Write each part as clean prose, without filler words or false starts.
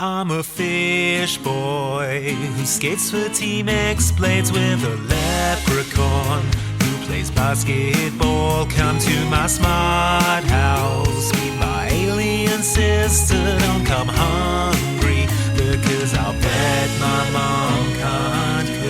I'm a fish boy who skates for Team X, blades with a leprechaun who plays basketball. Come to my smart house, meet my alien sister. Don't come hungry, because I'll bet my mom can't cook.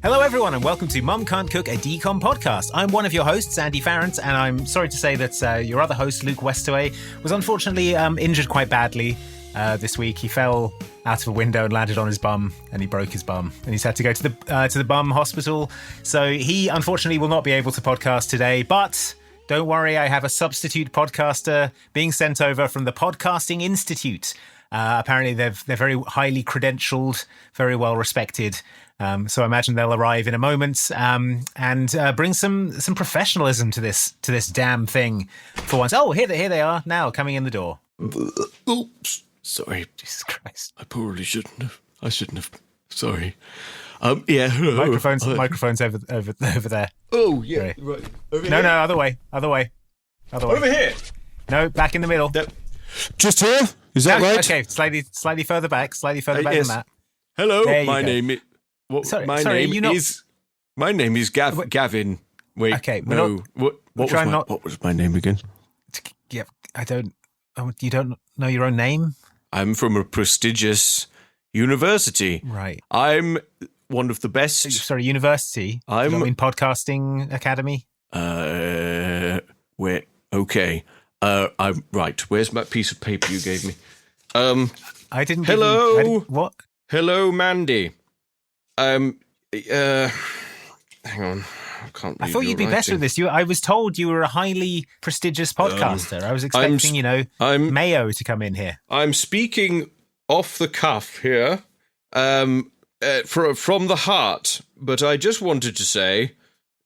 Hello everyone and welcome to Mum Can't Cook, a Decom podcast. I'm one of your hosts, Andy Farrant, and I'm sorry to say that your other host, Luke Westaway, was unfortunately injured quite badly this week. He fell out of a window and landed on his bum, and he broke his bum, and he's had to go to the bum hospital. So he unfortunately will not be able to podcast today, but don't worry, I have a substitute podcaster being sent over from the Podcasting Institute. Apparently they're very highly credentialed, very well respected. So I imagine they'll arrive in a moment and bring some professionalism to this damn thing for once. Oh, here they are now, coming in the door. Oops, sorry. Jesus Christ! I probably shouldn't have. I shouldn't have. Sorry. Yeah. Hello. Microphones over there. Oh yeah. Right. Over no, here? no, other way. Over here. No, back in the middle. Just here. Is that right? Okay, slightly further back. Yes. Than that. Hello. My name is. My name is Gavin. Wait. Okay. No. What was my name again? Yeah, I don't. Oh, you don't know your own name? I'm from a prestigious university. Right. I'm one of the best. Sorry, university. I'm in podcasting academy. Where? Okay. I'm right. Where's my piece of paper you gave me? I didn't. Hello. What? Hello, Mandy. Hang on. I thought you'd be better at this. I was told you were a highly prestigious podcaster. I was expecting, Mayo to come in here. I'm speaking off the cuff here, from the heart. But I just wanted to say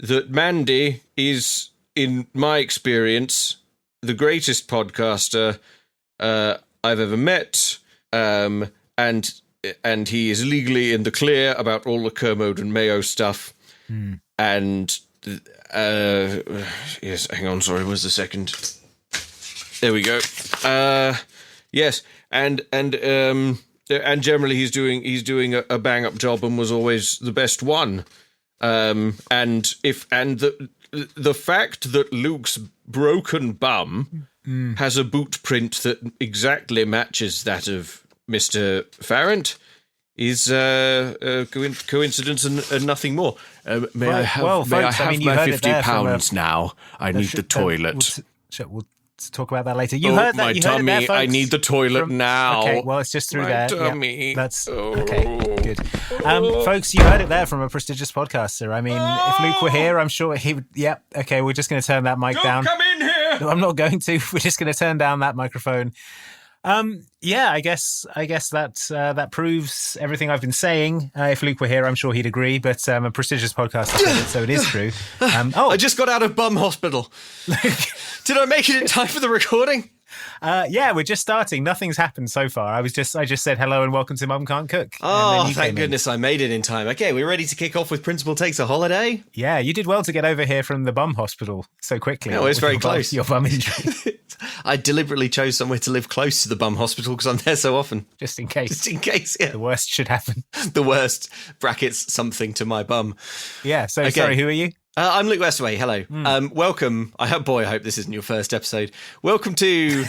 that Mandy is, in my experience, the greatest podcaster I've ever met, and he is legally in the clear about all the Kermode and Mayo stuff. And yes, hang on, sorry, where's the second? There we go. Yes, and generally he's doing a bang up job and was always the best one. And the fact that Luke's broken bum has a boot print that exactly matches that of Mr. Farrant is coincidence and nothing more. May I have my £50 now? I need the toilet. We'll talk about that later. You heard that? My tummy. I need the toilet now. Okay, well, it's just through my there. Tummy. Yeah, that's okay. Good. Folks, you heard it there from a prestigious podcaster. I mean, if Luke were here, I'm sure he would. Yeah. Okay, we're just going to turn that mic down. Come in here. No, I'm not going to. We're just going to turn down that microphone. Yeah, I guess that proves everything I've been saying. If Luke were here, I'm sure he'd agree, but a prestigious podcaster said it, so it is true. I just got out of bum hospital. Did I make it in time for the recording? Yeah, we're just starting. Nothing's happened so far. I just said hello and welcome to Mum Can't Cook. Oh, thank goodness I made it in time. Okay, we're ready to kick off with Principal Takes a Holiday? Yeah, you did well to get over here from the bum hospital so quickly. No, it's very close. Your bum injury. I deliberately chose somewhere to live close to the bum hospital because I'm there so often. Just in case. Yeah. The worst should happen. The worst, brackets, something to my bum. Yeah, so sorry, who are you? I'm Luke Westaway. Hello. Welcome. I hope this isn't your first episode. Welcome to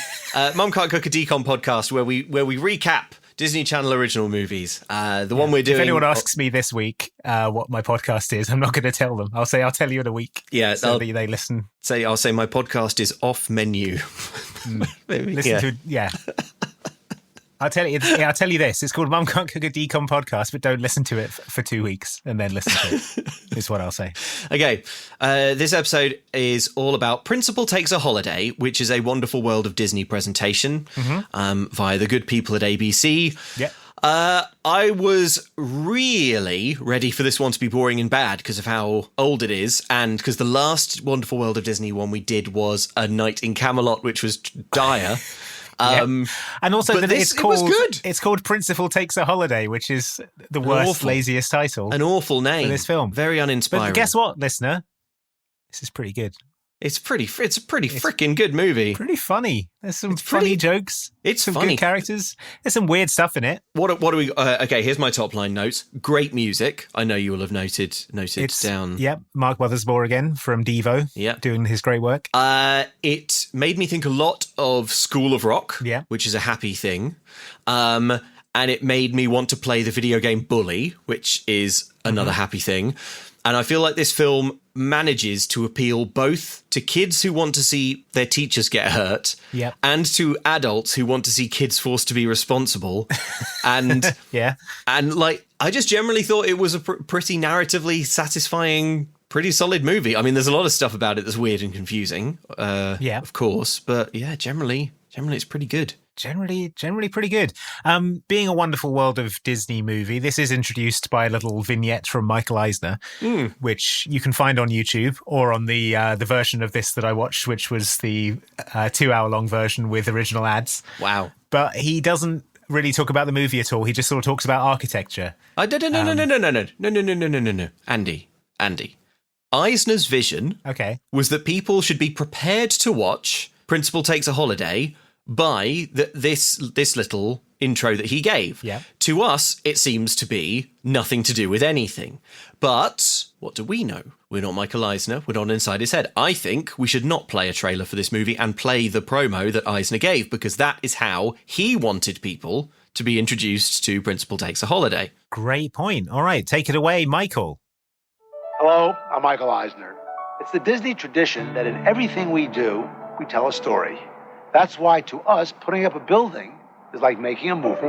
Mum Can't Cook, a Decom podcast where we recap Disney Channel original movies. One we're doing. If anyone asks me this week what my podcast is, I'm not going to tell them. I'll tell you in a week. Yeah, so that they listen. I'll say my podcast is off menu. Yeah. I'll tell you this. It's called Mum Can't Cook, a Decom podcast, but don't listen to it for 2 weeks and then listen to it, is what I'll say. Okay. This episode is all about Principal Takes a Holiday, which is a Wonderful World of Disney presentation via the good people at ABC. Yeah. I was really ready for this one to be boring and bad because of how old it is, and because the last Wonderful World of Disney one we did was A Night in Camelot, which was dire. And also that it was good. It's called Principal Takes a Holiday, which is the worst, laziest title. An awful name for this film. Very uninspiring. But guess what, listener? This is pretty good. It's a pretty freaking good movie. Pretty funny. There's some funny jokes. It's some funny. Good characters. There's some weird stuff in it. What do we? Okay, here's my top line notes. Great music. I know you will have noted down. Yep, Mark Mothersbaugh again from Devo. Yeah, doing his great work. It made me think a lot of School of Rock. Yeah, which is a happy thing. And it made me want to play the video game Bully, which is another happy thing. And I feel like this film manages to appeal both to kids who want to see their teachers get hurt and to adults who want to see kids forced to be responsible. And and like, I just generally thought it was a pretty narratively satisfying, pretty solid movie. I mean, there's a lot of stuff about it that's weird and confusing, of course. But yeah, generally it's pretty good. Generally pretty good. Being a Wonderful World of Disney movie, this is introduced by a little vignette from Michael Eisner, which you can find on YouTube or on the version of this that I watched, which was the 2-hour-long version with original ads. Wow. But he doesn't really talk about the movie at all. He just sort of talks about architecture. No. Andy. Eisner's vision was that people should be prepared to watch Principal Takes a Holiday by this little intro that he gave. Yeah. To us, it seems to be nothing to do with anything. But what do we know? We're not Michael Eisner. We're not inside his head. I think we should not play a trailer for this movie and play the promo that Eisner gave, because that is how he wanted people to be introduced to Principal Takes a Holiday. Great point. All right, take it away, Michael. Hello, I'm Michael Eisner. It's the Disney tradition that in everything we do, we tell a story. That's why, to us, putting up a building is like making a movie.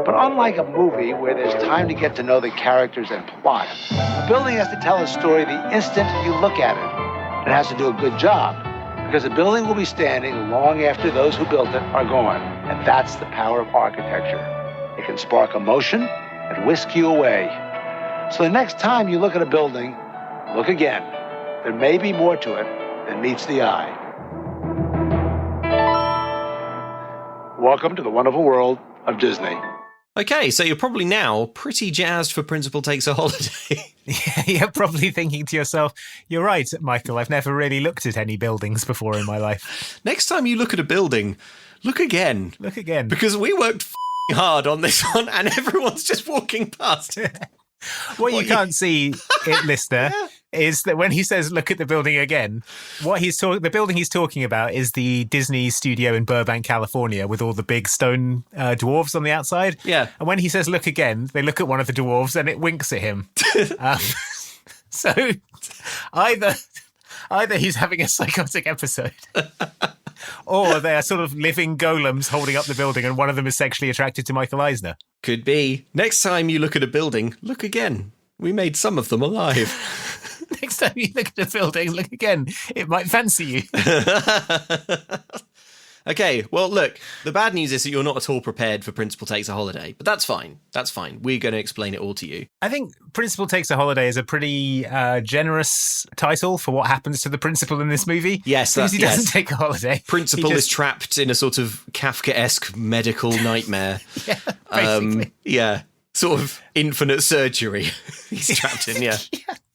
But unlike a movie where there's time to get to know the characters and plot, a building has to tell a story the instant you look at it. It has to do a good job, because a building will be standing long after those who built it are gone. And that's the power of architecture. It can spark emotion and whisk you away. So the next time you look at a building, look again. There may be more to it than meets the eye. Welcome to the wonderful world of Disney. Okay, so you're probably now pretty jazzed for Principal Takes a Holiday. Yeah, you're probably thinking to yourself, you're right, Michael, I've never really looked at any buildings before in my life. Next time you look at a building, look again. Look again. Because we worked hard on this one and everyone's just walking past. What you can't see, listener, is that when he says look at the building again, the building he's talking about is the Disney studio in Burbank, California, with all the big stone dwarves on the outside. Yeah. And when he says look again, they look at one of the dwarves and it winks at him. So either he's having a psychotic episode or they are sort of living golems holding up the building and one of them is sexually attracted to Michael Eisner. Could be. Next time you look at a building, look again. We made some of them alive. Next time you look at a building, look again. It might fancy you. Okay, well, look, the bad news is that you're not at all prepared for Principal Takes a Holiday, but that's fine. That's fine. We're going to explain it all to you. I think Principal Takes a Holiday is a pretty generous title for what happens to the principal in this movie. Yes, because he doesn't take a holiday. Principal is trapped in a sort of Kafkaesque medical nightmare. Yeah, basically. Yeah. Sort of infinite surgery he's trapped in, yeah.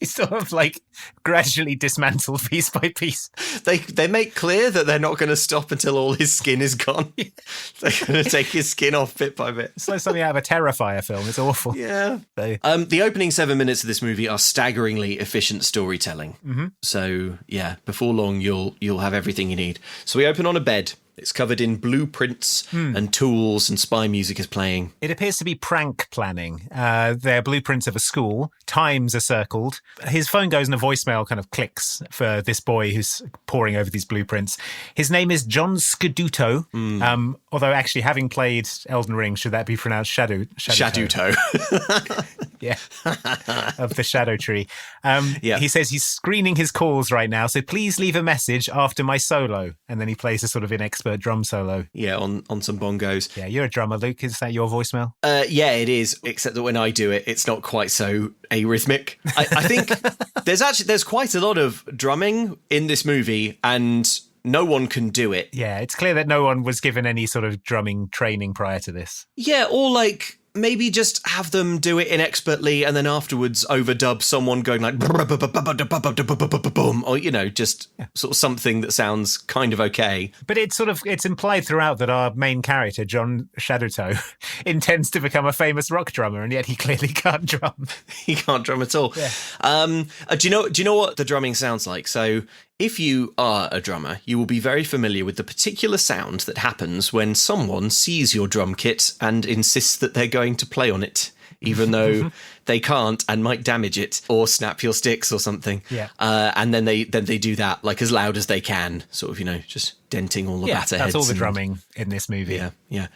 He's sort of like gradually dismantled piece by piece. They make clear that they're not going to stop until all his skin is gone. They're going to take his skin off bit by bit. It's like something out of a Terrifier film. It's awful. Yeah. So. The opening 7 minutes of this movie are staggeringly efficient storytelling. Mm-hmm. So, yeah, before long, you'll have everything you need. So we open on a bed. It's covered in blueprints and tools, and spy music is playing. It appears to be prank planning. They're blueprints of a school. Times are circled. His phone goes and a voicemail kind of clicks for this boy who's poring over these blueprints. His name is John Scaduto, although actually having played Elden Ring, should that be pronounced Scaduto? Yeah, of the Shadow Tree. He says he's screening his calls right now, so please leave a message after my solo. And then he plays a sort of inexpert drum solo. Yeah, on some bongos. Yeah, you're a drummer, Luke. Is that your voicemail? Yeah, it is, except that when I do it, it's not quite so arrhythmic. I think there's quite a lot of drumming in this movie, and no one can do it. Yeah, it's clear that no one was given any sort of drumming training prior to this. Yeah, or like maybe just have them do it inexpertly and then afterwards overdub someone going like boom, or just sort of something that sounds kind of okay. But it's implied throughout that our main character, John Scaduto, intends to become a famous rock drummer, and yet he clearly can't drum. He can't drum at all. Yeah. Do you know what the drumming sounds like? So if you are a drummer, you will be very familiar with the particular sound that happens when someone sees your drum kit and insists that they're going to play on it, even though they can't and might damage it or snap your sticks or something. Yeah. And then they do that like as loud as they can, sort of, just denting all the batter heads. That's all the drumming in this movie. Yeah. Yeah.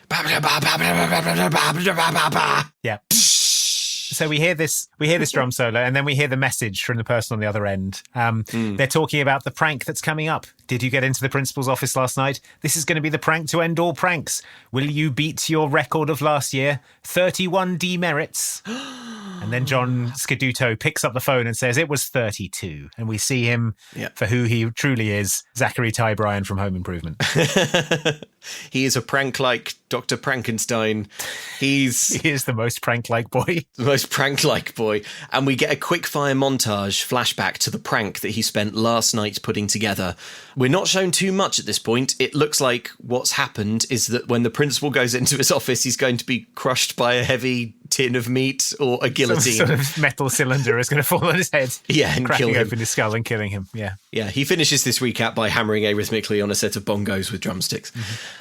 So we hear this drum solo, and then we hear the message from the person on the other end. They're talking about the prank that's coming up. Did you get into the principal's office last night? This is going to be the prank to end all pranks. Will you beat your record of last year? 31 demerits. And then John Scaduto picks up the phone and says it was 32. And we see him for who he truly is, Zachary Ty Bryan from Home Improvement. He is a prank like Dr. Frankenstein. He is the most prank-like boy. The most prank-like boy. And we get a quick-fire montage flashback to the prank that he spent last night putting together. We're not shown too much at this point. It looks like what's happened is that when the principal goes into his office, he's going to be crushed by a heavy tin of meat or a guillotine. Some sort of metal cylinder is going to fall on his head. Yeah, and cracking kill him. open his skull and killing him. Yeah. Yeah, he finishes this recap by hammering arrhythmically on a set of bongos with drumsticks.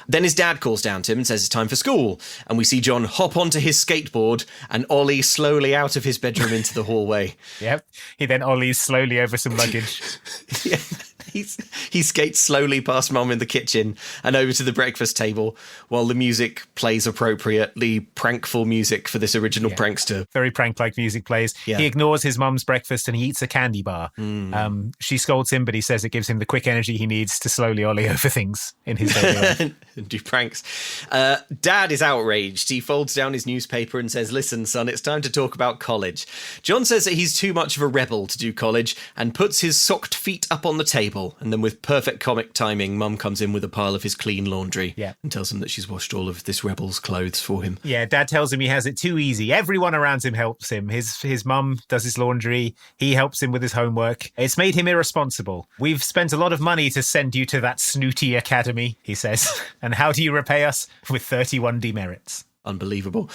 Then his dad calls down to him and says it's time for school. And we see John hop onto his skateboard and ollie slowly out of his bedroom into the hallway. Yep. He then ollies slowly over some luggage. Yeah. He skates slowly past Mum in the kitchen and over to the breakfast table while the music plays appropriately prankful music for this original prankster. Very prank-like music plays. Yeah. He ignores his mum's breakfast and he eats a candy bar. She scolds him, but he says it gives him the quick energy he needs to slowly ollie over things in his daily life. And do pranks. Dad is outraged. He folds down his newspaper and says, listen, son, it's time to talk about college. John says that he's too much of a rebel to do college and puts his socked feet up on the table. And then with perfect comic timing, Mum comes in with a pile of his clean laundry and tells him that she's washed all of this rebel's clothes for him. Yeah, Dad tells him he has it too easy. Everyone around him helps him. His mum does his laundry. He helps him with his homework. It's made him irresponsible. We've spent a lot of money to send you to that snooty academy, he says. And how do you repay us? With 31 demerits. Unbelievable.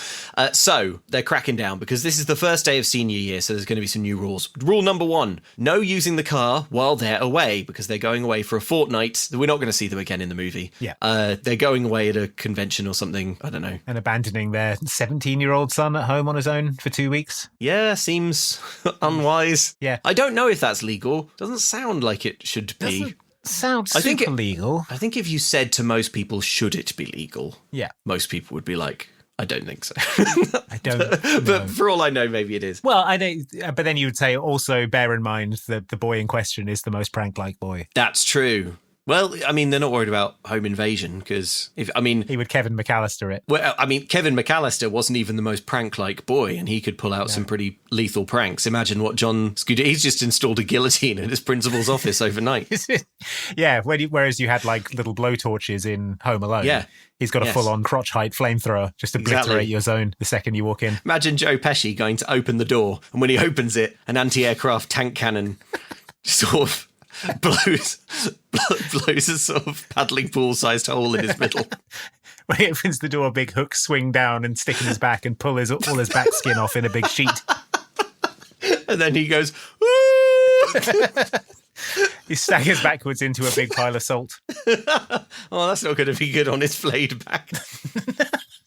So they're cracking down because this is the first day of senior year, so there's going to be some new rules. Rule number 1, no using the car while they're away because they're going away for a fortnight. We're not going to see them again in the movie. Yeah. They're going away at a convention or something. I don't know. And abandoning their 17-year-old son at home on his own for 2 weeks. Yeah, seems unwise. Yeah. I don't know if that's legal. Doesn't sound like it should be. Sounds super legal. I think if you said to most people, should it be legal? Yeah. Most people would be like, I don't think so. I don't But for all I know, maybe it is. Well, I don't. But then you would say also bear in mind that the boy in question is the most prank-like boy. That's true. Well, I mean, they're not worried about home invasion because he would Kevin McAllister it. Well, I mean, Kevin McAllister wasn't even the most prank-like boy, and he could pull out some pretty lethal pranks. Imagine what John Scaduto. He's just installed a guillotine in his principal's office overnight. Yeah, whereas you had like little blowtorches in Home Alone. Yeah. He's got a full-on crotch height flamethrower just to obliterate your zone the second you walk in. Imagine Joe Pesci going to open the door, and when he opens it, an anti-aircraft tank cannon sort of blows a sort of paddling pool-sized hole in his middle. When he opens the door, big hooks swing down and stick in his back and pull all his back skin off in a big sheet. And then he goes, woo! He staggers backwards into a big pile of salt. Oh, that's not going to be good on his flayed back.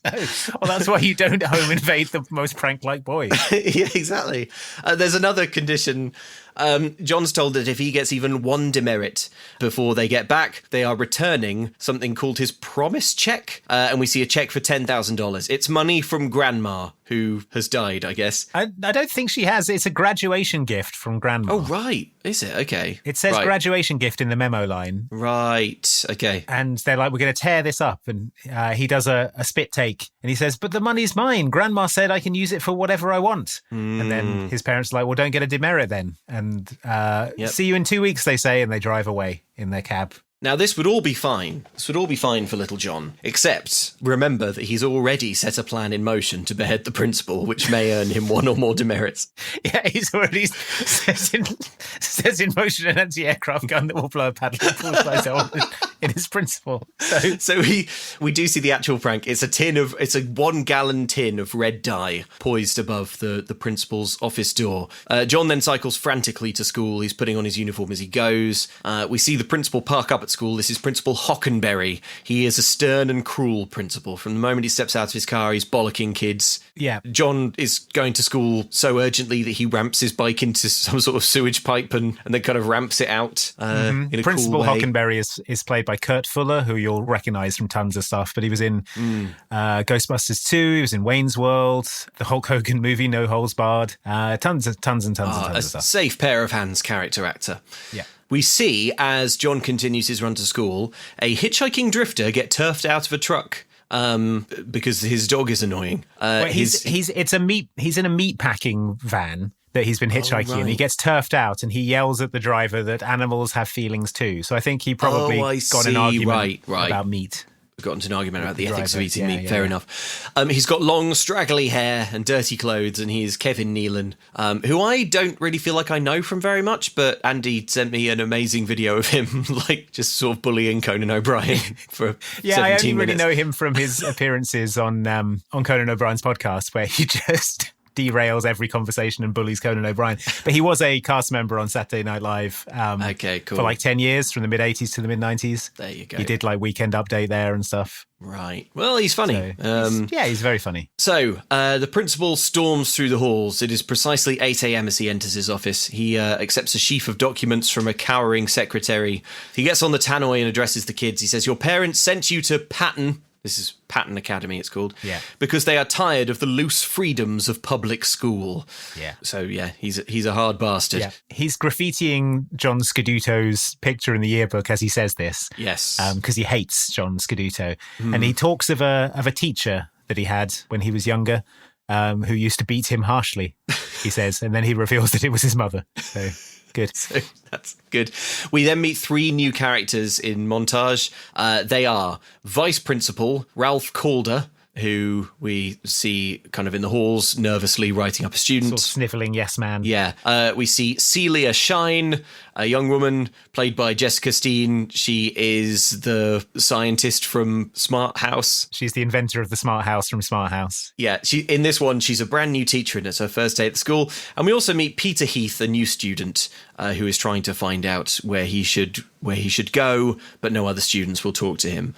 Well, that's why you don't home invade the most prank-like boy. Yeah, exactly. There's another condition. John's told that if he gets even 1 demerit before they get back, they are returning something called his promise check. And we see a check for $10,000. It's money from Grandma, who has died, I guess. I don't think she has. It's a graduation gift from Grandma. Oh, right. Is it? Okay. It says graduation gift in the memo line. Right. Okay. And they're like, we're going to tear this up. And he does a spit take. And he says, but the money's mine. Grandma said I can use it for whatever I want. And then his parents are like, well, don't get a demerit then. And see you in 2 weeks, they say, and they drive away in their cab. Now, this would all be fine. This would all be fine for little John, except remember that he's already set a plan in motion to behead the principal, which may earn him one or more demerits. Yeah, he's already set in motion an anti-aircraft gun that will blow a paddle in his principal. So we do see the actual prank. It's a 1-gallon tin of red dye poised above the principal's office door. John then cycles frantically to school. He's putting on his uniform as he goes. We see the principal park up at school. This is Principal Hockenberry. He is a stern and cruel principal. From the moment he steps out of his car, he's bollocking kids. Yeah. John is going to school so urgently that he ramps his bike into some sort of sewage pipe and then kind of ramps it out in a Principal cool way. Hockenberry is played by Kurt Fuller, who you'll recognise from tons of stuff, but he was in Ghostbusters 2, he was in Wayne's World, the Hulk Hogan movie, No Holds Barred, tons of A stuff. safe pair of hands character actor. Yeah. We see, as John continues his run to school, a hitchhiking drifter get turfed out of a truck because his dog is annoying. He's in a meat packing van that he's been hitchhiking and he gets turfed out and he yells at the driver that animals have feelings too. So I think he probably got an argument about meat. Got into an argument about the ethics of eating meat. Yeah, Fair yeah. enough. He's got long, straggly hair and dirty clothes, and he's Kevin Nealon, who I don't really feel like I know from very much, but Andy sent me an amazing video of him, like, just sort of bullying Conan O'Brien for 17 I only really minutes. know him from his appearances on Conan O'Brien's podcast, where he just derails every conversation and bullies Conan O'Brien. But he was a cast member on Saturday Night Live Okay, cool. for like 10 years, from the mid-80s to the mid-90s. There you go. He did like Weekend Update there and stuff. Right. Well, he's funny. So, he's very funny. So, the principal storms through the halls. It is precisely 8 a.m. as he enters his office. He accepts a sheaf of documents from a cowering secretary. He gets on the tannoy and addresses the kids. He says, "Your parents sent you to Patton." This is Patton Academy, it's called. Yeah. "Because they are tired of the loose freedoms of public school." Yeah. So, yeah, he's a hard bastard. Yeah. He's graffitiing John Scaduto's picture in the yearbook as he says this. Yes. Because he hates John Scaduto. And he talks of a teacher that he had when he was younger, who used to beat him harshly, he says. And then he reveals that it was his mother. So good. So that's good. We then meet 3 new characters in montage. They are Vice Principal Ralph Calder, who we see kind of in the halls nervously writing up a student. Sort of snivelling yes man. Yeah. We see Celia Shine, a young woman played by Jessica Steen. She is the scientist from Smart House. She's the inventor of the Smart House from Smart House. Yeah, in this one, she's a brand new teacher and it's her first day at the school. And we also meet Peter Heath, a new student who is trying to find out where he should go, but no other students will talk to him.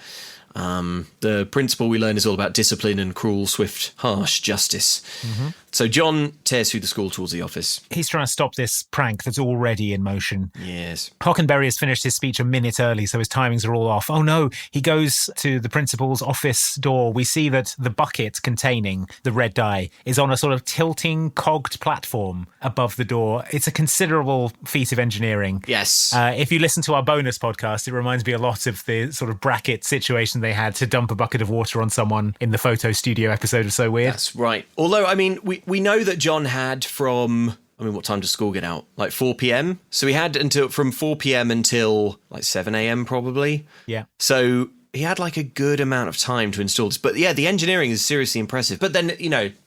The principle we learn is all about discipline and cruel, swift, harsh justice. Mm-hmm. So John tears through the school towards the office. He's trying to stop this prank that's already in motion. Yes. Hockenberry has finished his speech a minute early, so his timings are all off. Oh no, he goes to the principal's office door. We see that the bucket containing the red dye is on a sort of tilting, cogged platform above the door. It's a considerable feat of engineering. Yes. If you listen to our bonus podcast, it reminds me a lot of the sort of bracket situation they had to dump a bucket of water on someone in the photo studio episode of So Weird. That's right. Although, I mean, we know that John had what time does school get out? Like 4 p.m? So he had from 4 p.m. until like 7 a.m. probably. Yeah. So he had like a good amount of time to install this. But yeah, the engineering is seriously impressive. But then,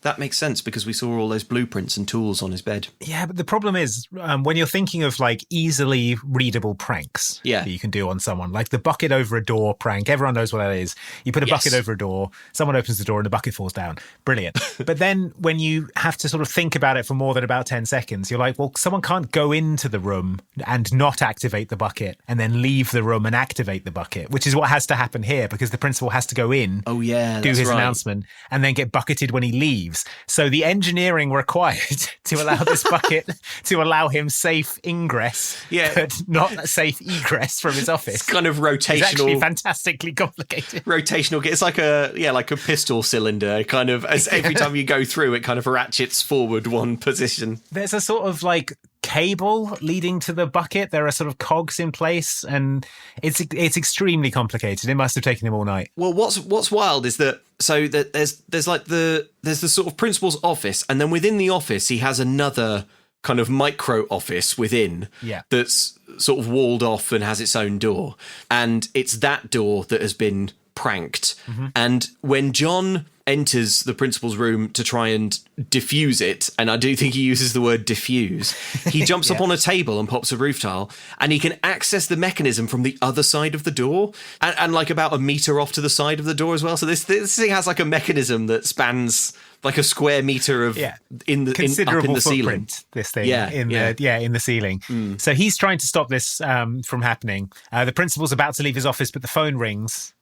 that makes sense because we saw all those blueprints and tools on his bed. Yeah, but the problem is when you're thinking of like easily readable pranks that you can do on someone, like the bucket over a door prank, everyone knows what that is. You put a bucket over a door, someone opens the door and the bucket falls down. Brilliant. But then when you have to sort of think about it for more than about 10 seconds, you're like, well, someone can't go into the room and not activate the bucket and then leave the room and activate the bucket, which is what has to happen here because the principal has to go in, do his announcement, and then get bucketed when he leaves. So the engineering required to allow this bucket to allow him safe ingress, but not safe egress from his office. It's kind of rotational. It's actually fantastically complicated. Rotational. It's like a pistol cylinder. Kind of as every time you go through, it kind of ratchets forward one position. There's a sort of like cable leading to the bucket. There are sort of cogs in place, and it's extremely complicated. It must have taken him all night. Well, what's wild is that there's the sort of principal's office, and then within the office he has another kind of micro office within that's sort of walled off and has its own door. And it's that door that has been pranked. And when John enters the principal's room to try and diffuse it, and I do think he uses the word diffuse, he jumps up on a table and pops a roof tile, and he can access the mechanism from the other side of the door, and like about a meter off to the side of the door as well. So this thing has like a mechanism that spans like a square meter of in the considerable up in the footprint, ceiling. this thing in the ceiling. So he's trying to stop this from happening. The principal's about to leave his office, but the phone rings.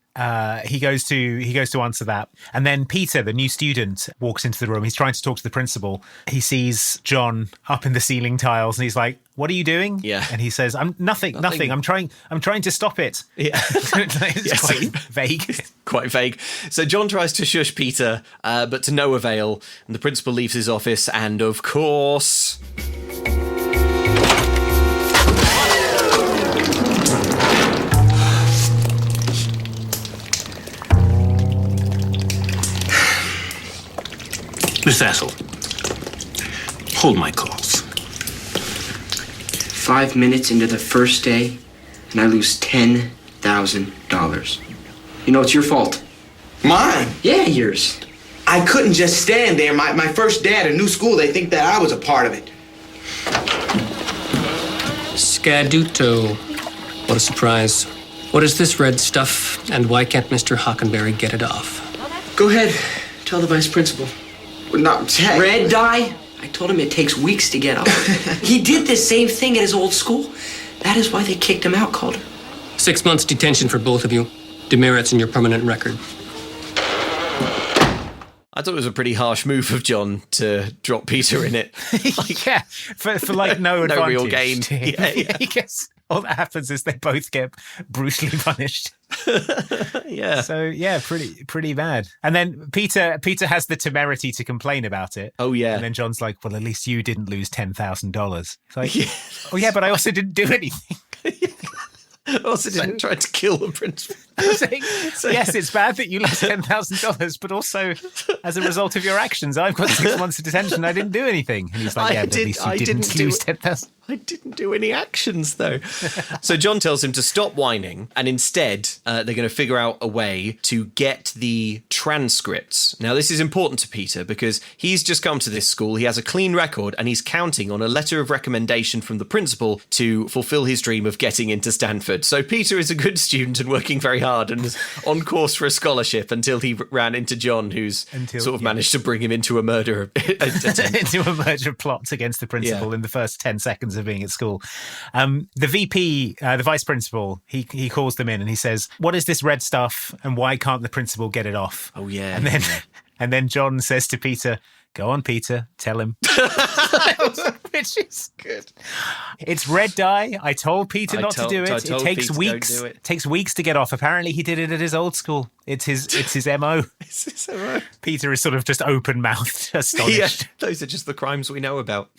He goes to answer that, and then Peter, the new student, walks into the room. He's trying to talk to the principal. He sees John up in the ceiling tiles, and he's like, "What are you doing?" And he says, "I'm nothing. I'm trying to stop it." It's quite vague. Quite vague. So John tries to shush Peter, but to no avail. And the principal leaves his office, and of course, Miss Assel, hold my calls. 5 minutes into the first day, and I lose $10,000. You know, it's your fault. Mine? Yeah, yours. I couldn't just stand there. My first day at a new school, they think that I was a part of it. Scaduto. What a surprise. What is this red stuff, and why can't Mr. Hockenberry get it off? Go ahead. Tell the vice principal. No, Red dye? I told him it takes weeks to get off. He did the same thing at his old school. That is why they kicked him out, Calder. 6 months detention for both of you. Demerits in your permanent record. I thought it was a pretty harsh move of John to drop Peter in it. For like no advantage. No real gain. I guess all that happens is they both get brutally punished. So pretty bad. And then Peter has the temerity to complain about it. Oh yeah. And then John's like, "Well, at least you didn't lose $10,000." It's like, oh yeah, but I also didn't do anything. I also didn't try to kill the principal. Saying, yes, it's bad that you lost $10,000, but also as a result of your actions, I've got 6 months of detention. I didn't do anything. And he's like, but at least you didn't lose $10,000. I didn't do any actions, though. So John tells him to stop whining, and instead they're going to figure out a way to get the transcripts. Now, this is important to Peter because he's just come to this school. He has a clean record, and he's counting on a letter of recommendation from the principal to fulfill his dream of getting into Stanford. So Peter is a good student and working very hard and is on course for a scholarship until he ran into John, who's managed to bring him into a murder into a murder plot against the principal in the first 10 seconds of being at school. The VP, the vice principal, he calls them in and he says, "What is this red stuff and why can't the principal get it off?" Oh yeah. And then John says to Peter, "Go on, Peter, tell him." Which is good. It's red dye. I told Peter not to do it. It takes weeks. It takes weeks to get off. Apparently, he did it at his old school. It's his MO. It's his MO. Peter is sort of just open-mouthed, astonished. Yeah, those are just the crimes we know about.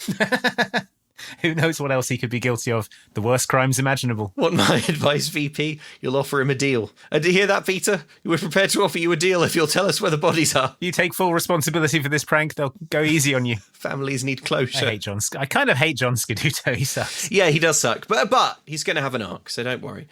Who knows what else he could be guilty of? The worst crimes imaginable. Want my advice, VP? You'll offer him a deal. And do you hear that, Peter? We're prepared to offer you a deal if you'll tell us where the bodies are. You take full responsibility for this prank, they'll go easy on you. Families need closure. I kind of hate John Scaduto. He sucks. Yeah, he does suck. But he's going to have an arc, so don't worry.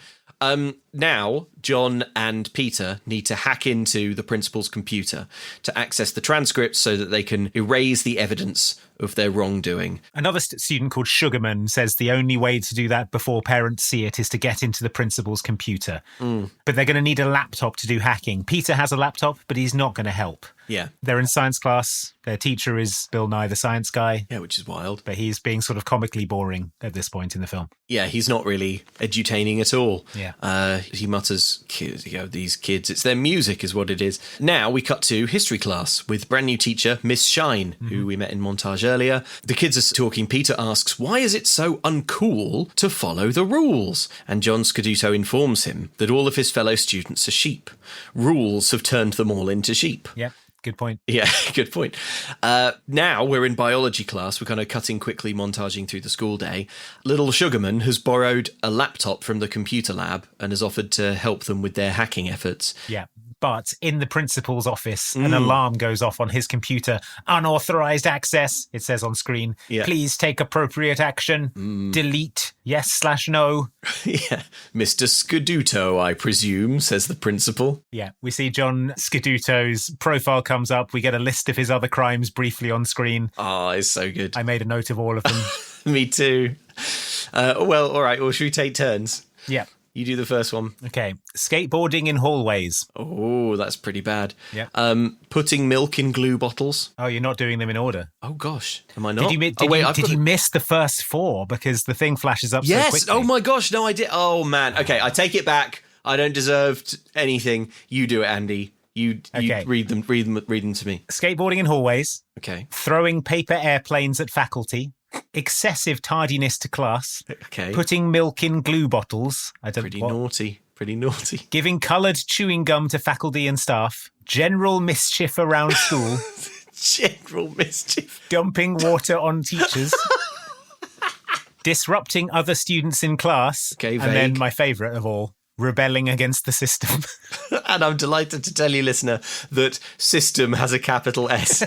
Now, John and Peter need to hack into the principal's computer to access the transcripts so that they can erase the evidence of their wrongdoing. Another student called Sugarman says the only way to do that before parents see it is to get into the principal's computer. But they're going to need a laptop to do hacking. Peter has a laptop, but he's not going to help. Yeah. They're in science class. Their teacher is Bill Nye the Science Guy. Yeah, which is wild. But he's being sort of comically boring at this point in the film. Yeah, he's not really edutaining at all. Yeah. He mutters, these kids, it's their music is what it is. Now we cut to history class with brand new teacher, Miss Shine, who we met in montage earlier. The kids are talking. Peter asks, why is it so uncool to follow the rules? And John Scaduto informs him that all of his fellow students are sheep. Rules have turned them all into sheep. Yeah. Good point. Yeah, good point. Now we're in biology class. We're kind of cutting quickly, montaging through the school day. Little Sugarman has borrowed a laptop from the computer lab and has offered to help them with their hacking efforts. Yeah. But in the principal's office, an alarm goes off on his computer. Unauthorized access, it says on screen. Yeah. Please take appropriate action. Delete yes/no. Yeah. Mr. Scaduto, I presume, says the principal. Yeah, we see John Scaduto's profile comes up. We get a list of his other crimes briefly on screen. Oh, it's so good. I made a note of all of them. Me too. Well, all right. Well, should we take turns? Yeah. You do the first one. Okay. Skateboarding in hallways. Oh, that's pretty bad. Yeah. Putting milk in glue bottles. Oh, you're not doing them in order. Oh, gosh. Am I not? Did you miss the first 4? Because the thing flashes up so quickly. Yes. Oh, my gosh. No, I did. Oh, man. Okay, I take it back. I don't deserve anything. You do it, Andy. You read them to me. Skateboarding in hallways. Okay. Throwing paper airplanes at faculty. Excessive tardiness to class. Okay. Putting milk in glue bottles. Pretty naughty. Giving coloured chewing gum to faculty and staff. General mischief around school. General mischief. Dumping water on teachers. Disrupting other students in class. Okay, and then my favourite of all, rebelling against the system. And I'm delighted to tell you, listener, that system has a capital S.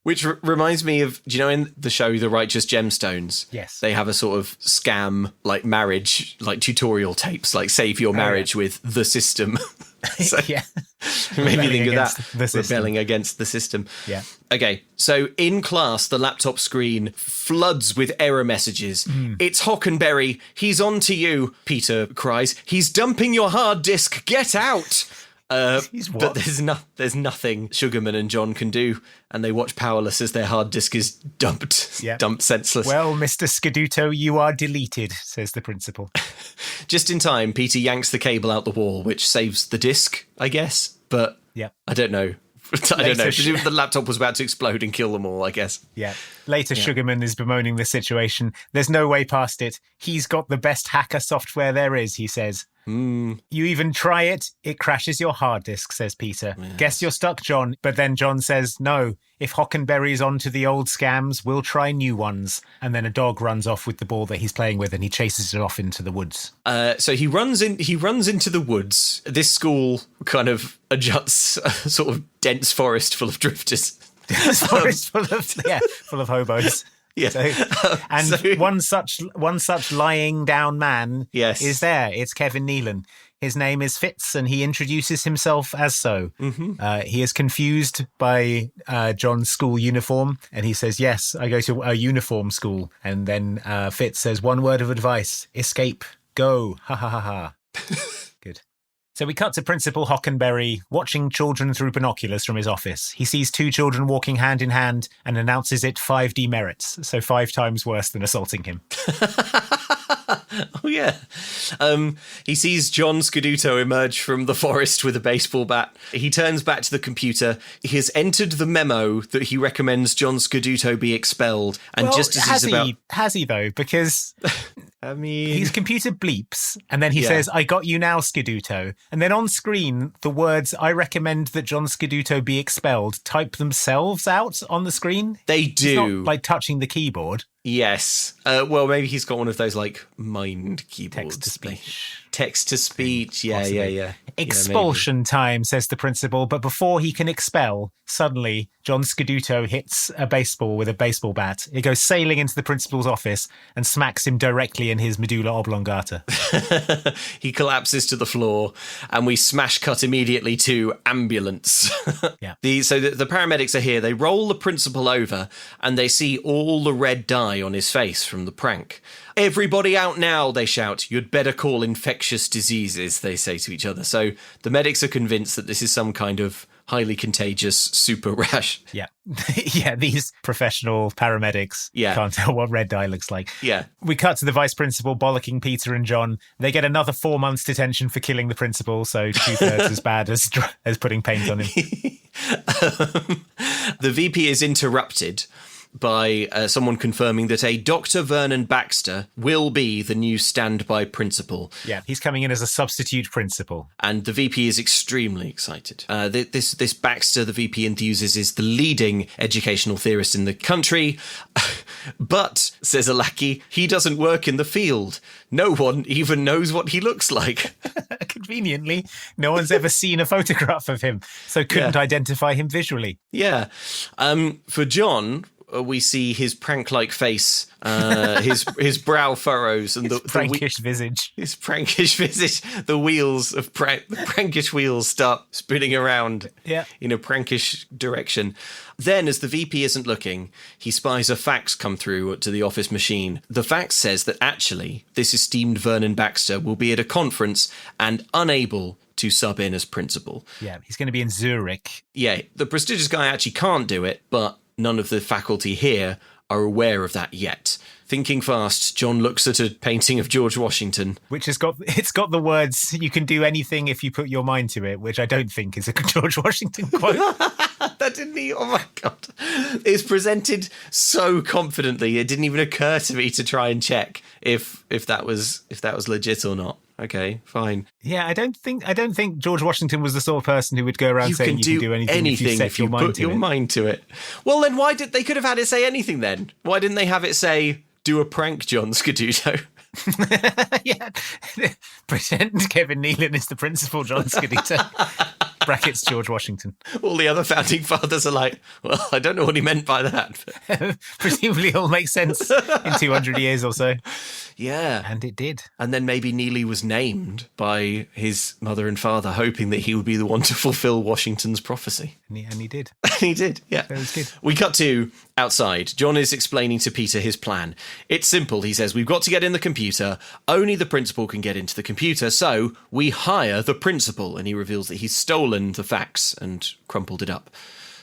Which reminds me of, do you know in the show The Righteous Gemstones? Yes. They have a sort of scam, like marriage, like tutorial tapes, like save your marriage with the system. So yeah. Maybe think of that. The system. Rebelling against the system. Yeah. Okay, so in class, the laptop screen floods with error messages. It's Hockenberry. He's on to you, Peter cries. He's dumping your hard disk. Get out. He's what? But there's nothing Sugarman and John can do, and they watch powerless as their hard disk is dumped senseless. Well, Mr. Scaduto, you are deleted, says the principal. Just in time, Peter yanks the cable out the wall, which saves the disk, I guess. But I don't know. I don't know. Presumably the laptop was about to explode and kill them all, I guess. Yeah. Later, Sugarman is bemoaning the situation. There's no way past it. He's got the best hacker software there is, he says. You even try it, it crashes your hard disk, says Peter. Yes. Guess you're stuck, John. But then John says, no, if Hockenberry's onto the old scams, we'll try new ones. And then a dog runs off with the ball that he's playing with and he chases it off into the woods. So he runs into the woods. This school kind of adjusts a sort of dense forest full of drifters. Forest full of hobos. Yeah. One such lying down man is there. It's Kevin Nealon. His name is Fitz, and he introduces himself as so. He is confused by John's school uniform, and he says, yes, I go to a uniform school. And then Fitz says, one word of advice, escape, go, ha ha ha ha. Good. So we cut to Principal Hockenberry watching children through binoculars from his office. He sees 2 children walking hand in hand and announces it 5 demerits, so 5 times worse than assaulting him. Oh, yeah. He sees John Scaduto emerge from the forest with a baseball bat. He turns back to the computer. He has entered the memo that he recommends John Scaduto be expelled. And just as has he though? Because I mean, his computer bleeps and then he says, I got you now, Scaduto. And then on screen, the words, I recommend that John Scaduto be expelled, type themselves out on the screen. They do. He's not like touching the keyboard. Yes. Well, maybe he's got one of those like mind keyboards. Text to speech. Yeah. Expulsion time, says the principal. But before he can expel, suddenly John Scaduto hits a baseball with a baseball bat. It goes sailing into the principal's office and smacks him directly in his medulla oblongata. He collapses to the floor, and we smash cut immediately to ambulance. Yeah. So the paramedics are here. They roll the principal over, and they see all the red dye on his face from the prank. Everybody out now, they shout. You'd better call infectious diseases, they say to each other. So the medics are convinced that this is some kind of highly contagious super rash. Yeah. Yeah, these professional paramedics can't tell what red dye looks like. Yeah. We cut to the vice principal bollocking Peter and John. They get another 4 months detention for killing the principal, so 2/3 as bad as putting paint on him. The VP is interrupted by someone confirming that a Dr. Vernon Baxter will be the new standby principal. Yeah, he's coming in as a substitute principal. And the VP is extremely excited. This Baxter, the VP enthuses, is the leading educational theorist in the country. But, says a lackey, he doesn't work in the field. No one even knows what he looks like. Conveniently, no one's ever seen a photograph of him, so couldn't identify him visually. Yeah. For John, we see his prank-like face, his brow furrows, and his prankish visage. His prankish visage. The wheels of the prankish wheels start spinning around in a prankish direction. Then, as the VP isn't looking, he spies a fax come through to the office machine. The fax says that actually, this esteemed Vernon Baxter will be at a conference and unable to sub in as principal. Yeah, he's going to be in Zurich. Yeah, the prestigious guy actually can't do it, but none of the faculty here are aware of that yet. Thinking fast, John looks at a painting of George Washington. Which it's got the words, you can do anything if you put your mind to it, which I don't think is a George Washington quote. That didn't even, oh my God. It's presented so confidently, it didn't even occur to me to try and check if that was legit or not. Okay, fine. Yeah, I don't think George Washington was the sort of person who would go around saying you can do anything if you set your mind to it. Well, then why did they could have had it say anything then? Why didn't they have it say, do a prank, John Scaduto? Yeah. Pretend Kevin Nealon is the principal, John Scaduto. Brackets George Washington. All the other founding fathers are like, well, I don't know what he meant by that. Presumably it'll make sense in 200 years or so. Yeah. And it did. And then maybe Neely was named by his mother and father, hoping that he would be the one to fulfill Washington's prophecy. And he did. He did, yeah. That was good. We cut to outside. John is explaining to Peter his plan. It's simple, he says. We've got to get in the computer. Only the principal can get into the computer, so we hire the principal. And he reveals that he's stolen the fax and crumpled it up.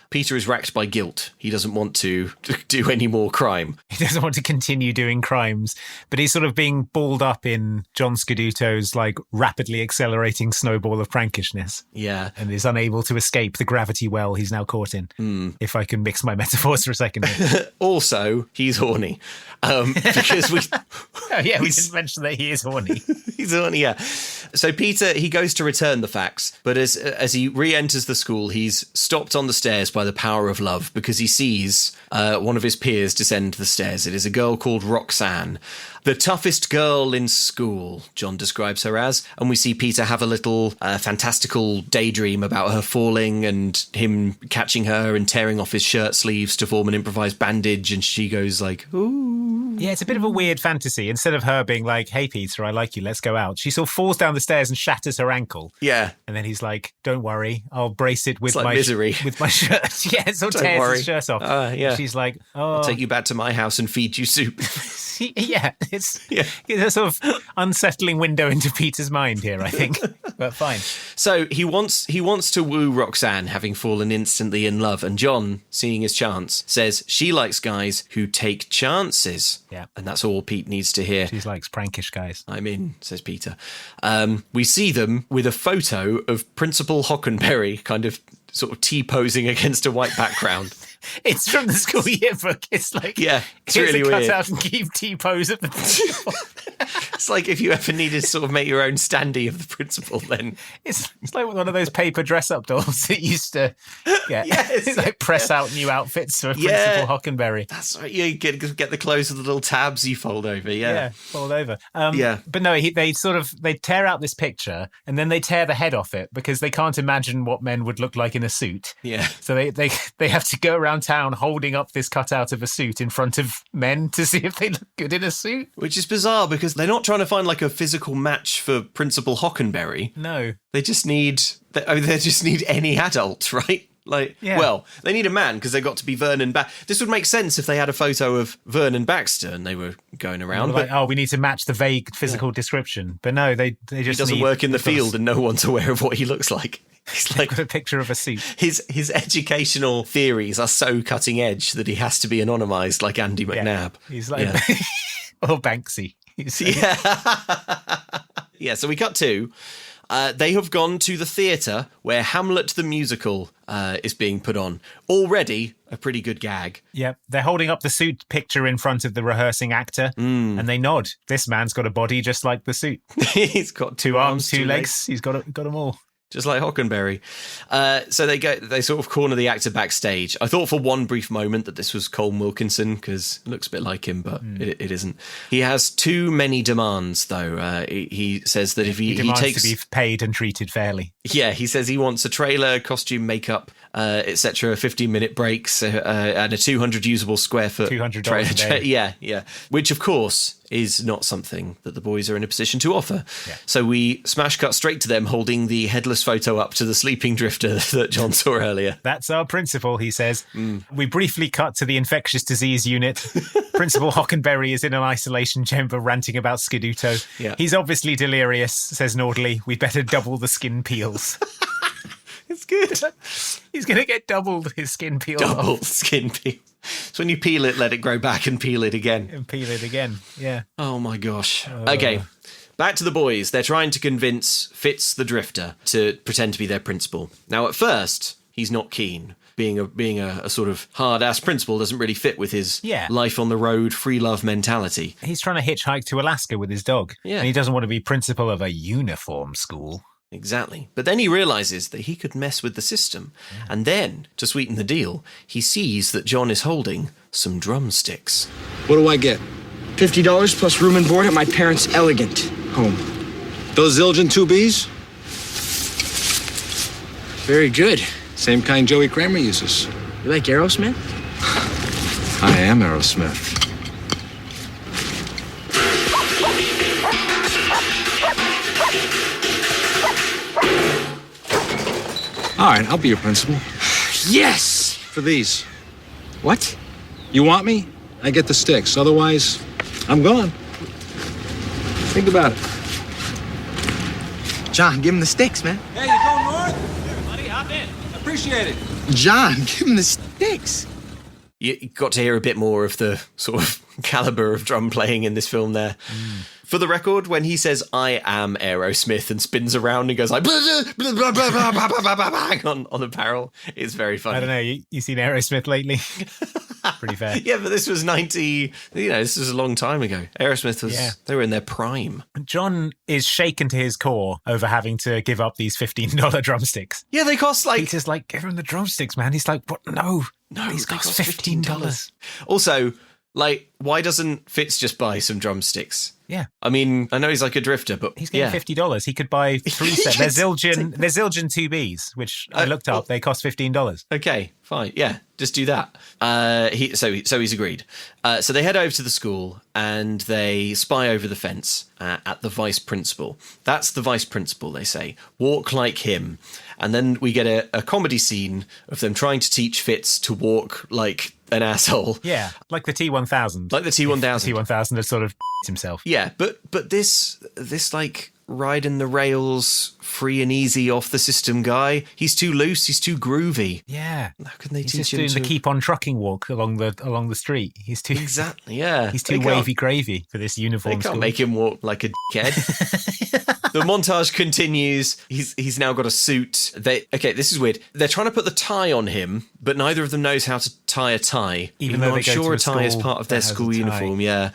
Peter is racked by guilt. He doesn't want to do any more crime. He doesn't want to continue doing crimes, but he's sort of being balled up in John Scaduto's like rapidly accelerating snowball of prankishness. Yeah. And is unable to escape the gravity well he's now caught in. If I can mix my metaphors for a second. Also, he's horny. Because we... Oh, yeah, we didn't mention that he is horny. He's horny, yeah. So Peter, he goes to return the fax, but as he re-enters the school, he's stopped on the stairs by the power of love because he sees one of his peers descend the stairs. It is a girl called Roxanne, the toughest girl in school, John describes her as. And we see Peter have a little fantastical daydream about her falling and him catching her and tearing off his shirt sleeves to form an improvised bandage. And she goes like, ooh. Yeah, it's a bit of a weird fantasy. Instead of her being like, hey, Peter, I like you, let's go out, she sort of falls down the stairs and shatters her ankle. Yeah. And then he's like, don't worry, I'll brace it with it's like misery. With my shirt. Yeah, it sort of tears his shirt off. Yeah. And she's like, oh. I'll take you back to my house and feed you soup. Yeah, it's a sort of unsettling window into Peter's mind here, I think. But fine. So he wants to woo Roxanne, having fallen instantly in love. And John, seeing his chance, says she likes guys who take chances. Yeah. And that's all Pete needs to hear. She likes prankish guys. I'm in, says Peter. We see them with a photo of Principal Hockenberry kind of sort of T-posing against a white background. It's from the school yearbook. It's like, yeah, it's really cut weird. out and keep T-pose at the principal. It's like if you ever needed to sort of make your own standee of the principal, then it's like one of those paper dress-up dolls that used to get. Yes. It's like press out new outfits for Principal Hockenberry. That's right. You get the clothes with the little tabs you fold over. Yeah, fold over. Yeah, but no, they tear out this picture and then they tear the head off it because they can't imagine what men would look like in a suit. Yeah. So they have to go around town holding up this cutout of a suit in front of men to see if they look good in a suit. Which is bizarre because they're not trying to find like a physical match for Principal Hockenberry. No. They just need any adult, right? Like, well, they need a man because they got to be Vernon Baxter. This would make sense if they had a photo of Vernon Baxter and they were going around. But like, we need to match the vague physical description. But no, they just he doesn't work in the field and no one's aware of what he looks like. He's like got a picture of a suit. His educational theories are so cutting edge that he has to be anonymized like Andy McNabb. He's like or Banksy. Yeah, so we cut to they have gone to the theatre where Hamlet the musical is being put on. Already a pretty good gag. Yeah, they're holding up the suit picture in front of the rehearsing actor and they nod. This man's got a body just like the suit. He's got two arms, two legs. He's got them all. just like Hockenberry. So they sort of corner the actor backstage. I thought for one brief moment that this was Colm Wilkinson, because it looks a bit like him, but it isn't. He has too many demands, though. He says that if he demands takes to be paid and treated fairly. Yeah, he says he wants a trailer, costume, makeup, etc., 15-minute breaks, and a 200 usable square foot $200 trailer. a day. Yeah. Which, of course, is not something that the boys are in a position to offer. Yeah. So we smash cut straight to them holding the headless photo up to the sleeping drifter that John saw earlier. That's our principal, he says. We briefly cut to the infectious disease unit. Principal Hockenberry is in an isolation chamber ranting about Scaduto. Yeah. He's obviously delirious, says an orderly. We'd better double the skin peels. It's good. He's going to get doubled his skin peel Double off. skin peel. So when you peel it, let it grow back and peel it again. And peel it again, yeah. Oh my gosh. Okay, back to the boys. They're trying to convince Fitz the Drifter to pretend to be their principal. Now, at first, he's not keen. Being a sort of hard-ass principal doesn't really fit with his life on the road, free love mentality. He's trying to hitchhike to Alaska with his dog. Yeah. And he doesn't want to be principal of a uniform school. Exactly. But then he realises that he could mess with the system. And then, to sweeten the deal, he sees that John is holding some drumsticks. What do I get? $50 plus room and board at my parents' elegant home. Those Zildjian 2Bs? Very good. Same kind Joey Kramer uses. You like Aerosmith? I am Aerosmith. All right, I'll be your principal. Yes! For these. What? You want me? I get the sticks. Otherwise, I'm gone. Think about it. John, give him the sticks, man. Hey, you going north? Here, buddy, hop in. Appreciate it. John, give him the sticks. You got to hear a bit more of the sort of caliber of drum playing in this film there. For the record, when he says, I am Aerosmith, and spins around and goes like, blah, blah, blah, blah, blah, blah, blah, blah, blah, on the barrel, it's very funny. I don't know, you seen Aerosmith lately? Pretty fair. Yeah, but this was 90, this was a long time ago. Aerosmith was, they were in their prime. John is shaken to his core over having to give up these $15 drumsticks. Yeah, they cost like... Peter's like, give him the drumsticks, man. He's like, what? No, these cost $15. Also, like, why doesn't Fitz just buy some drumsticks? Yeah. I mean, I know he's like a drifter, but he's getting $50. He could buy 3 sets. They're Zildjian 2Bs, which I looked up. They cost $15. Okay, fine. Yeah, just do that. So he's agreed. So they head over to the school and they spy over the fence at the vice principal. That's the vice principal, they say. Walk like him. And then we get a comedy scene of them trying to teach Fitz to walk like an asshole. Yeah, like the T-1000. Like the T-1000. The T-1000 had sort of himself. Yeah, but this like riding the rails, free and easy off the system guy, he's too loose, he's too groovy. Yeah. How can they he's teach just him doing to... the keep on trucking walk along the street. He's too Exactly, yeah. He's too wavy gravy for this uniform. They can't school. make him walk like a dickhead. The montage continues. He's now got a suit. This is weird. They're trying to put the tie on him, but neither of them knows how to tie a tie. Even though I'm sure a tie is part of their school uniform. Yeah.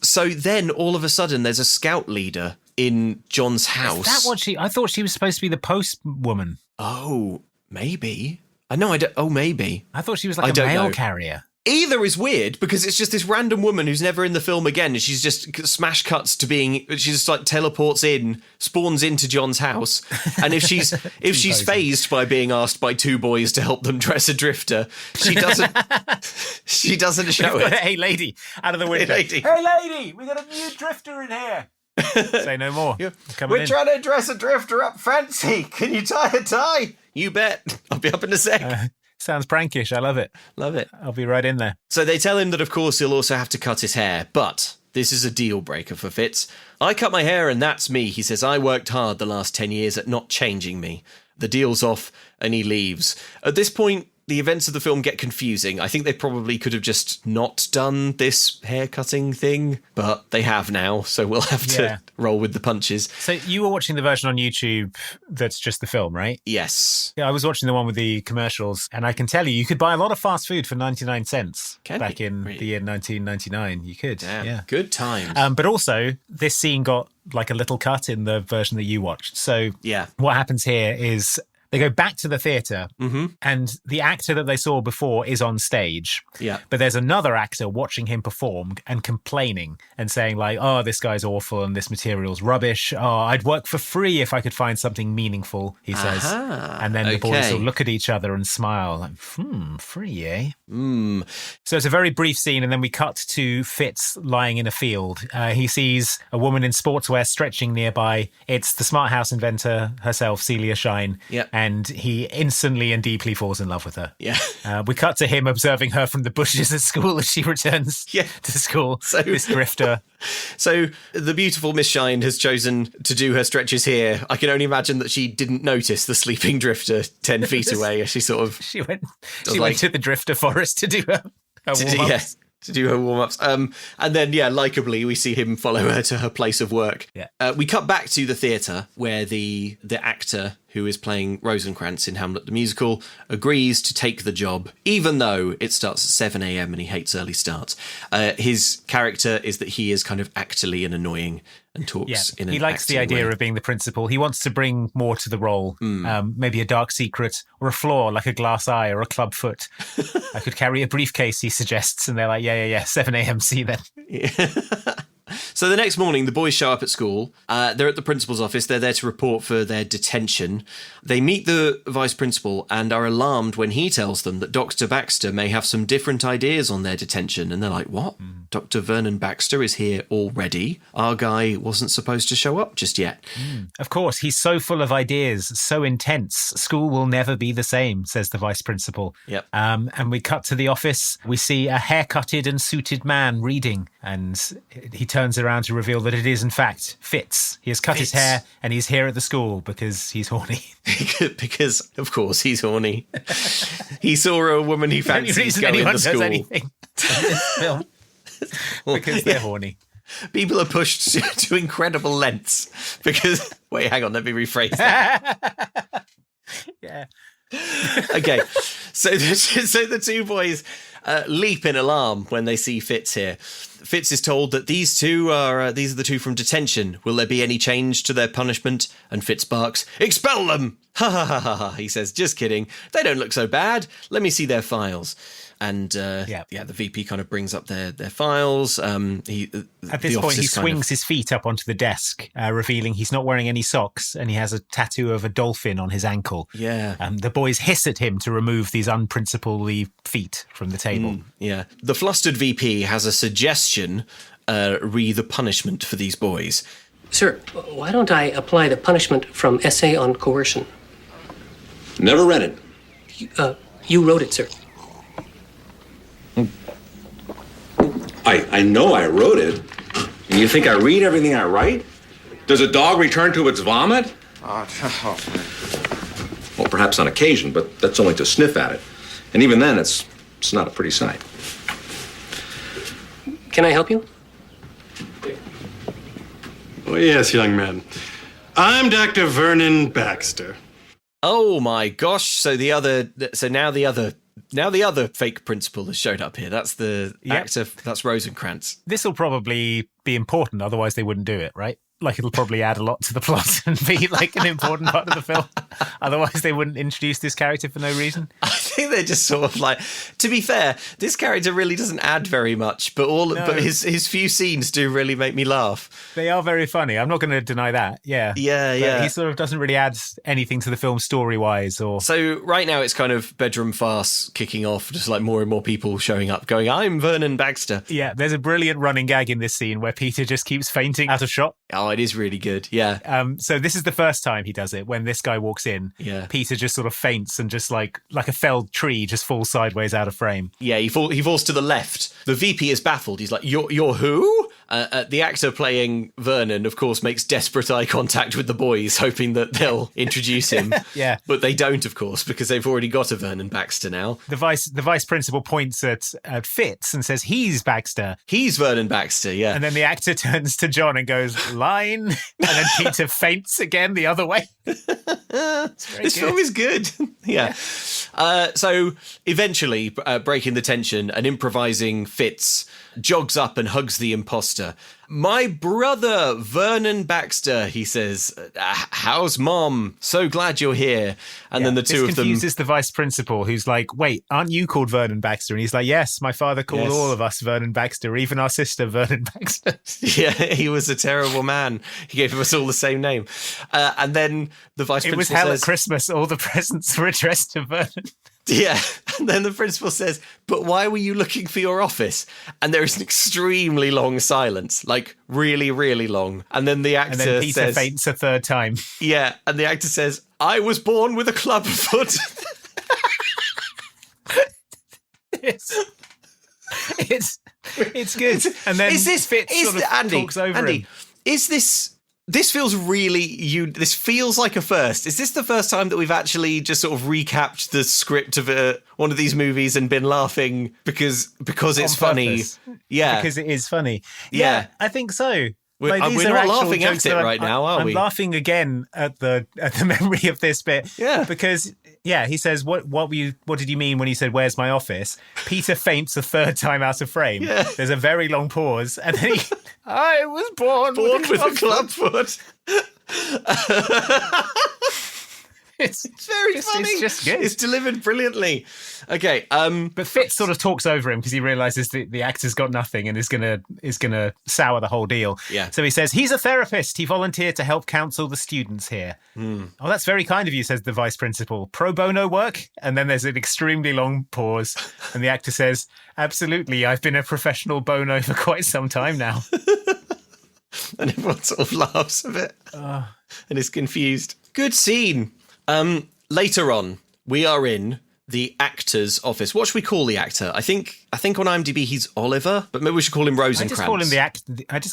So then all of a sudden, there's a scout leader in John's house. Is that what I thought she was supposed to be the postwoman. Oh, maybe. I know. I don't. Oh, maybe. I thought she was like a mail carrier. Either is weird because it's just this random woman who's never in the film again, and she's just smash cuts to being. She just like teleports in, spawns into John's house, and if she's phased by being asked by 2 boys to help them dress a drifter, she doesn't. She doesn't show it. Hey lady, out of the window. Hey lady, we got a new drifter in here. Say no more. We're trying to dress a drifter up fancy. Can you tie a tie? You bet. I'll be up in a sec. Sounds prankish. I love it. Love it. I'll be right in there. So they tell him that, of course, he'll also have to cut his hair, but this is a deal breaker for Fitz. I cut my hair and that's me. He says, I worked hard the last 10 years at not changing me. The deal's off and he leaves. At this point, the events of the film get confusing. I think they probably could have just not done this hair-cutting thing, but they have now, so we'll have to roll with the punches. So you were watching the version on YouTube that's just the film, right? Yes. Yeah, I was watching the one with the commercials, and I can tell you could buy a lot of fast food for 99 cents back in the year 1999. You could. Damn. Yeah. Good times. But also, this scene got like a little cut in the version that you watched. So what happens here is they go back to the theatre, and the actor that they saw before is on stage. Yeah. But there's another actor watching him perform and complaining and saying like, oh, this guy's awful and this material's rubbish. Oh, I'd work for free if I could find something meaningful, he says. And then the boys will look at each other and smile like, free, eh? So it's a very brief scene, and then we cut to Fitz lying in a field. He sees a woman in sportswear stretching nearby. It's the smart house inventor herself, Celia Shine. Yep. And he instantly and deeply falls in love with her. Yeah. We cut to him observing her from the bushes at school as she returns to school. So, this drifter. So the beautiful Miss Shine has chosen to do her stretches here. I can only imagine that she didn't notice the sleeping drifter 10 feet away as she sort of... She went to the drifter forest to do her warm-ups. To do her warm-ups. And then, likeably, we see him follow her to her place of work. Yeah. We cut back to the theatre where the actor who is playing Rosencrantz in Hamlet the Musical agrees to take the job, even though it starts at 7 a.m. and he hates early starts. His character is that he is kind of actorly and annoying and talks in an He likes the idea of being the principal. He wants to bring more to the role, maybe a dark secret or a flaw like a glass eye or a club foot. I could carry a briefcase, he suggests, and they're like, yeah, 7 a.m. see you then. So the next morning, the boys show up at school. They're at the principal's office. They're there to report for their detention. They meet the vice principal and are alarmed when he tells them that Dr. Baxter may have some different ideas on their detention. And they're like, what? Dr. Vernon Baxter is here already? Our guy wasn't supposed to show up just yet. Of course, he's so full of ideas, so intense. School will never be the same, says the vice principal. Yep. And we cut to the office. We see a haircutted and suited man reading, and he turns around to reveal that it is, in fact, Fitz. He has cut his hair and he's here at the school because he's horny. Because, of course, he's horny. He saw a woman he fancies go into school. Does anything in this film because they're horny. People are pushed to incredible lengths because... Wait, hang on, let me rephrase that. Yeah. Okay, so the two boys leap in alarm when they see Fitz here. Fitz is told that these are the two from detention. Will there be any change to their punishment? And Fitz barks, "Expel them!" Ha ha ha ha ha. He says, "Just kidding. They don't look so bad. Let me see their files." And the VP kind of brings up their files. At this point, he swings his feet up onto the desk, revealing he's not wearing any socks, and he has a tattoo of a dolphin on his ankle. Yeah. The boys hiss at him to remove these unprincipally feet from the table. Yeah. The flustered VP has a suggestion re the punishment for these boys. Sir, why don't I apply the punishment from Essay on Coercion? Never read it. You wrote it, sir. I know I wrote it. And you think I read everything I write? Does a dog return to its vomit? Well, perhaps on occasion, but that's only to sniff at it. And even then, it's not a pretty sight. Can I help you? Oh, yes, young man. I'm Dr. Vernon Baxter. Oh my gosh! So now the other fake principal has showed up here. That's the actor. That's Rosencrantz. This will probably be important, otherwise they wouldn't do it, right? Like, it'll probably add a lot to the plot and be like an important part of the film. Otherwise they wouldn't introduce this character for no reason. I think they're just sort of like, to be fair, this character really doesn't add very much, but but his few scenes do really make me laugh. They are very funny. I'm not going to deny that. Yeah. Yeah. He sort of doesn't really add anything to the film story-wise. So right now it's kind of bedroom farce kicking off, just like more and more people showing up going, "I'm Vernon Baxter." Yeah, there's a brilliant running gag in this scene where Peter just keeps fainting out of shot. Oh, it is really good. Yeah. So this is the first time he does it. When this guy walks in, Peter just sort of faints and just like a felled tree just falls sideways out of frame. Yeah, he falls to the left. The VP is baffled. He's like, You're who? The actor playing Vernon, of course, makes desperate eye contact with the boys, hoping that they'll introduce him. Yeah. But they don't, of course, because they've already got a Vernon Baxter now. The vice principal points at Fitz and says, he's Baxter. He's Vernon Baxter, yeah. And then the actor turns to John and goes, line. And then Peter faints again the other way. This film is good. Yeah. So eventually, breaking the tension, an improvising Fitz jogs up and hugs the imposter. My brother, Vernon Baxter, he says, how's Mom? So glad you're here. And then the two of them... This confuses the vice principal, who's like, wait, aren't you called Vernon Baxter? And he's like, yes, my father called all of us Vernon Baxter, even our sister Vernon Baxter. Yeah, he was a terrible man. He gave us all the same name. And then the vice principal says... It was hell at Christmas. All the presents were addressed to Vernon. Yeah, and then the principal says, but why were you looking for your office? And there is an extremely long silence, like really, really long. And then the actor says... And then Peter faints a third time. Yeah, and the actor says, I was born with a club foot. It's good. And then Fitz sort of talks over him. This feels really this feels like a first. Is this the first time that we've actually just sort of recapped the script of one of these movies and been laughing because it's funny? Yeah, because it is funny. Yeah, I think so. We're not laughing at it right now, are we? I'm laughing again at the memory of this bit. Yeah, because he says, what did you mean when you said, where's my office? Peter faints a third time out of frame. Yeah. There's a very long pause, and then I was born with a club foot. It's very funny. It's just good. It's delivered brilliantly. Okay, but Fitz sort of talks over him because he realizes the actor's got nothing and is gonna sour the whole deal. Yeah. So he says he's a therapist. He volunteered to help counsel the students here. Oh, that's very kind of you, says the vice principal. Pro bono work? And then there's an extremely long pause, and the actor says, "Absolutely. I've been a professional bono for quite some time now." And everyone sort of laughs a bit and is confused. Good scene. Later on, we are in the actor's office. What should we call the actor? I think on IMDb he's Oliver, but maybe we should call him Rosencrantz. I just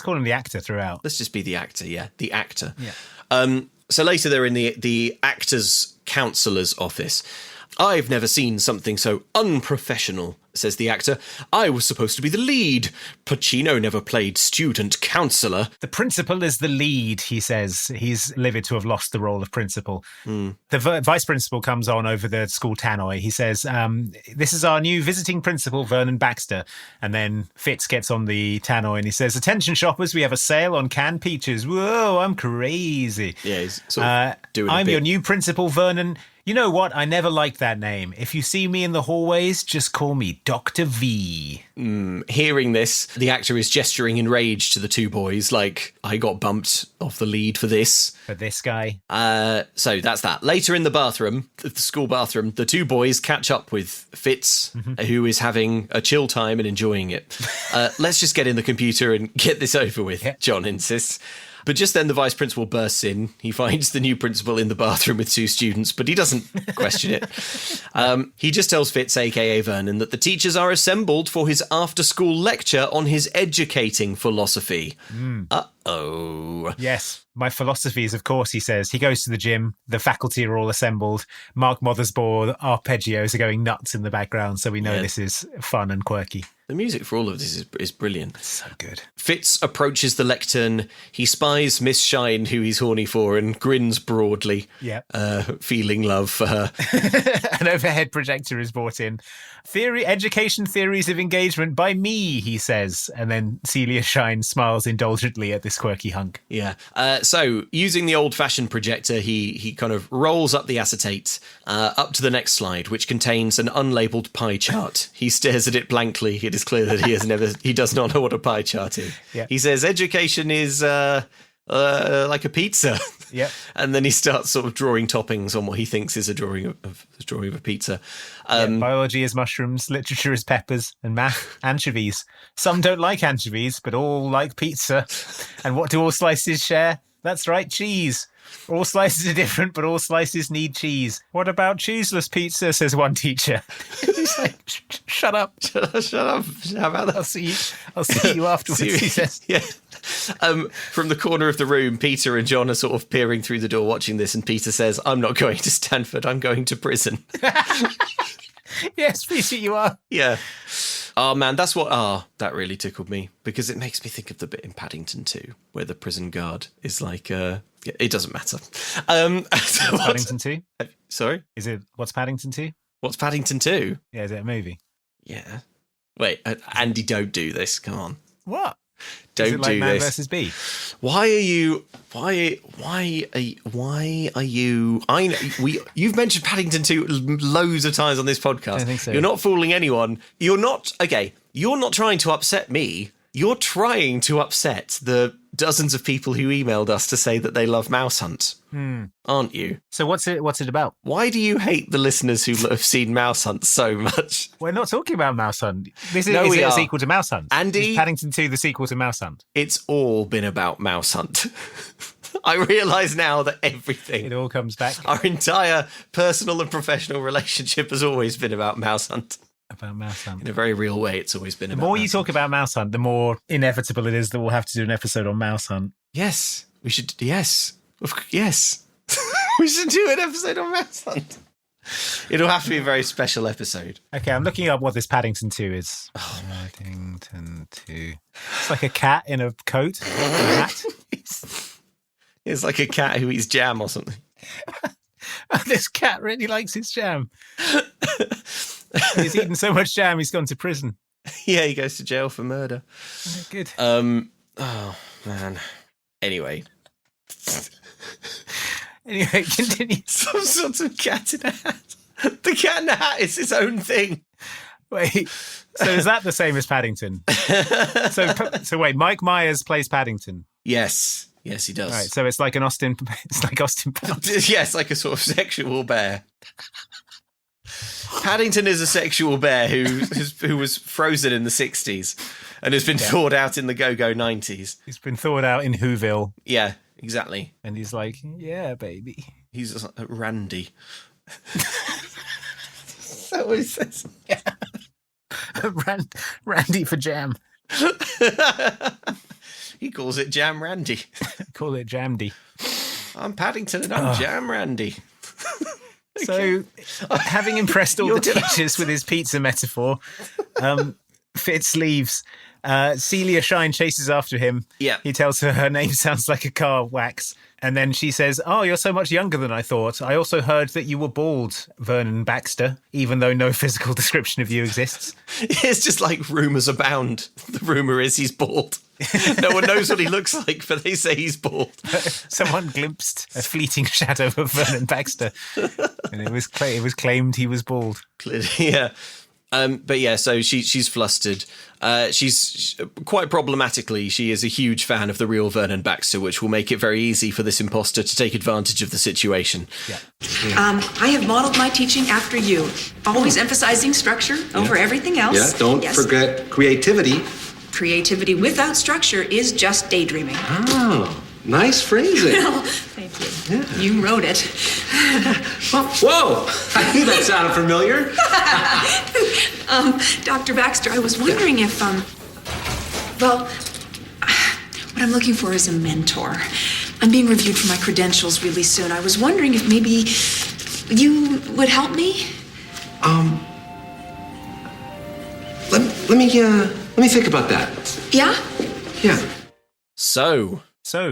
call him the actor throughout. Let's just be the actor, yeah. The actor. Yeah. So later they're in the actor's counsellor's office. I've never seen something so unprofessional, says the actor. I was supposed to be the lead. Pacino never played student counsellor. The principal is the lead, he says. He's livid to have lost the role of principal. The vice principal comes on over the school tannoy. He says, this is our new visiting principal, Vernon Baxter. And then Fitz gets on the tannoy and he says, attention shoppers, we have a sale on canned peaches. Whoa, I'm crazy. Yeah, he's sort of doing I'm your new principal, Vernon. You know what? I never liked that name. If you see me in the hallways, just call me Dr. V. Hearing this, the actor is gesturing in rage to the two boys, like, I got bumped off the lead for this. For this guy. So that's that. Later in the bathroom, the school bathroom, the two boys catch up with Fitz, who is having a chill time and enjoying it. Let's just get in the computer and get this over with, John insists. But just then the vice principal bursts in. He finds the new principal in the bathroom with two students, but he doesn't question it. He just tells Fitz, a.k.a. Vernon, that the teachers are assembled for his after-school lecture on his educating philosophy. Uh-oh. Yes, my philosophies, of course, he says. He goes to the gym. The faculty are all assembled. Mark Mothersbaugh arpeggios are going nuts in the background, so we know this is fun and quirky. The music for all of this is brilliant. It's so good. Fitz approaches the lectern. He spies Miss Shine, who he's horny for, and grins broadly, feeling love for her. An overhead projector is brought in. Education theories of engagement by me, he says. And then Celia Shine smiles indulgently at this quirky hunk. Yeah. So using the old-fashioned projector, he kind of rolls up the acetate up to the next slide, which contains an unlabeled pie chart. He stares at it blankly. It is clear that he does not know what a pie chart is. Yeah. He says education is like a pizza. Yep. And then he starts sort of drawing toppings on what he thinks is a drawing of a pizza. Biology is mushrooms, literature is peppers, and math, anchovies. Some don't like anchovies, but all like pizza. And what do all slices share? That's right, cheese. All slices are different, but all slices need cheese. What about cheeseless pizza, says one teacher. He's like, shut up. Shut up. How about that? I'll see you afterwards, he says. Yeah. From the corner of the room, Peter and John are sort of peering through the door watching this, and Peter says, I'm not going to Stanford, I'm going to prison. Yes, Peter, you are. Yeah. Oh, man, that really tickled me, because it makes me think of the bit in Paddington 2 where the prison guard is like, it doesn't matter. What's Paddington 2? Sorry? What's Paddington 2? What's Paddington 2? Yeah, is it a movie? Yeah. Wait, Andy, don't do this. Come on. What? Don't is it like do Man this. versus Bee? You've mentioned Paddington 2 loads of times on this podcast. I don't think so. You're not fooling anyone. You're not trying to upset me. You're trying to upset the dozens of people who emailed us to say that they love Mouse Hunt. Aren't you? So what's it about? Why do you hate the listeners who have seen Mouse Hunt so much? We're not talking about Mouse Hunt. Is it a sequel to Mouse Hunt? Andy, is Paddington 2 the sequel to Mouse Hunt? It's all been about Mouse Hunt. I realise now that everything... It all comes back. Our entire personal and professional relationship has always been about Mouse Hunt. About Mouse Hunt. In a very real way, it's always been about The more you Mouse talk about Mouse Hunt, the more inevitable it is that we'll have to do an episode on Mouse Hunt. Yes. We should... Yes. Yes. We should do an episode on Mouse Hunt. It'll have to be a very special episode. Okay, I'm looking up what this Paddington 2 is. Oh, Paddington 2. It's like a cat in a coat. A hat. It's like a cat who eats jam or something. This cat really likes his jam. He's eaten so much jam, he's gone to prison. Yeah, he goes to jail for murder. Oh, good. Oh, man. Anyway, continue. Some sort of cat in a hat. The cat in a hat is its own thing. Wait, so is that the same as Paddington? So wait, Mike Myers plays Paddington. Yes, he does. Right, so it's like Austin Powers. Yes, like a sort of sexual bear. Paddington is a sexual bear who was frozen in the 60s and has been thawed out in the go-go 90s. He's been thawed out in Whoville. Yeah, exactly. And he's like, yeah, baby. He's Randy. Is that what he says? Yeah. Randy for jam. He calls it Jam Randy. Call it Jamdy. I'm Paddington and I'm Jam Randy. So, having impressed all the teachers with his pizza metaphor, Fitz leaves. Celia Shine chases after him. Yeah. He tells her name sounds like a car wax. And then she says, oh, you're so much younger than I thought. I also heard that you were bald, Vernon Baxter, even though no physical description of you exists. It's just like rumours abound. The rumour is he's bald. No one knows what he looks like, but they say he's bald. Someone glimpsed a fleeting shadow of Vernon Baxter. And it was claimed he was bald. Yeah. But yeah, so she's flustered. She's quite problematically, she is a huge fan of the real Vernon Baxter, which will make it very easy for this imposter to take advantage of the situation. Yeah. I have modeled my teaching after you, always emphasizing structure over everything else. Yeah, don't forget creativity. Creativity without structure is just daydreaming. Oh, nice phrasing. Well, thank you. Yeah. You wrote it. Whoa! I knew that sounded familiar. Dr. Baxter, I was wondering if, what I'm looking for is a mentor. I'm being reviewed for my credentials really soon. I was wondering if maybe you would help me? Let me think about that. Yeah? Yeah. So,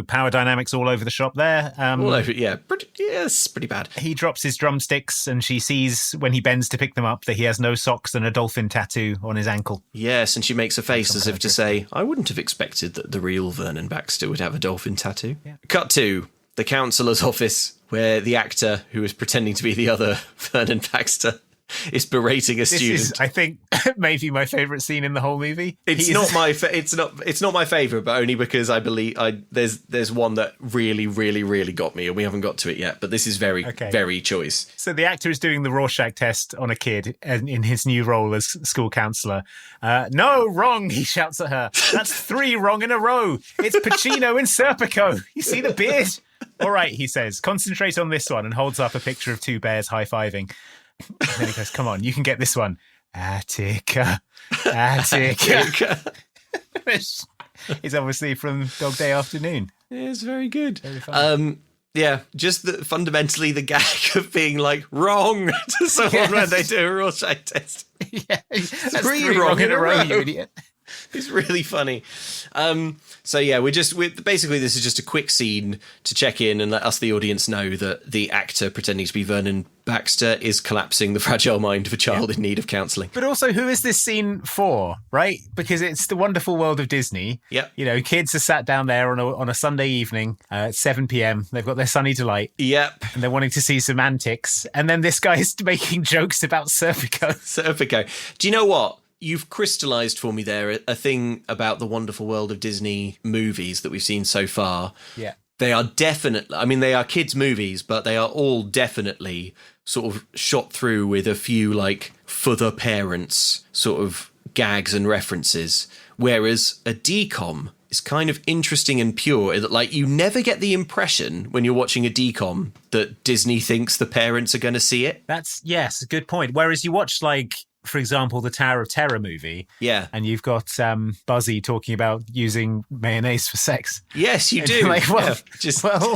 power dynamics all over the shop there. All over, yeah. It's pretty bad. He drops his drumsticks and she sees when he bends to pick them up that he has no socks and a dolphin tattoo on his ankle. Yes, and she makes a face as if to say, I wouldn't have expected that the real Vernon Baxter would have a dolphin tattoo. Yeah. Cut to the counsellor's office, where the actor who is pretending to be the other Vernon Baxter is berating a student. This is, I think, maybe my favourite scene in the whole movie. It's not my favourite, but only because I believe there's one that really, really, really got me, and we haven't got to it yet. But this is very, very choice. So the actor is doing the Rorschach test on a kid in his new role as school counsellor. No, wrong! He shouts at her. That's 3 wrong in a row. It's Pacino and Serpico. You see the beard? All right, he says, concentrate on this one, and holds up a picture of two bears high-fiving. And then he goes, come on, you can get this one. Attica. It's obviously from Dog Day Afternoon. It's very good. Very funny. Yeah, just fundamentally the gag of being like wrong to someone when they do a Rorschach test. Yeah, that's three wrong in a row, you idiot. It's really funny. So yeah, basically this is just a quick scene to check in and let us, the audience, know that the actor pretending to be Vernon Baxter is collapsing the fragile mind of a child in need of counselling. But also, who is this scene for, right? Because it's the wonderful world of Disney. Yep. You know, kids are sat down there on a Sunday evening at 7 p.m. They've got their sunny delight. Yep. And they're wanting to see some antics. And then this guy's making jokes about Serpico. Serpico. Do you know what? You've crystallised for me there a thing about the wonderful world of Disney movies that we've seen so far. Yeah. They are definitely, I mean, they are kids' movies, but they are all definitely sort of shot through with a few, like, for the parents sort of gags and references. Whereas a DCOM is kind of interesting and pure. Like, you never get the impression when you're watching a DCOM that Disney thinks the parents are going to see it. Yes, a good point. Whereas you watch, like, for example, the Tower of Terror movie. Yeah. And you've got Buzzy talking about using mayonnaise for sex. Yes, you do. Like, well, yeah,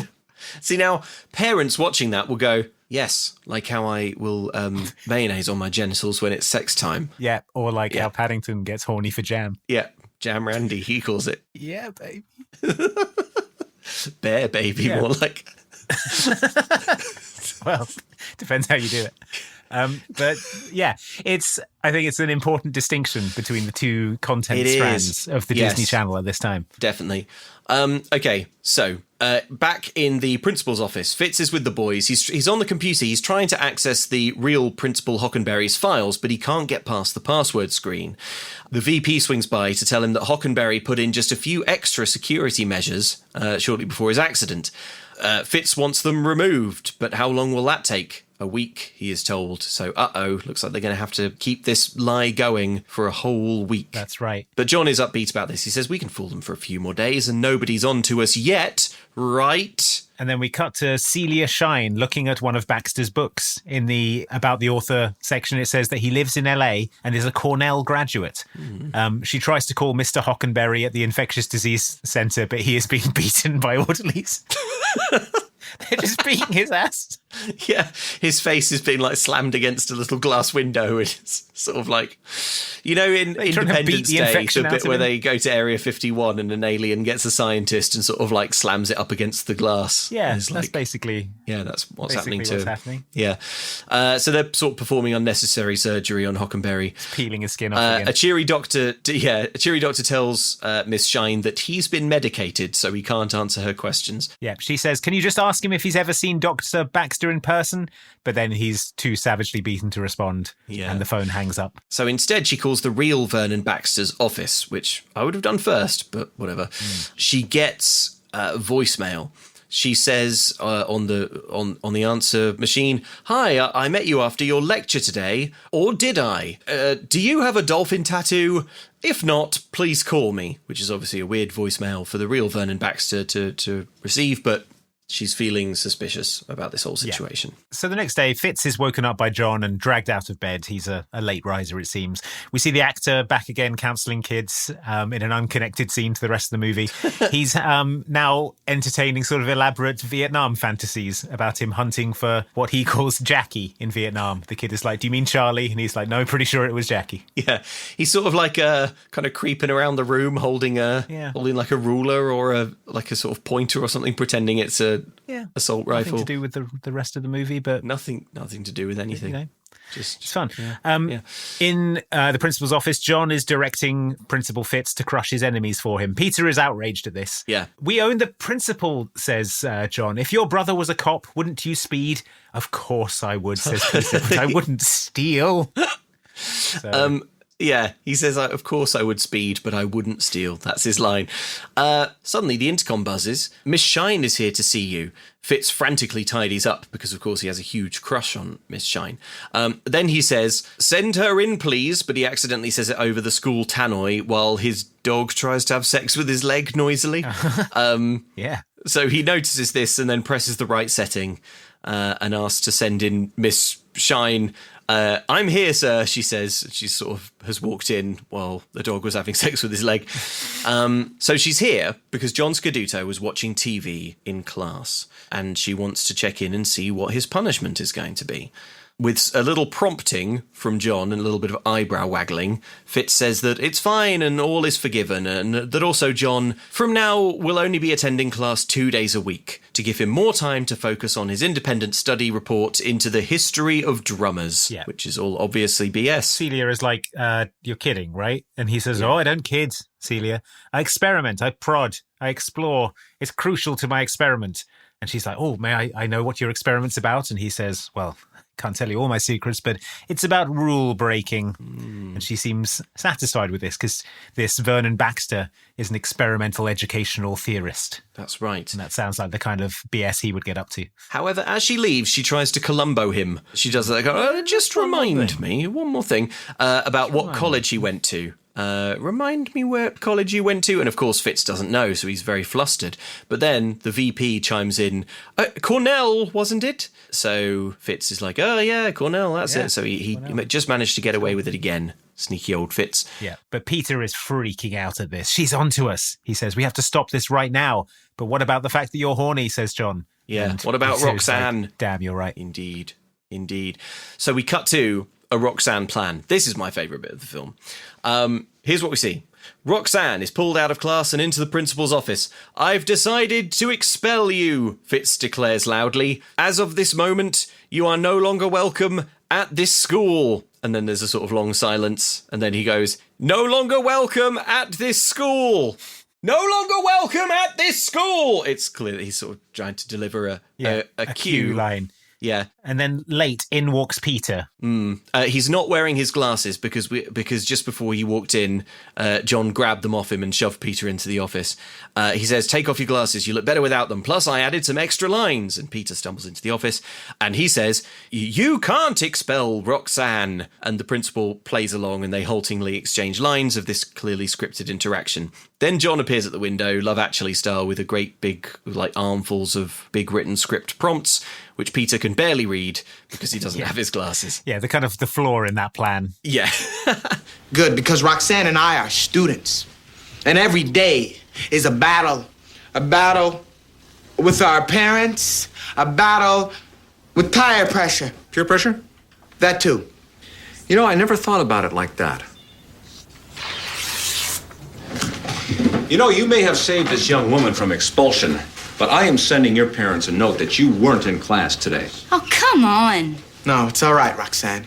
see, now, parents watching that will go, yes, like how I will mayonnaise on my genitals when it's sex time. Yeah, or like how Paddington gets horny for jam. Yeah, Jam Randy, he calls it. Yeah, baby. Bear baby, more like. Well, depends how you do it. But yeah, I think it's an important distinction between the two content strands of the Disney Channel at this time. Definitely. Okay, so back in the principal's office, Fitz is with the boys. He's on the computer. He's trying to access the real Principal Hockenberry's files, but he can't get past the password screen. The VP swings by to tell him that Hockenberry put in just a few extra security measures shortly before his accident. Fitz wants them removed, but how long will that take? A week, he is told. So, looks like they're going to have to keep this lie going for a whole week. That's right. But John is upbeat about this. He says, we can fool them for a few more days and nobody's on to us yet, right? And then we cut to Celia Shine looking at one of Baxter's books. In the About the Author section, it says that he lives in LA and is a Cornell graduate. She tries to call Mr. Hockenberry at the Infectious Disease Center, but he is being beaten by orderlies. They're just beating his ass. Yeah, his face is being like slammed against a little glass window, and it's sort of like, you know, in Independence Day, the bit where they go to Area 51 and an alien gets a scientist and sort of like slams it up against the glass. Yeah, that's basically. Yeah, that's what's happening to. What's happening. Yeah, so they're sort of performing unnecessary surgery on Hockenberry, peeling his skin off again. A cheery doctor tells Miss Shine that he's been medicated, so he can't answer her questions. Yeah, she says, "Can you just ask him if he's ever seen Dr. Baxter in person?" But then he's too savagely beaten to respond, and the phone hangs up. So instead, she calls the real Vernon Baxter's office, which I would have done first, but whatever. She gets voicemail. She says on the answer machine, "Hi, I met you after your lecture today, or did I? Do you have a dolphin tattoo? If not, please call me," which is obviously a weird voicemail for the real Vernon Baxter to receive, but she's feeling suspicious about this whole situation. Yeah. So the next day, Fitz is woken up by John and dragged out of bed. He's a late riser, it seems. We see the actor back again counselling kids in an unconnected scene to the rest of the movie. He's now entertaining sort of elaborate Vietnam fantasies about him hunting for what he calls Jackie in Vietnam. The kid is like, "Do you mean Charlie?" And he's like, "No, pretty sure it was Jackie." Yeah, he's sort of like kind of creeping around the room holding like a ruler or a sort of pointer or something, pretending it's a assault rifle. Nothing to do with the rest of the movie, but nothing to do with anything. You know, just it's fun. In the principal's office, John is directing Principal Fitz to crush his enemies for him. Peter is outraged at this. Yeah. "We own the principal," says John. "If your brother was a cop, wouldn't you speed?" "Of course I would," says Peter, "but I wouldn't steal." So. Yeah, he says, "Of course I would speed, but I wouldn't steal." That's his line. Suddenly, the intercom buzzes. "Miss Shine is here to see you." Fitz frantically tidies up because, of course, he has a huge crush on Miss Shine. Then he says, "Send her in, please," but he accidentally says it over the school tannoy while his dog tries to have sex with his leg noisily. Yeah. So he notices this and then presses the right setting and asks to send in Miss Shine. I'm here, sir, she says. She sort of has walked in while the dog was having sex with his leg. So she's here because John Scaduto was watching TV in class and she wants to check in and see what his punishment is going to be. With a little prompting from John and a little bit of eyebrow waggling, Fitz says that it's fine and all is forgiven, and that also John, from now, will only be attending class 2 days a week to give him more time to focus on his independent study report into the history of drummers, which is all obviously BS. Celia is like, you're kidding, right? And he says, oh, I don't kid, Celia. I experiment, I prod, I explore. It's crucial to my experiment. And she's like, oh, may I know what your experiment's about? And he says, well, can't tell you all my secrets, but it's about rule breaking. And she seems satisfied with this because this Vernon Baxter is an experimental educational theorist. That's right. And that sounds like the kind of BS he would get up to. However, as she leaves, she tries to Columbo him. She does that, just remind me, one more thing, about what college he went to. Remind me where college you went to. And of course Fitz doesn't know, so he's very flustered. But then the VP chimes in, Cornell, wasn't it? So Fitz is like, oh yeah, Cornell, that's it. So he just managed to get away with it again. Sneaky old Fitz. Yeah, but Peter is freaking out at this. She's onto us. He says, we have to stop this right now. But what about the fact that you're horny, says John. Yeah, and what about Roxanne? Like, damn, you're right. Indeed. So we cut to a Roxanne plan. This is my favourite bit of the film. Here's what we see. Roxanne is pulled out of class and into the principal's office. I've decided to expel you, Fitz declares loudly. As of this moment, you are no longer welcome at this school. And then there's a sort of long silence. And then he goes, no longer welcome at this school. No longer welcome at this school. It's clear that he's sort of trying to deliver a cue line. Yeah. And then late, in walks Peter. He's not wearing his glasses because just before he walked in, John grabbed them off him and shoved Peter into the office. He says, take off your glasses, you look better without them. Plus, I added some extra lines. And Peter stumbles into the office and he says, you can't expel Roxanne. And the principal plays along and they haltingly exchange lines of this clearly scripted interaction. Then John appears at the window, Love Actually style, with a great big, armfuls of big written script prompts, which Peter can barely read because he doesn't have his glasses. Yeah, the kind of the flaw in that plan. Yeah. Good, because Roxanne and I are students. And every day is a battle. A battle with our parents. A battle with tire pressure. Peer pressure? That too. You know, I never thought about it like that. You know, you may have saved this young woman from expulsion, but I am sending your parents a note that you weren't in class today. Oh, come on. No, it's all right, Roxanne.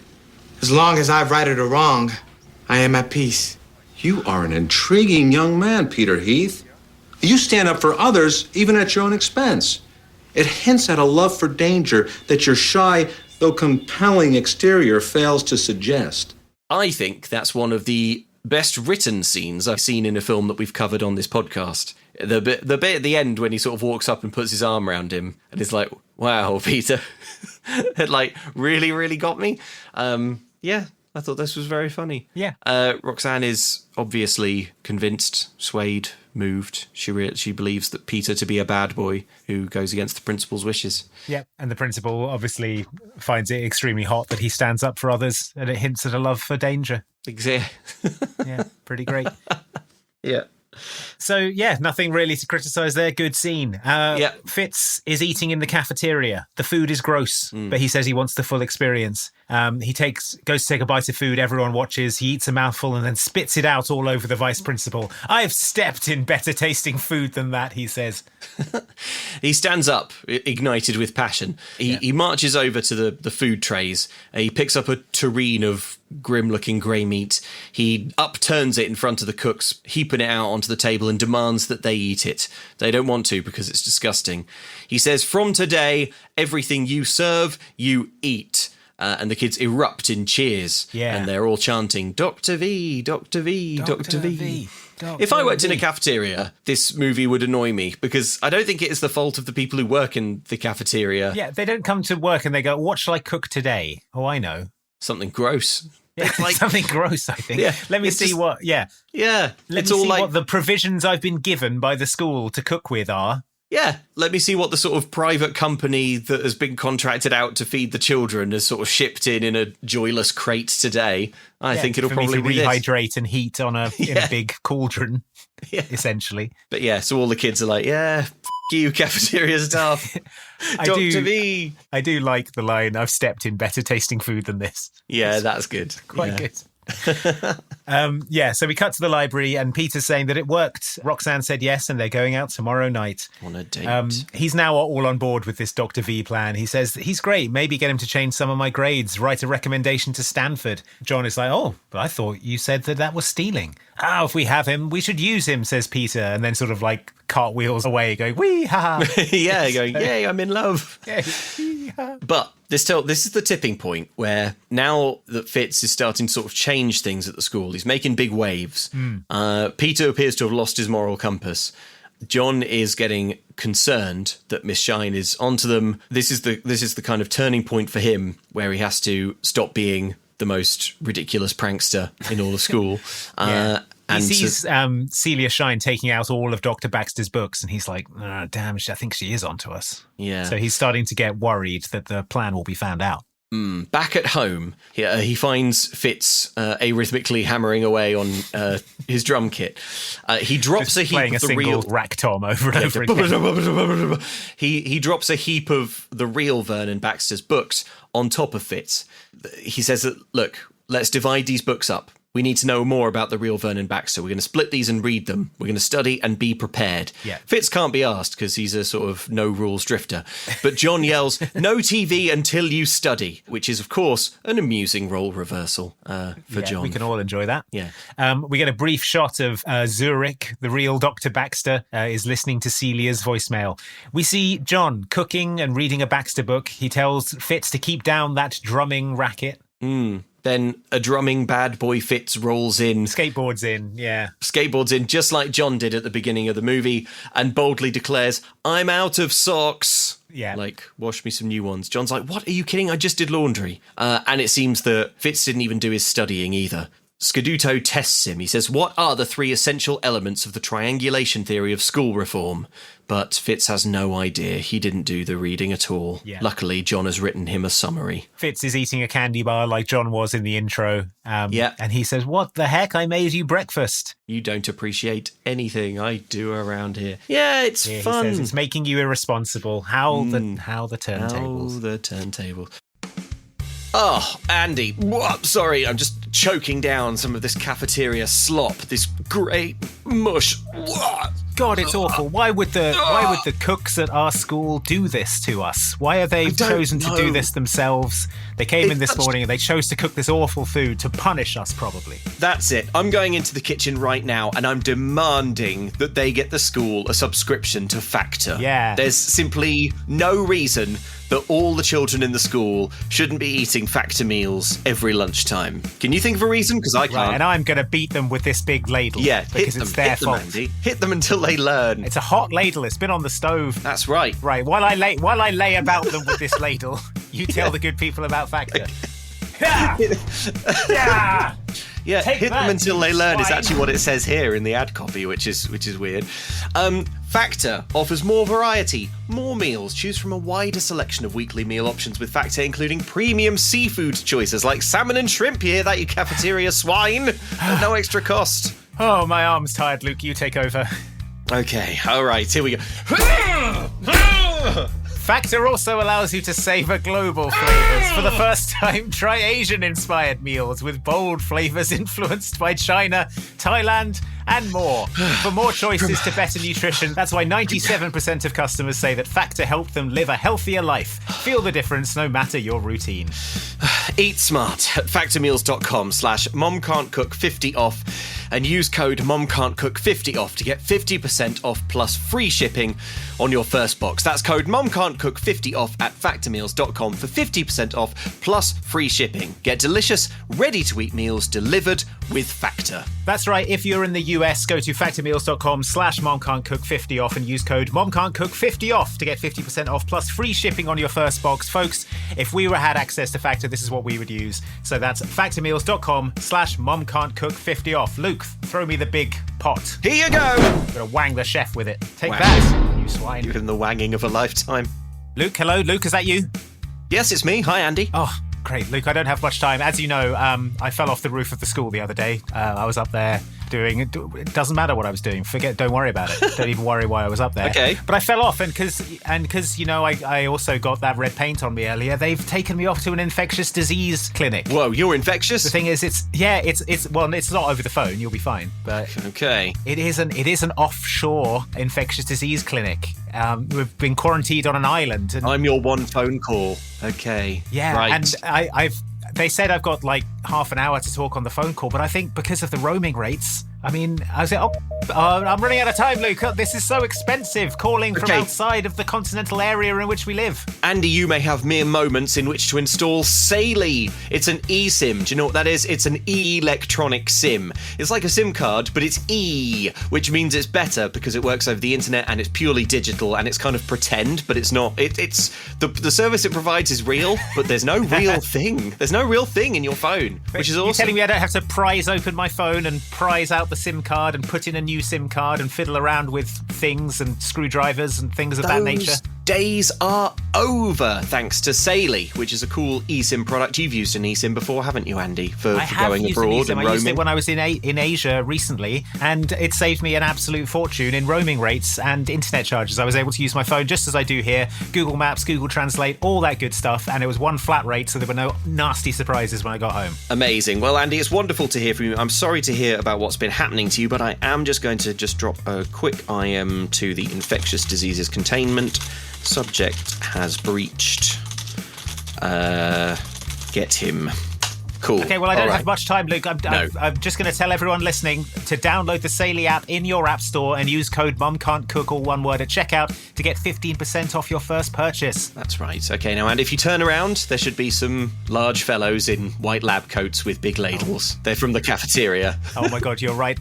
As long as I've righted a wrong, I am at peace. You are an intriguing young man, Peter Heath. You stand up for others, even at your own expense. It hints at a love for danger that your shy, though compelling exterior fails to suggest. I think that's one of the best written scenes I've seen in a film that we've covered on this podcast. The bit at the end when he sort of walks up and puts his arm around him and is like, wow, Peter. It really, really got me. Yeah, I thought this was very funny. Yeah. Roxanne is obviously convinced, swayed, moved. She believes that Peter to be a bad boy who goes against the principal's wishes. Yeah, and the principal obviously finds it extremely hot that he stands up for others, and it hints at a love for danger. Exactly. Yeah, pretty great. Yeah. So, yeah, nothing really to criticise there. Good scene. Fitz is eating in the cafeteria. The food is gross, but he says he wants the full experience. He goes to take a bite of food. Everyone watches. He eats a mouthful and then spits it out all over the vice principal. I have stepped in better tasting food than that, he says. He stands up, ignited with passion. He marches over to the food trays. He picks up a tureen of grim-looking grey meat. He upturns it in front of the cooks, heaping it out onto the table and demands that they eat it. They don't want to because it's disgusting. He says, from today, everything you serve, you eat. And the kids erupt in cheers. Yeah. And they're all chanting, Dr. V, Dr. V, Dr. V. If I worked in a cafeteria, this movie would annoy me because I don't think it is the fault of the people who work in the cafeteria. Yeah, they don't come to work and they go, what shall I cook today? Oh, I know. Something gross. Yeah, something gross, I think. Yeah, Let me see what, Yeah. Let me see what the provisions I've been given by the school to cook with are. Yeah, let me see what the sort of private company that has been contracted out to feed the children has sort of shipped in a joyless crate today. I think it'll probably be rehydrate and heat on in a big cauldron, essentially. But yeah, so all the kids are like, yeah, f*** you, cafeteria staff. Dr. V. I do like the line, I've stepped in better tasting food than this. Yeah, that's good. Quite good. So we cut to the library and Peter's saying that it worked. Roxanne said yes and they're going out tomorrow night. On a date. He's now all on board with this Dr. V plan. He says he's great. Maybe get him to change some of my grades, write a recommendation to Stanford. John is like, oh, but I thought you said that was stealing. If we have him, we should use him, says Peter, and then sort of like cartwheels away going, wee ha. Yeah, going, yay, I'm in love. Yeah. But this is the tipping point where now that Fitz is starting to sort of change things at the school, he's making big waves. Peter appears to have lost his moral compass. John is getting concerned that Miss Shine is onto them. This is the kind of turning point for him where he has to stop being the most ridiculous prankster in all of school. He sees Celia Shine taking out all of Dr. Baxter's books, and he's like, damn, I think she is onto us. Yeah. So he's starting to get worried that the plan will be found out. Back at home, he finds Fitz arrhythmically hammering away on his drum kit. He drops a heap of the real rack tom over and over again. He drops a heap of the real Vernon Baxter's books on top of Fitz. He says, look, let's divide these books up. We need to know more about the real Vernon Baxter. We're going to split these and read them. We're going to study and be prepared. Yeah. Fitz can't be asked because he's a sort of no-rules drifter. But John yells, no TV until you study, which is, of course, an amusing role reversal for John. We can all enjoy that. Yeah. We get a brief shot of Zurich, the real Dr. Baxter, is listening to Celia's voicemail. We see John cooking and reading a Baxter book. He tells Fitz to keep down that drumming racket. Then a drumming bad boy Fitz rolls in. Skateboards in, just like John did at the beginning of the movie, and boldly declares, I'm out of socks. Yeah. Like, wash me some new ones. John's like, what? Are you kidding? I just did laundry. And it seems that Fitz didn't even do his studying either. Scaduto tests him. He says, what are the 3 essential elements of the triangulation theory of school reform? But Fitz has no idea. He didn't do the reading at all. Yeah. Luckily, John has written him a summary. Fitz is eating a candy bar like John was in the intro. And he says, what the heck? I made you breakfast. You don't appreciate anything I do around here. Yeah, it's fun. He says it's making you irresponsible. How the turntables. How the turntables. Oh, Andy, sorry, I'm just choking down some of this cafeteria slop, this great mush. God, it's awful. Why would the cooks at our school do this to us? Why have they chosen to do this themselves? They came in this morning and they chose to cook this awful food to punish us, probably. That's it. I'm going into the kitchen right now and I'm demanding that they get the school a subscription to Factor. Yeah. There's simply no reason that all the children in the school shouldn't be eating Factor meals every lunchtime. Can you think of a reason? Because I can't. Right, and I'm going to beat them with this big ladle. Yeah, because it's their fault. Andy. Hit them until they learn. It's a hot ladle. It's been on the stove. That's right. Right. While I lay about them with this ladle, you tell the good people about Factor. Yeah, hit them until they learn is swine. actually what it says here in the ad copy, which is weird. Factor offers more variety, more meals. Choose from a wider selection of weekly meal options with Factor, including premium seafood choices like salmon and shrimp. You hear that, you cafeteria swine? At no extra cost. Oh, my arm's tired, Luke. You take over. Okay, all right, here we go. Factor also allows you to savor global flavors. For the first time, try Asian-inspired meals with bold flavors influenced by China, Thailand, and more. For more choices to better nutrition, that's why 97% of customers say that Factor helped them live a healthier life. Feel the difference no matter your routine. Eat smart at factormeals.com/momcan'tcook50off and use code momcan'tcook50off to get 50% off plus free shipping on your first box. That's code momcan'tcook50off at factormeals.com for 50% off plus free shipping. Get delicious, ready-to-eat meals delivered with Factor. That's right. If you're in the US, go to factormeals.com/momcan'tcook50off and use code momcan'tcook50off to get 50% off plus free shipping on your first box. Folks, if we had access to Factor, this is what we would use. So that's factormeals.com/momcan'tcook50off. Luke. Luke, throw me the big pot. Here you go! I'm gonna wang the chef with it. Take that, you swine. Give him the wanging of a lifetime. Luke, hello. Luke, is that you? Yes, it's me. Hi, Andy. Oh, great. Luke, I don't have much time. As you know, I fell off the roof of the school the other day. I was up there doing it. It doesn't matter what I was doing. Don't worry about it. Don't even worry why I was up there. Okay. But I fell off, and because you know, I also got that red paint on me earlier. They've taken me off to an infectious disease clinic. Whoa, you're infectious? The thing is, it's not over the phone. You'll be fine. But okay, it is an offshore infectious disease clinic. We've been quarantined on an island. And I'm your one phone call. Okay. Yeah, right. And they said I've got like half an hour to talk on the phone call, but I think because of the roaming rates, I was like, I'm running out of time, Luke. This is so expensive calling from outside of the continental area in which we live. Andy, you may have mere moments in which to install Saley. It's an eSIM. Do you know what that is? It's an electronic SIM. It's like a SIM card, but it's E, which means it's better because it works over the internet and it's purely digital and it's kind of pretend, but it's not. It's the service it provides is real, but there's no real thing. There's no real thing in your phone, which is awesome. You're telling me I don't have to prise open my phone and prise out the SIM card and put in a new SIM card and fiddle around with things and screwdrivers and things of that nature? Days are over, thanks to Saley, which is a cool eSIM product. You've used an eSIM before, haven't you, Andy, for going abroad and roaming? I used it when I was in Asia recently, and it saved me an absolute fortune in roaming rates and internet charges. I was able to use my phone just as I do here, Google Maps, Google Translate, all that good stuff, and it was one flat rate, so there were no nasty surprises when I got home. Amazing. Well, Andy, it's wonderful to hear from you. I'm sorry to hear about what's been happening to you, but I am just going to drop a quick IM to the infectious diseases containment. Subject has breached. Get him. Cool. Okay, well, I don't have much time, Luke. I'm just going to tell everyone listening to download the Saley app in your app store and use code MUMCAN'TCOOK, all one word, at checkout to get 15% off your first purchase. That's right. Okay, now, and if you turn around, there should be some large fellows in white lab coats with big ladles. They're from the cafeteria. Oh, my God, you're right.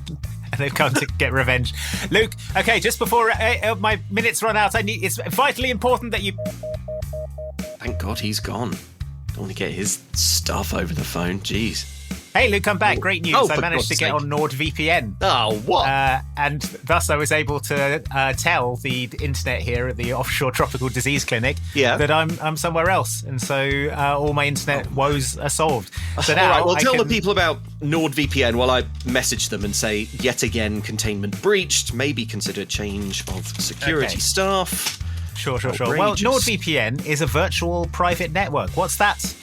They've come to get revenge. Luke, okay, just before my minutes run out, it's vitally important that you... Thank God he's gone. Don't want to get his stuff over the phone. Jeez. Hey, Luke, I'm back. Great news. I managed to get on NordVPN. Oh, what? And thus I was able to tell the internet here at the offshore tropical disease clinic that I'm somewhere else. And so all my internet woes are solved. So now all right, well, tell the people about NordVPN while I message them and say, yet again, containment breached, maybe consider change of security staff. Sure. Well, NordVPN is a virtual private network. What's that,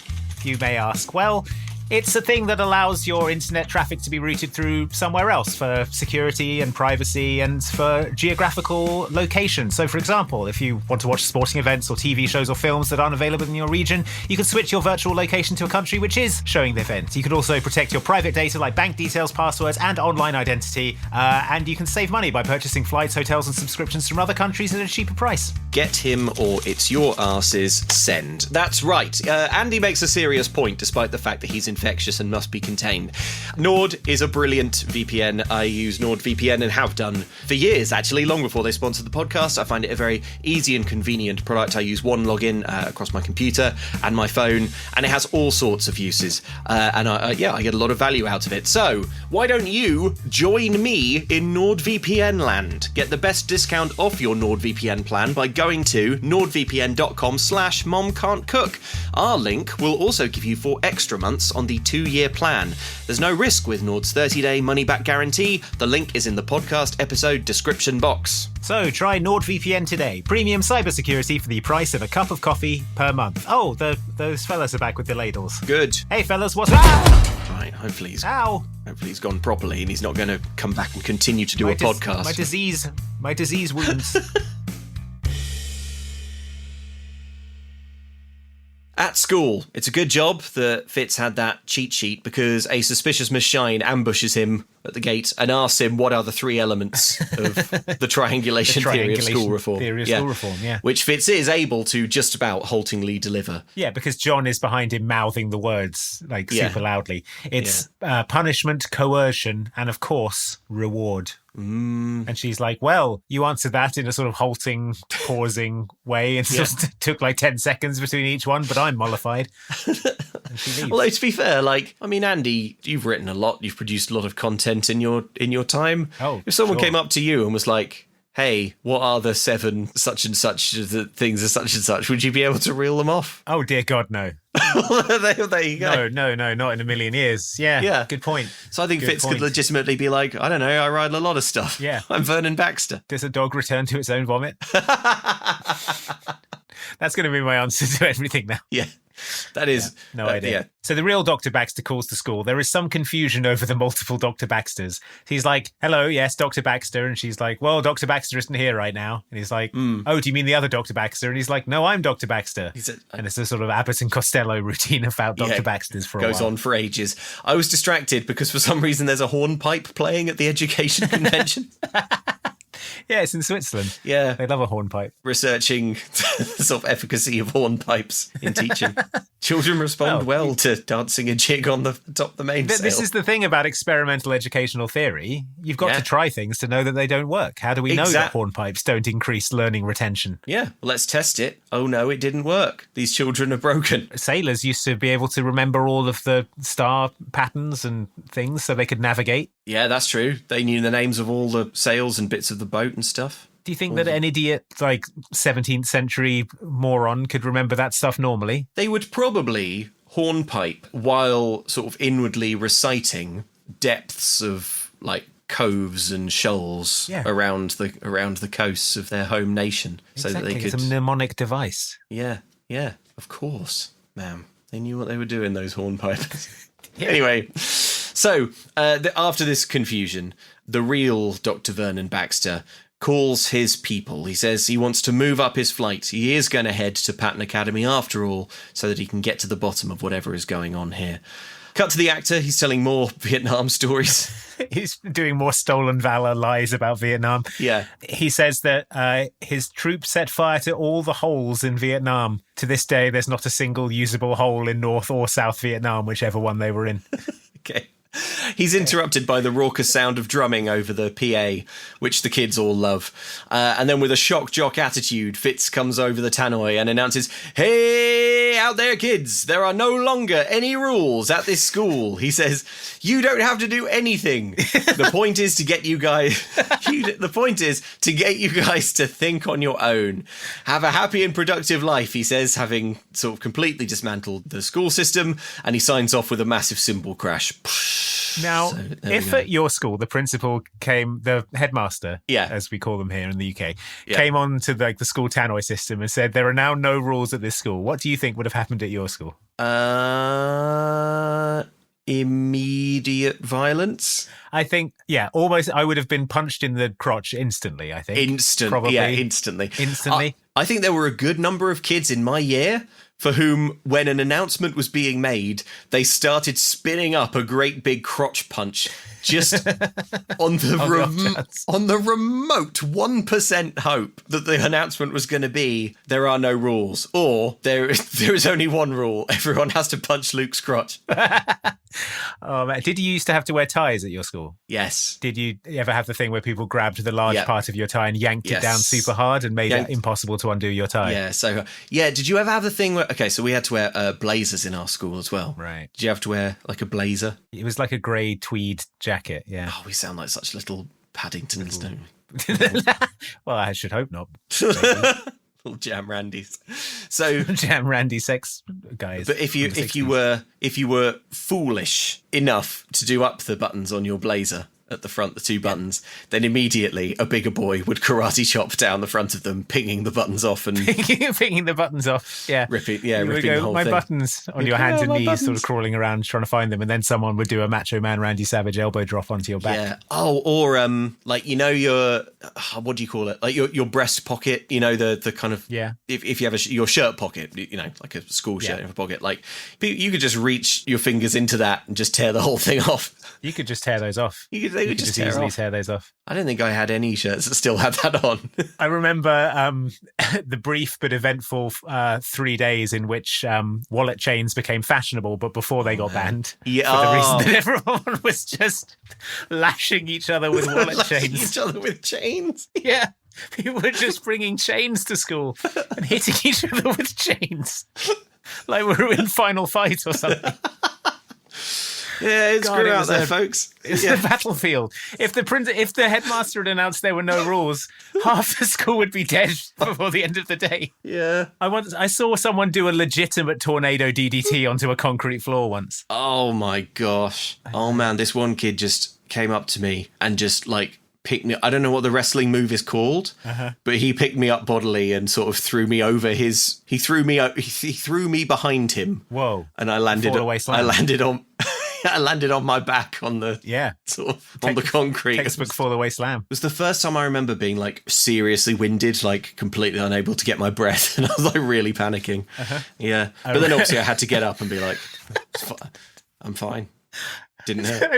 you may ask? Well, it's a thing that allows your internet traffic to be routed through somewhere else for security and privacy and for geographical location. So, for example, if you want to watch sporting events or TV shows or films that aren't available in your region, you can switch your virtual location to a country which is showing the event. You can also protect your private data like bank details, passwords, and online identity. And you can save money by purchasing flights, hotels, and subscriptions from other countries at a cheaper price. Get him or it's your arse's send. That's right. Andy makes a serious point, despite the fact that he's infectious and must be contained. Nord is a brilliant VPN. I use NordVPN and have done for years, actually, long before they sponsored the podcast. I find it a very easy and convenient product. I use one login across my computer and my phone, and it has all sorts of uses. And I get a lot of value out of it. So why don't you join me in NordVPN land? Get the best discount off your NordVPN plan by going to nordvpn.com/momcan'tcook. Our link will also give you 4 extra months on the 2-year plan. There's no risk with Nord's 30-day money-back guarantee. The link is in the podcast episode description box. So try NordVPN today. Premium cybersecurity for the price of a cup of coffee per month. Oh, those fellas are back with the ladles. Good. Hey, fellas, what's up? Right, hopefully he's gone properly and he's not going to come back and continue to do a podcast. My disease wounds. At school, it's a good job that Fitz had that cheat sheet because a suspicious Miss Shine ambushes him at the gate and asks him what are the 3 elements of the triangulation theory of school reform. Which Fitz is able to just about haltingly deliver. Yeah, because John is behind him mouthing the words super loudly. It's punishment, coercion, and of course, reward. And she's like, well, you answered that in a sort of halting, pausing way. It just took like 10 seconds between each one, but I'm mollified. And she leaves. Although, to be fair, Andy, you've written a lot, you've produced a lot of content. content in your time. Oh, if someone sure. came up to you and was like, hey, what are the 7 such and such things as such and such? Would you be able to reel them off? Oh, dear God, no. there you go. No, not in a million years. Yeah. Good point. So I think Good Fitz point. could legitimately be like, I don't know, I ride a lot of stuff. Yeah. I'm Vernon Baxter. Does a dog return to its own vomit? That's going to be my answer to everything now. Yeah. That is No idea. Yeah. So the real Dr. Baxter calls to school. There is some confusion over the multiple Dr. Baxters. He's like, hello, yes, Dr. Baxter. And she's like, well, Dr. Baxter isn't here right now. And he's like, oh, do you mean the other Dr. Baxter? And he's like, no, I'm Dr. Baxter. And it's a sort of Abbott and Costello routine about Dr. Baxters for a while. Goes on for ages. I was distracted because for some reason there's a hornpipe playing at the education convention. Yeah, it's in Switzerland. Yeah. They love a hornpipe. Researching the sort of efficacy of hornpipes in teaching. Children respond well to dancing a jig on the top of the mainsail. This is the thing about experimental educational theory. You've got to try things to know that they don't work. How do we know that hornpipes don't increase learning retention? Yeah, well, let's test it. Oh, no, it didn't work. These children are broken. Sailors used to be able to remember all of the star patterns and things so they could navigate. Yeah, that's true. They knew the names of all the sails and bits of the boat and stuff. Do you think that an idiot, like 17th century moron, could remember that stuff normally? They would probably hornpipe while sort of inwardly reciting depths of like coves and shoals around the coasts of their home nation, so that they could. It's a mnemonic device. Yeah, of course, ma'am. They knew what they were doing, those hornpipers. Anyway, so after this confusion, the real Dr. Vernon Baxter calls his people. He says he wants to move up his flight. He is going to head to Patton Academy after all, so that he can get to the bottom of whatever is going on here. Cut to the actor. He's telling more Vietnam stories. He's doing more stolen valor lies about Vietnam. Yeah. He says that his troops set fire to all the holes in Vietnam. To this day, there's not a single usable hole in North or South Vietnam, whichever one they were in. Okay. He's interrupted by the raucous sound of drumming over the PA, which the kids all love. And then with a shock jock attitude, Fitz comes over the tannoy and announces, "Hey, out there, kids, there are no longer any rules at this school." He says, "You don't have to do anything. The point is to get you guys to think on your own. Have a happy and productive life," he says, having sort of completely dismantled the school system, and he signs off with a massive cymbal crash. Now, if at your school the principal came, the headmaster, as we call them here in the UK, came on to the school tannoy system and said there are now no rules at this school, what do you think would have happened at your school? Immediate violence. I think, almost. I would have been punched in the crotch instantly. I think instantly. I think there were a good number of kids in my year for whom, when an announcement was being made, they started spinning up a great big crotch punch just on the remote 1% hope that the announcement was going to be, there are no rules, or there is only one rule: everyone has to punch Luke's crotch. Oh man! Did you used to have to wear ties at your school? Yes. Did you ever have the thing where people grabbed the large part of your tie and yanked it down super hard and made it impossible to undo your tie? Yeah. So did you ever have the thing where? Okay, so we had to wear blazers in our school as well. Right. Did you have to wear like a blazer? It was like a grey tweed jacket. Yeah. Oh, we sound like such little Paddingtons, don't we? Well, I should hope not. Little Jam Randys. So Jam Randy sex guys. But if you were foolish enough to do up the buttons on your blazer at the front, the two buttons, then immediately a bigger boy would karate chop down the front of them, pinging the buttons off and pinging the buttons off. Yeah, ripping the whole my thing. Buttons on your hands and knees, sort of crawling around trying to find them, and then someone would do a Macho Man Randy Savage elbow drop onto your back. Yeah. Oh, or like your what do you call it? Like your breast pocket. You know the kind of If you have your shirt pocket, like a school shirt in a pocket, like you could just reach your fingers into that and just tear the whole thing off. You could just tear those off. You could just easily tear those off. I don't think I had any shirts that still had that on. I remember the brief but eventful 3 days in which wallet chains became fashionable, but before they got banned. Yeah. For the reason that everyone was just lashing each other with wallet chains. Each other with chains? Yeah. People were just bringing chains to school and hitting each other with chains. Like we were in Final Fight or something. it's God, screw it out was there, folks. It's the battlefield. If the headmaster had announced there were no rules, half the school would be dead before the end of the day. Yeah. I saw someone do a legitimate tornado DDT onto a concrete floor once. Oh my gosh. Oh man, this one kid just came up to me and just like picked me. I don't know what the wrestling move is called, but he picked me up bodily and sort of threw me over his. He threw me behind him. Whoa! And I landed. I landed on my back on the sort of on the concrete. Textbook fall away slam. It was the first time I remember being like seriously winded, like completely unable to get my breath, and I was like really panicking. Yeah, but then obviously I had to get up and be like, "I'm fine." Didn't hurt. I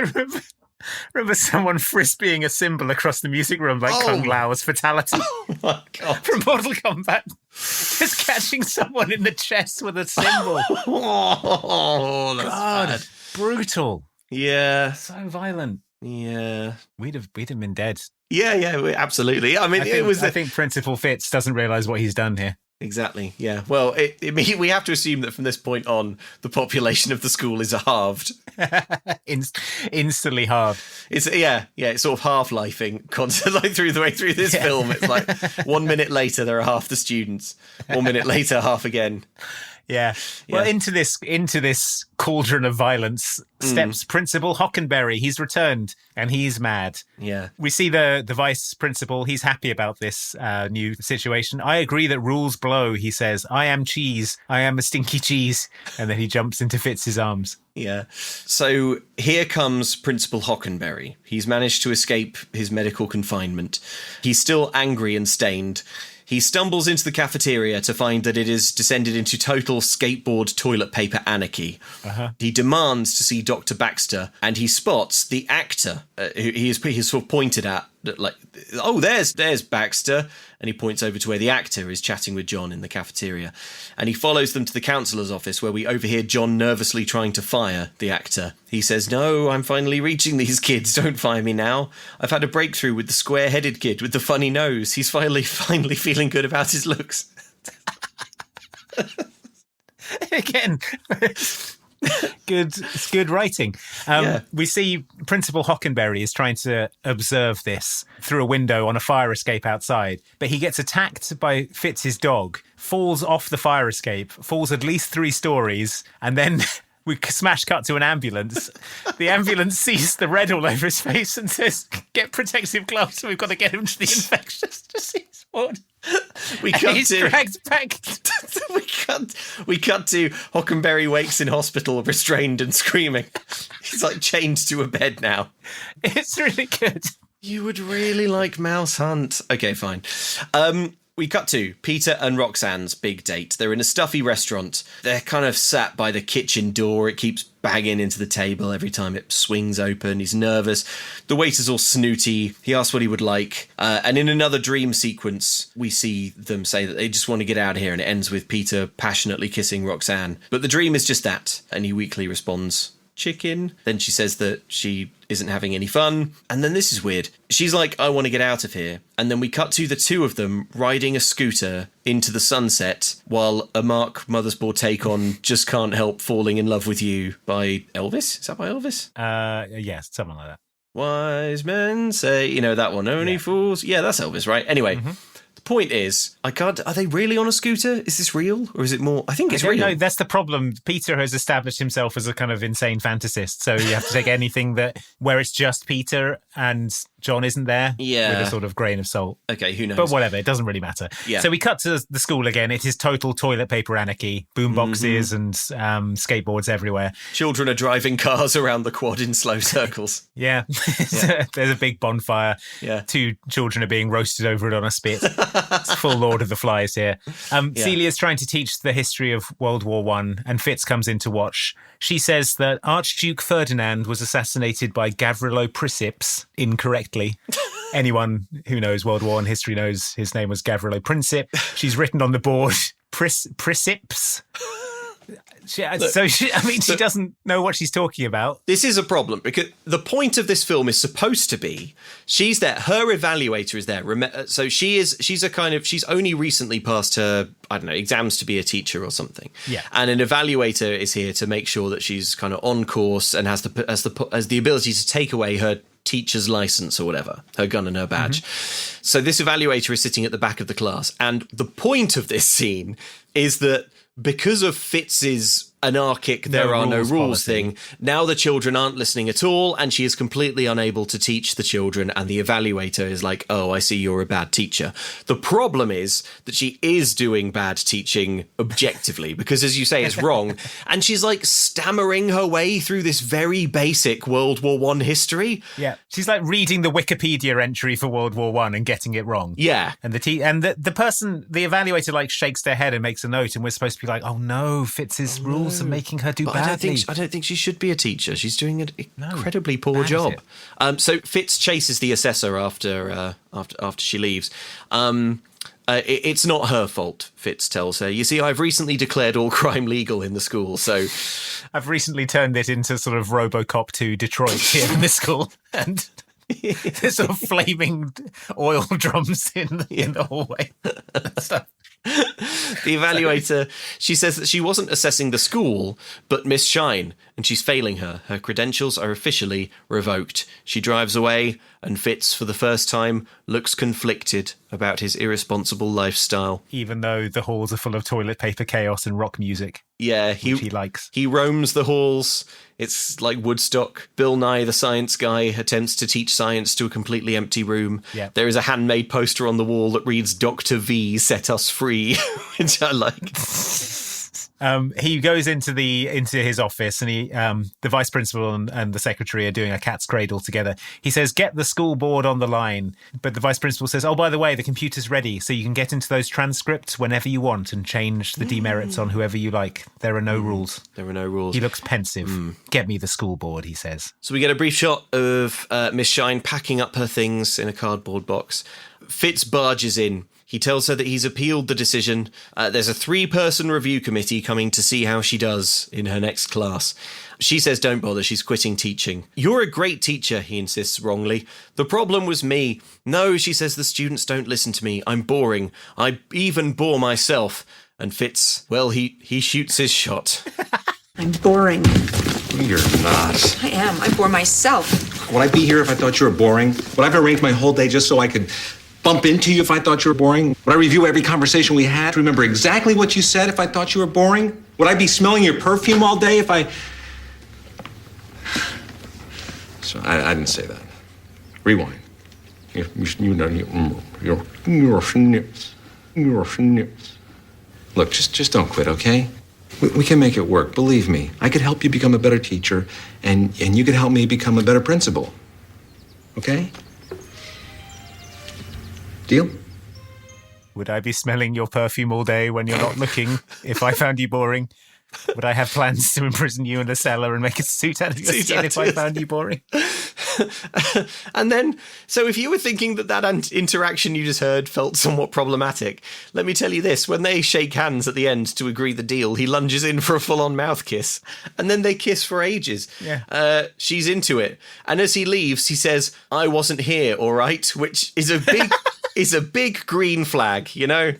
remember someone frisbeeing a cymbal across the music room like Kung Lao's fatality. Oh my God. From Mortal Kombat. Just catching someone in the chest with a cymbal. Oh, that's bad. Brutal. Yeah. So violent. Yeah. We'd have been dead. Yeah, absolutely. I mean, I think Principal Fitz doesn't realise what he's done here. Exactly. Yeah. Well, we have to assume that from this point on, the population of the school is halved. Instantly halved. It's it's sort of half-lifing constantly like through the way through this film. It's like 1 minute later there are half the students. 1 minute later, half again. Yeah. Well, into this cauldron of violence steps Principal Hockenberry. He's returned and he's mad. Yeah. We see the vice principal. He's happy about this new situation. I agree that rules blow, he says. I am cheese. I am a stinky cheese. And then he jumps into Fitz's arms. Yeah. So here comes Principal Hockenberry. He's managed to escape his medical confinement. He's still angry and stained. He stumbles into the cafeteria to find that it is descended into total skateboard toilet paper anarchy. He demands to see Dr. Baxter, and he spots the actor who he's sort of pointed at, like, oh, there's Baxter. And he points over to where the actor is chatting with John in the cafeteria. And he follows them to the counsellor's office where we overhear John nervously trying to fire the actor. He says, "No, I'm finally reaching these kids. Don't fire me now. I've had a breakthrough with the square-headed kid with the funny nose. He's finally feeling good about his looks." Again, it's good writing. We see Principal Hockenberry is trying to observe this through a window on a fire escape outside, but he gets attacked by Fitz's dog, falls off the fire escape, falls at least 3 stories, and then we smash cut to an ambulance. The ambulance sees the red all over his face and says, "Get protective gloves. We've got to get him to the infectious disease ward." He's dragged back. We cut to Hockenberry wakes in hospital, restrained and screaming. He's like chained to a bed now. It's really good. You would really like Mouse Hunt. Okay, fine. We cut to Peter and Roxanne's big date. They're in a stuffy restaurant. They're kind of sat by the kitchen door. It keeps banging into the table every time it swings open. He's nervous. The waiter's all snooty. He asks what he would like. And in another dream sequence, we see them say that they just want to get out of here, and it ends with Peter passionately kissing Roxanne. But the dream is just that, and he weakly responds, "Chicken." Then she says that she isn't having any fun. And then this is weird. She's like, "I want to get out of here." And then we cut to the two of them riding a scooter into the sunset while a Mark Mothersbaugh take on "Just Can't Help Falling in Love with You" by Elvis. Is that by Elvis? Yes, something like that. Wise men say, that one, only fools. Yeah, that's Elvis, right? Anyway. The point is, are they really on a scooter? Is this real? Or is it more? I think it's real. No, that's the problem. Peter has established himself as a kind of insane fantasist. So you have to take anything where it's just Peter and John isn't there with a sort of grain of salt. Okay, who knows? But whatever, it doesn't really matter. Yeah. So we cut to the school again. It is total toilet paper anarchy, boomboxes and skateboards everywhere. Children are driving cars around the quad in slow circles. Yeah. There's a big bonfire. Yeah. 2 children are being roasted over it on a spit. It's full Lord of the Flies here. Celia's trying to teach the history of World War I, and Fitz comes in to watch. She says that Archduke Ferdinand was assassinated by Gavrilo Princip incorrectly. Anyone who knows World War I history knows his name was Gavrilo Princip. She's written on the board Princips. She doesn't know what she's talking about. This is a problem because the point of this film is supposed to be she's there. Her evaluator is there. So she's only recently passed her, I don't know, exams to be a teacher or something. Yeah. And an evaluator is here to make sure that she's kind of on course and has the ability to take away her teacher's license or whatever, her gun and her badge. Mm-hmm. So this evaluator is sitting at the back of the class. And the point of this scene is that because of Fitz's anarchic, there are no rules thing, now the children aren't listening at all, and she is completely unable to teach the children, and the evaluator is like, oh, I see you're a bad teacher. The problem is that she is doing bad teaching objectively, because as you say, it's wrong, and she's like stammering her way through this very basic World War I history. Yeah, she's like reading the Wikipedia entry for World War I and getting it wrong. Yeah. And the evaluator like shakes their head and makes a note, and we're supposed to be like, oh no, Fitz's rules are making her do badly. I don't think she should be a teacher. She's doing an incredibly poor job. So Fitz chases the assessor after she leaves. It's not her fault, Fitz tells her. You see, I've recently declared all crime legal in the school, so... I've recently turned it into sort of RoboCop 2 Detroit here in the school, and... There's sort of flaming oil drums in the hallway and stuff. The evaluator, she says that she wasn't assessing the school, but Miss Shine, and she's failing her. Her credentials are officially revoked. She drives away, and Fitz, for the first time, looks conflicted about his irresponsible lifestyle. Even though the halls are full of toilet paper chaos and rock music. Yeah, which he likes. He roams the halls. It's like Woodstock. Bill Nye, the science guy, attempts to teach science to a completely empty room. Yeah. There is a handmade poster on the wall that reads, Dr. V set us free, which I like. He goes into his office, and the vice principal and the secretary are doing a cat's cradle together. He says, get the school board on the line. But the vice principal says, oh, by the way, the computer's ready, so you can get into those transcripts whenever you want and change the demerits on whoever you like. There are no rules. There are no rules. He looks pensive. Get me the school board, he says. So we get a brief shot of Miss Shine packing up her things in a cardboard box. Fitz barges in. He tells her that he's appealed the decision. There's a 3-person review committee coming to see how she does in her next class. She says don't bother, she's quitting teaching. You're a great teacher, he insists wrongly. The problem was me. No, she says, the students don't listen to me. I'm boring. I even bore myself. And Fitz, well, he shoots his shot. I'm boring. You're not. I am. I bore myself. Would I be here if I thought you were boring? Would I have arranged my whole day just so I could bump into you if I thought you were boring? Would I review every conversation we had to remember exactly what you said if I thought you were boring? Would I be smelling your perfume all day if I... So I didn't say that. Rewind. Look, just don't quit, okay? We can make it work, believe me. I could help you become a better teacher, and you could help me become a better principal. Okay? Deal? Would I be smelling your perfume all day when you're not looking if I found you boring? Would I have plans to imprison you in a cellar and make a suit out of your skin if I found you boring? And then, so if you were thinking that interaction you just heard felt somewhat problematic, let me tell you this. When they shake hands at the end to agree the deal, he lunges in for a full-on mouth kiss. And then they kiss for ages. Yeah. She's into it. And as he leaves, he says, I wasn't here, all right? Which is a big... is a big green flag, you know?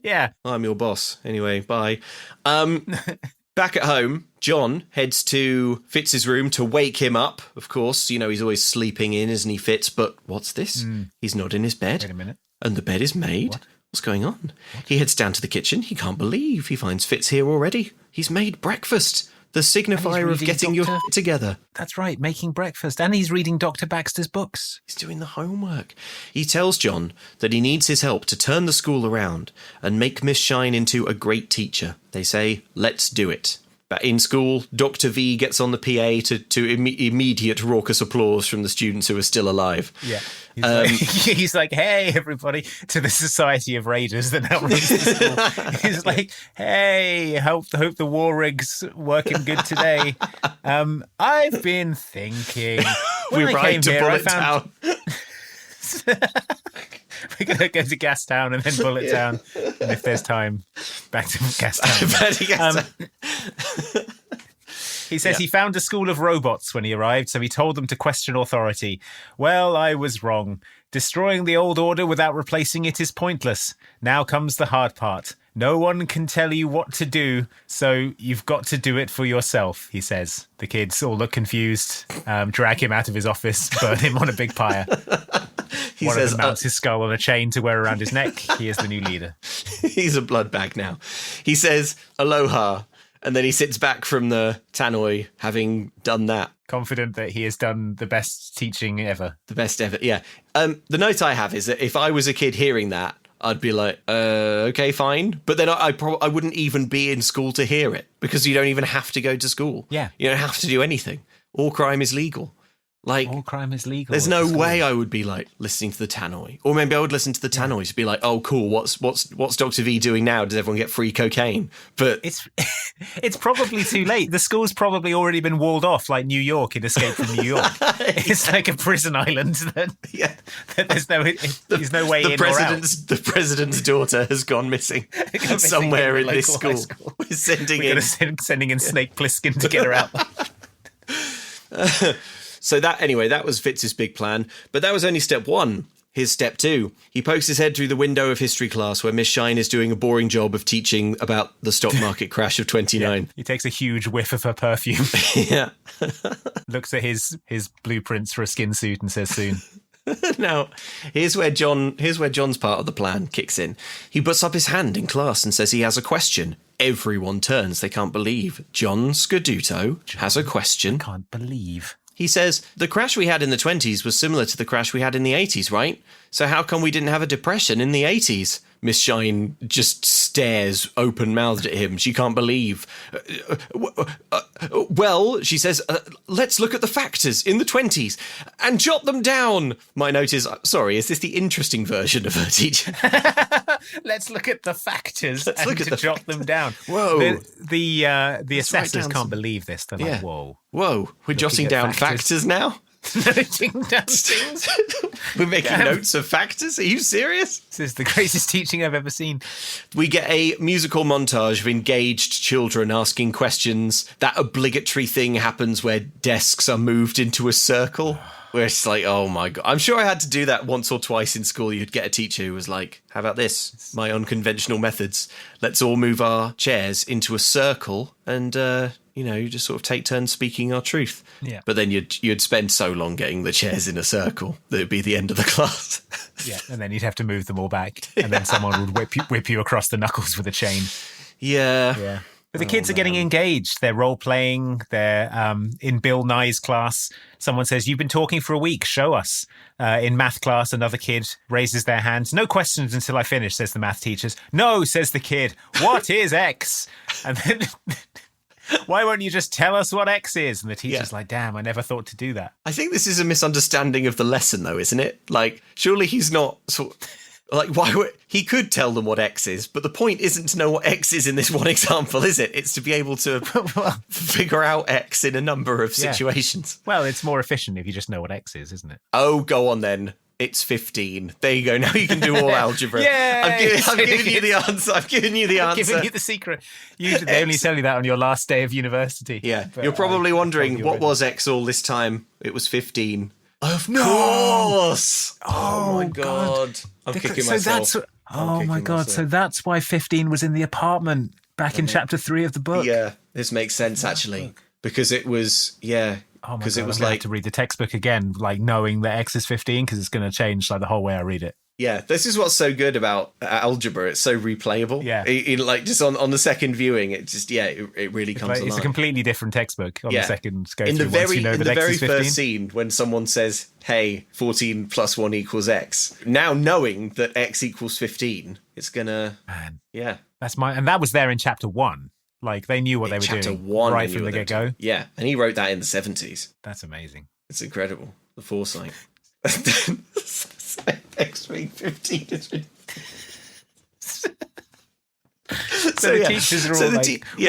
Yeah. I'm your boss. Anyway, bye. Back at home, John heads to Fitz's room to wake him up. Of course, you know, he's always sleeping in, isn't he, Fitz? But what's this? He's not in his bed. Wait a minute. And the bed is made. What's going on? He heads down to the kitchen. He can't believe he finds Fitz here already. He's made breakfast. The signifier of getting your together. That's right, making breakfast. And he's reading Dr. Baxter's books. He's doing the homework. He tells John that he needs his help to turn the school around and make Miss Shine into a great teacher. They say, let's do it. But in school, Dr. V gets on the PA to immediate raucous applause from the students who are still alive. Yeah. He's like, hey, everybody, to the Society of Raiders that now runs the school. He's like, hey, hope the war rig's working good today. I've been thinking. We ride to Bullet Town. We're going to go to Gas Town and then Bullet Town. And if there's time, back to Gas Town. He says he found a school of robots when he arrived, so he told them to question authority. Well, I was wrong. Destroying the old order without replacing it is pointless. Now comes the hard part. No one can tell you what to do, so you've got to do it for yourself, he says. The kids all look confused, drag him out of his office, burn him on a big pyre. One of them mounts his skull on a chain to wear around his neck. He is the new leader. He's a blood bag now. He says, aloha, and then he sits back from the tannoy, having done that. Confident that he has done the best teaching ever. The best ever, yeah. The note I have is that if I was a kid hearing that, I'd be like, okay, fine. But then I wouldn't even be in school to hear it, because you don't even have to go to school. Yeah. You don't have to do anything. All crime is legal. Like, all crime is legal. There's no way I would be like listening to the tannoy, or maybe I would listen to the tannoy to be like, "Oh, cool. What's Dr. V doing now? Does everyone get free cocaine?" But it's probably too late. The school's probably already been walled off, like New York in Escape from New York. It's like a prison island. That there's no way in or out. The president's daughter has gone missing somewhere in this school. We're sending in Snake Plissken to get her out. So that was Fitz's big plan, but that was only step one. Here's step two. He pokes his head through the window of history class where Miss Shine is doing a boring job of teaching about the stock market crash of 29. He takes a huge whiff of her perfume. Yeah. Looks at his blueprints for a skin suit and says soon. Now, here's where John's part of the plan kicks in. He puts up his hand in class and says he has a question. Everyone turns. They can't believe. John Scaduto has a question. I can't believe. He says, the crash we had in the 20s was similar to the crash we had in the 80s, right? So how come we didn't have a depression in the 80s? Miss Shine just stares open-mouthed at him. She can't believe. Well, she says, let's look at the factors in the 20s and jot them down. My note is, sorry, is this the interesting version of her teaching? Let's look at the factors jot them down. Whoa. The assessors can't believe this. They're like, whoa. Whoa, we're jotting down factors now? Noting down things. We're making notes of factors? Are you serious? This is the greatest teaching I've ever seen. We get a musical montage of engaged children asking questions. That obligatory thing happens where desks are moved into a circle. Where it's like, oh my God. I'm sure I had to do that once or twice in school. You'd get a teacher who was like, how about this? My unconventional methods. Let's all move our chairs into a circle and, you just sort of take turns speaking our truth. Yeah. But then you'd spend so long getting the chairs in a circle that it'd be the end of the class. Yeah, and then you'd have to move them all back. And then someone would whip you across the knuckles with a chain. Yeah. But the kids are getting engaged. They're role-playing. They're in Bill Nye's class. Someone says, you've been talking for a week. Show us. In math class, another kid raises their hand. No questions until I finish, says the math teachers. No, says the kid. What is X? And then... Why won't you just tell us what X is? And the teacher's like, damn, I never thought to do that. I think this is a misunderstanding of the lesson, though, isn't it? Like, surely he's not he could tell them what X is, but the point isn't to know what X is in this one example, is it? It's to be able to figure out X in a number of situations. Well, it's more efficient if you just know what X is, isn't it? Oh, go on then. It's 15. There you go. Now you can do all algebra. Yay! I've given you the answer. I've given you the answer. I've given you the secret. Usually they only tell you that on your last day of university. Yeah. But, you're probably wondering, what was X all this time? It was 15. Of course! Oh my God. I'm kicking myself. Oh my God. So that's why 15 was in the apartment back in chapter 3 of the book. Yeah. This makes sense, actually. Because it was, Oh my God, it was like to read the textbook again, like knowing that X is 15 because it's going to change like the whole way I read it. Yeah, this is what's so good about algebra. It's so replayable. Yeah, like just on the second viewing, it just it really comes alive. It's a completely different textbook on the second go in through. In the very first scene, when someone says, "Hey, 14 plus 1 equals X," now knowing that X equals 15, it's gonna and that was there in chapter 1. Like, they knew what they were doing right from the get-go. Yeah, and he wrote that in the 70s. That's amazing. It's incredible, the foresight. X being 15 is So the teachers are all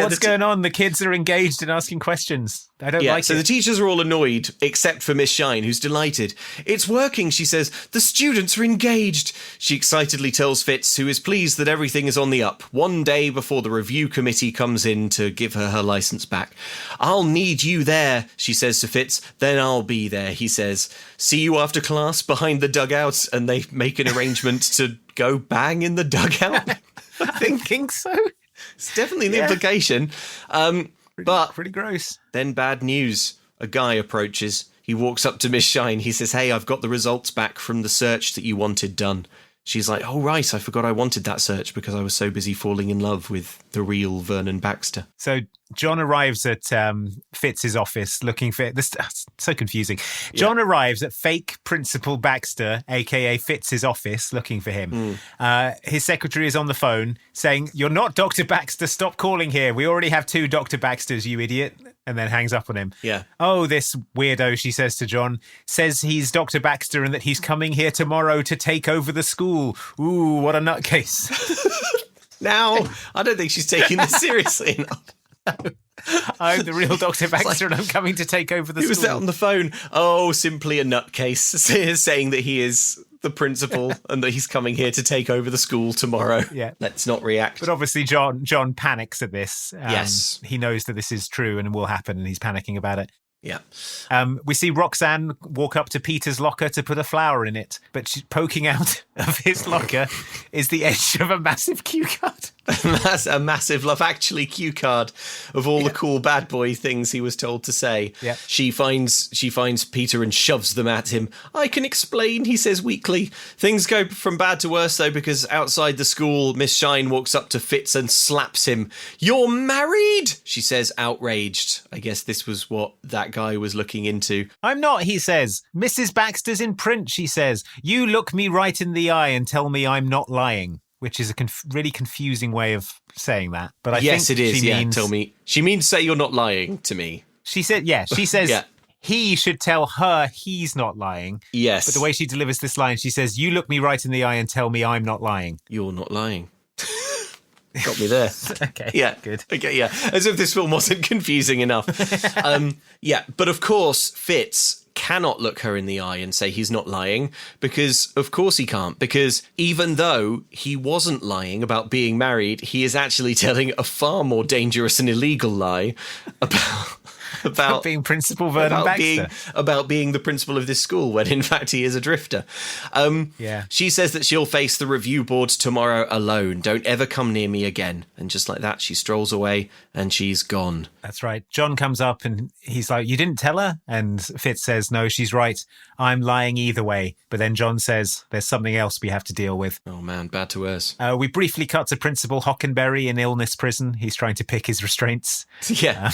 what's going on? The kids are engaged in asking questions. I don't like it. So the teachers are all annoyed, except for Miss Shine, who's delighted. It's working, she says. The students are engaged. She excitedly tells Fitz, who is pleased that everything is on the up, one day before the review committee comes in to give her licence back. I'll need you there, she says to Fitz. Then I'll be there, he says. See you after class behind the dugout, and they make an arrangement to go bang in the dugout. I think so. It's definitely the implication. But pretty gross. Then bad news. A guy approaches. He walks up to Miss Shine. He says, hey, I've got the results back from the search that you wanted done. She's like, oh, right, I forgot I wanted that search because I was so busy falling in love with the real Vernon Baxter. So John arrives at Fitz's office looking for this. So confusing. John arrives at fake Principal Baxter, aka Fitz's office, looking for him. His secretary is on the phone saying, "You're not Dr. Baxter. Stop calling here. We already have 2 Dr. Baxters, you idiot." And then hangs up on him. Yeah. Oh, this weirdo, she says to John, says he's Dr. Baxter and that he's coming here tomorrow to take over the school. Ooh, what a nutcase. Now, I don't think she's taking this seriously enough. I'm the real Dr. Baxter and I'm coming to take over the school. Who was that on the phone? Oh, simply a nutcase saying that he is the principal and that he's coming here to take over the school tomorrow. Yeah. Let's not react. But obviously John panics at this. Yes. He knows that this is true and will happen and he's panicking about it. Yeah. We see Roxanne walk up to Peter's locker to put a flower in it, but poking out of his locker is the edge of a massive cue card. A massive Love Actually cue card of all the cool bad boy things he was told to say. Yeah. She finds Peter and shoves them at him. I can explain, he says weakly. Things go from bad to worse though, because outside the school, Miss Shine walks up to Fitz and slaps him. You're married, she says, outraged. I guess this was what that guy was looking into. I'm not, he says. Mrs. Baxter's in print, she says. You look me right in the eye and tell me I'm not lying. Which is a really confusing way of saying that. But I yes, think it is. She Yeah, means, tell me. She means say you're not lying to me. She said, yeah, she says he should tell her he's not lying. Yes. But the way she delivers this line, she says, you look me right in the eye and tell me I'm not lying. You're not lying. Got me there. Okay. Yeah. Good. Okay. Yeah. As if this film wasn't confusing enough. Yeah. But of course, Fitz cannot look her in the eye and say he's not lying because of course he can't, because even though he wasn't lying about being married, he is actually telling a far more dangerous and illegal lie about being Principal Vernon Baxter. About being the principal of this school when in fact he is a drifter. She says that she'll face the review board tomorrow alone. Don't ever come near me again. And just like that, she strolls away and she's gone. That's right. John comes up and he's like, you didn't tell her? And Fitz says, no, she's right. I'm lying either way. But then John says, there's something else we have to deal with. Oh man, bad to worse. We briefly cut to Principal Hockenberry in illness prison. He's trying to pick his restraints. Yeah.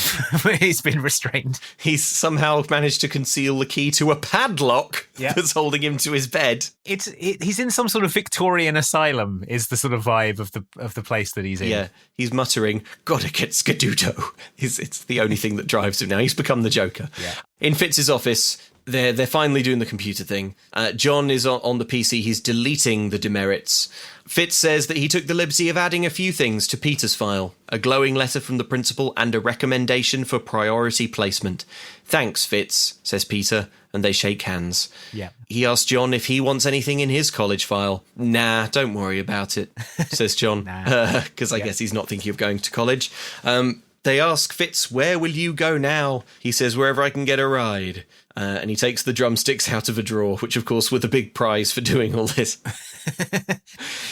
He's been restrained. He's somehow managed to conceal the key to a padlock that's holding him to his bed. He's in some sort of Victorian asylum is the sort of vibe of the place that he's in. Yeah, he's muttering, gotta get Scaduto. It's the only thing that drives him now. He's become the Joker. Yeah. In Fitz's office, they're finally doing the computer thing. John is on the PC. He's deleting the demerits. Fitz says that he took the liberty of adding a few things to Peter's file. A glowing letter from the principal and a recommendation for priority placement. Thanks, Fitz, says Peter, and they shake hands. Yeah. He asks John if he wants anything in his college file. Nah, don't worry about it, says John, because I guess he's not thinking of going to college. They ask Fitz, where will you go now? He says, wherever I can get a ride. And he takes the drumsticks out of a drawer, which, of course, were the big prize for doing all this.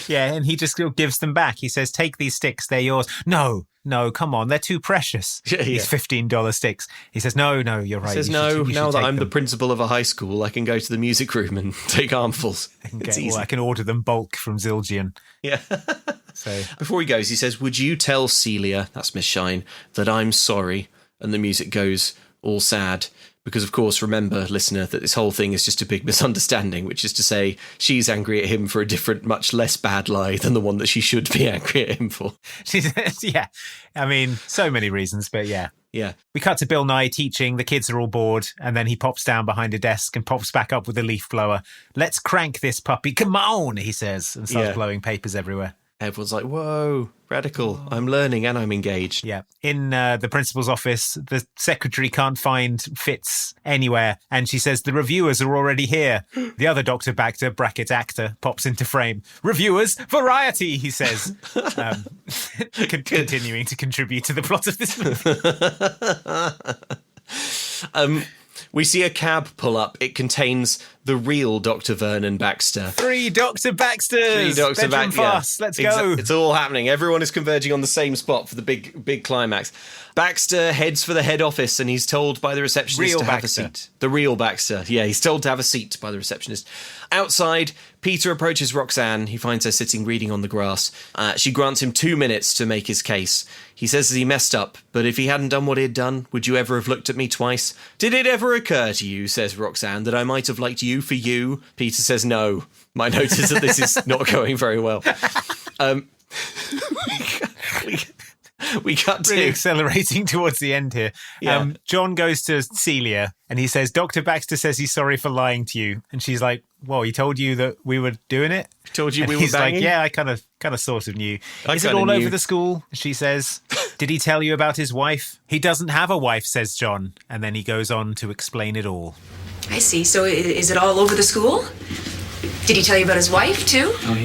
Yeah, and he just gives them back. He says, take these sticks, they're yours. No, come on, they're too precious. These $15 sticks. He says, no, you're right. He says, now that I'm the principal of a high school, I can go to the music room and take armfuls. I can order them bulk from Zildjian. Yeah. So before he goes, he says, would you tell Celia, that's Miss Shine, that I'm sorry? And the music goes all sad. Because, of course, remember, listener, that this whole thing is just a big misunderstanding, which is to say she's angry at him for a different, much less bad lie than the one that she should be angry at him for. Yeah. I mean, so many reasons, but yeah. Yeah. We cut to Bill Nye teaching. The kids are all bored. And then he pops down behind a desk and pops back up with a leaf blower. Let's crank this puppy. Come on, he says, and starts blowing papers everywhere. Everyone's like, whoa, radical. I'm learning and I'm engaged. Yeah. In the principal's office, the secretary can't find Fitz anywhere. And she says, the reviewers are already here. The other Dr. Baxter, brackets actor, pops into frame. Reviewers, variety, he says. Continuing to contribute to the plot of this movie. We see a cab pull up. It contains the real Dr. Vernon Baxter. 3 Dr. Baxters! 3 Dr. Bedroom fast. Let's go. It's all happening. Everyone is converging on the same spot for the big climax. Baxter heads for the head office and he's told by the receptionist to have a seat. The real Baxter. Yeah, he's told to have a seat by the receptionist. Outside, Peter approaches Roxanne. He finds her sitting reading on the grass. She grants him 2 minutes to make his case. He says that he messed up, but if he hadn't done what he'd done, would you ever have looked at me twice? Did it ever occur to you, says Roxanne, that I might have liked you for you? Peter says no. My note is that this is not going very well. We cut to... Really accelerating towards the end here. Yeah. John goes to Celia and he says, Dr. Baxter says he's sorry for lying to you. And she's like, whoa, he told you that we were doing it? He told you and we were he's banging? Like, yeah, I kind of sort of knew. Is it kinda all knew. over the school? She says, did he tell you about his wife? He doesn't have a wife, says John. And then he goes on to explain it all. I see. So is it all over the school? Did he tell you about his wife, too? No,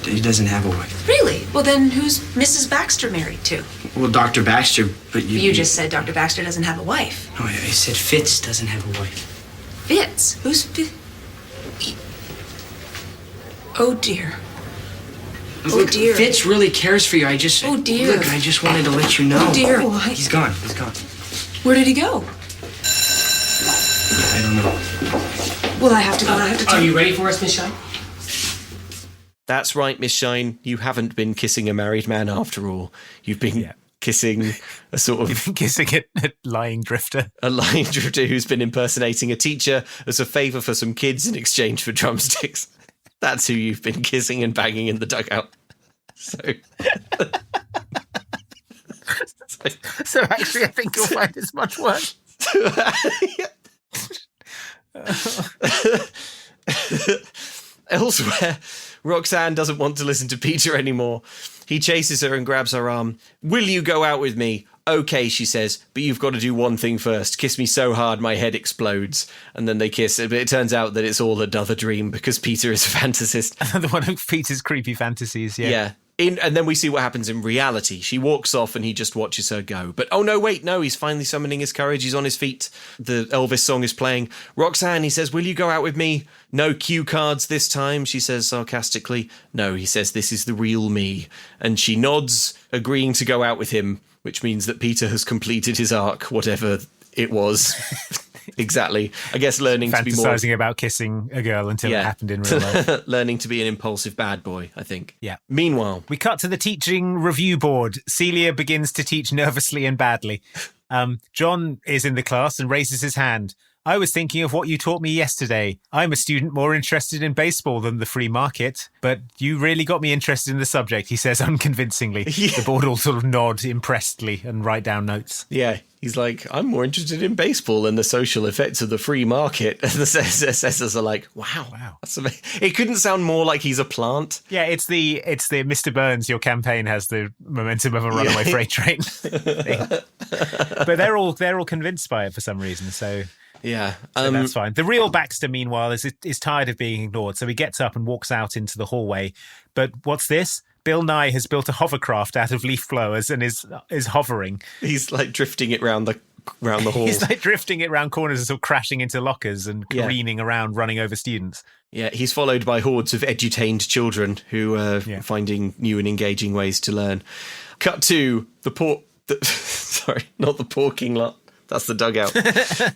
he doesn't have a wife. Really? Well, then who's Mrs. Baxter married to? Well, Dr. Baxter, but You just said Dr. Baxter doesn't have a wife. No, I said Fitz doesn't have a wife. Fitz? Who's Fitz? Oh, dear. Oh, Look, dear. Fitz really cares for you. Oh, dear. Look, I just wanted to let you know. Oh, dear. He's gone. He's gone. Where did he go? I don't know. Well, I have to go. Are you ready for us, Miss Shine? That's right, Miss Shine. You haven't been kissing a married man after all. You've been kissing a sort of... You've been kissing a lying drifter. A lying drifter who's been impersonating a teacher as a favour for some kids in exchange for drumsticks. That's who you've been kissing and banging in the dugout. So actually, I think you'll find it's much worse. Elsewhere, Roxanne doesn't want to listen to Peter anymore. He chases her and grabs her arm. Will you go out with me? Okay, she says, but you've got to do one thing first. Kiss me so hard my head explodes. And then they kiss. But it turns out that it's all another dream because Peter is a fantasist. Another one of Peter's creepy fantasies, yeah. And then we see what happens in reality. She walks off and he just watches her go. But oh no, wait, no, he's finally summoning his courage. He's on his feet. The Elvis song is playing. Roxanne, he says, will you go out with me? No cue cards this time, she says sarcastically. No, he says, this is the real me. And she nods, agreeing to go out with him, which means that Peter has completed his arc, whatever it was. Exactly. I guess learning to be more... Fantasizing about kissing a girl until it happened in real life. Learning to be an impulsive bad boy, I think. Yeah. Meanwhile... We cut to the teaching review board. Celia begins to teach nervously and badly. John is in the class and raises his hand. I was thinking of what you taught me yesterday. I'm a student more interested in baseball than the free market, but you really got me interested in the subject, he says unconvincingly. Yeah. The board all sort of nod impressedly and write down notes. Yeah, he's like, I'm more interested in baseball than the social effects of the free market. And the assessors are like, wow. That's amazing. It couldn't sound more like he's a plant. Yeah, it's the Mr. Burns, your campaign has the momentum of a runaway freight train thing. But they're all convinced by it for some reason, so... Yeah. So that's fine. The real Baxter, meanwhile, is tired of being ignored, so he gets up and walks out into the hallway. But what's this? Bill Nye has built a hovercraft out of leaf blowers and is hovering. He's like drifting it round the hall. He's like drifting it round corners and sort of crashing into lockers and careening around, running over students. Yeah, he's followed by hordes of edutained children who are finding new and engaging ways to learn. Cut to sorry, not the porking lot. That's the dugout.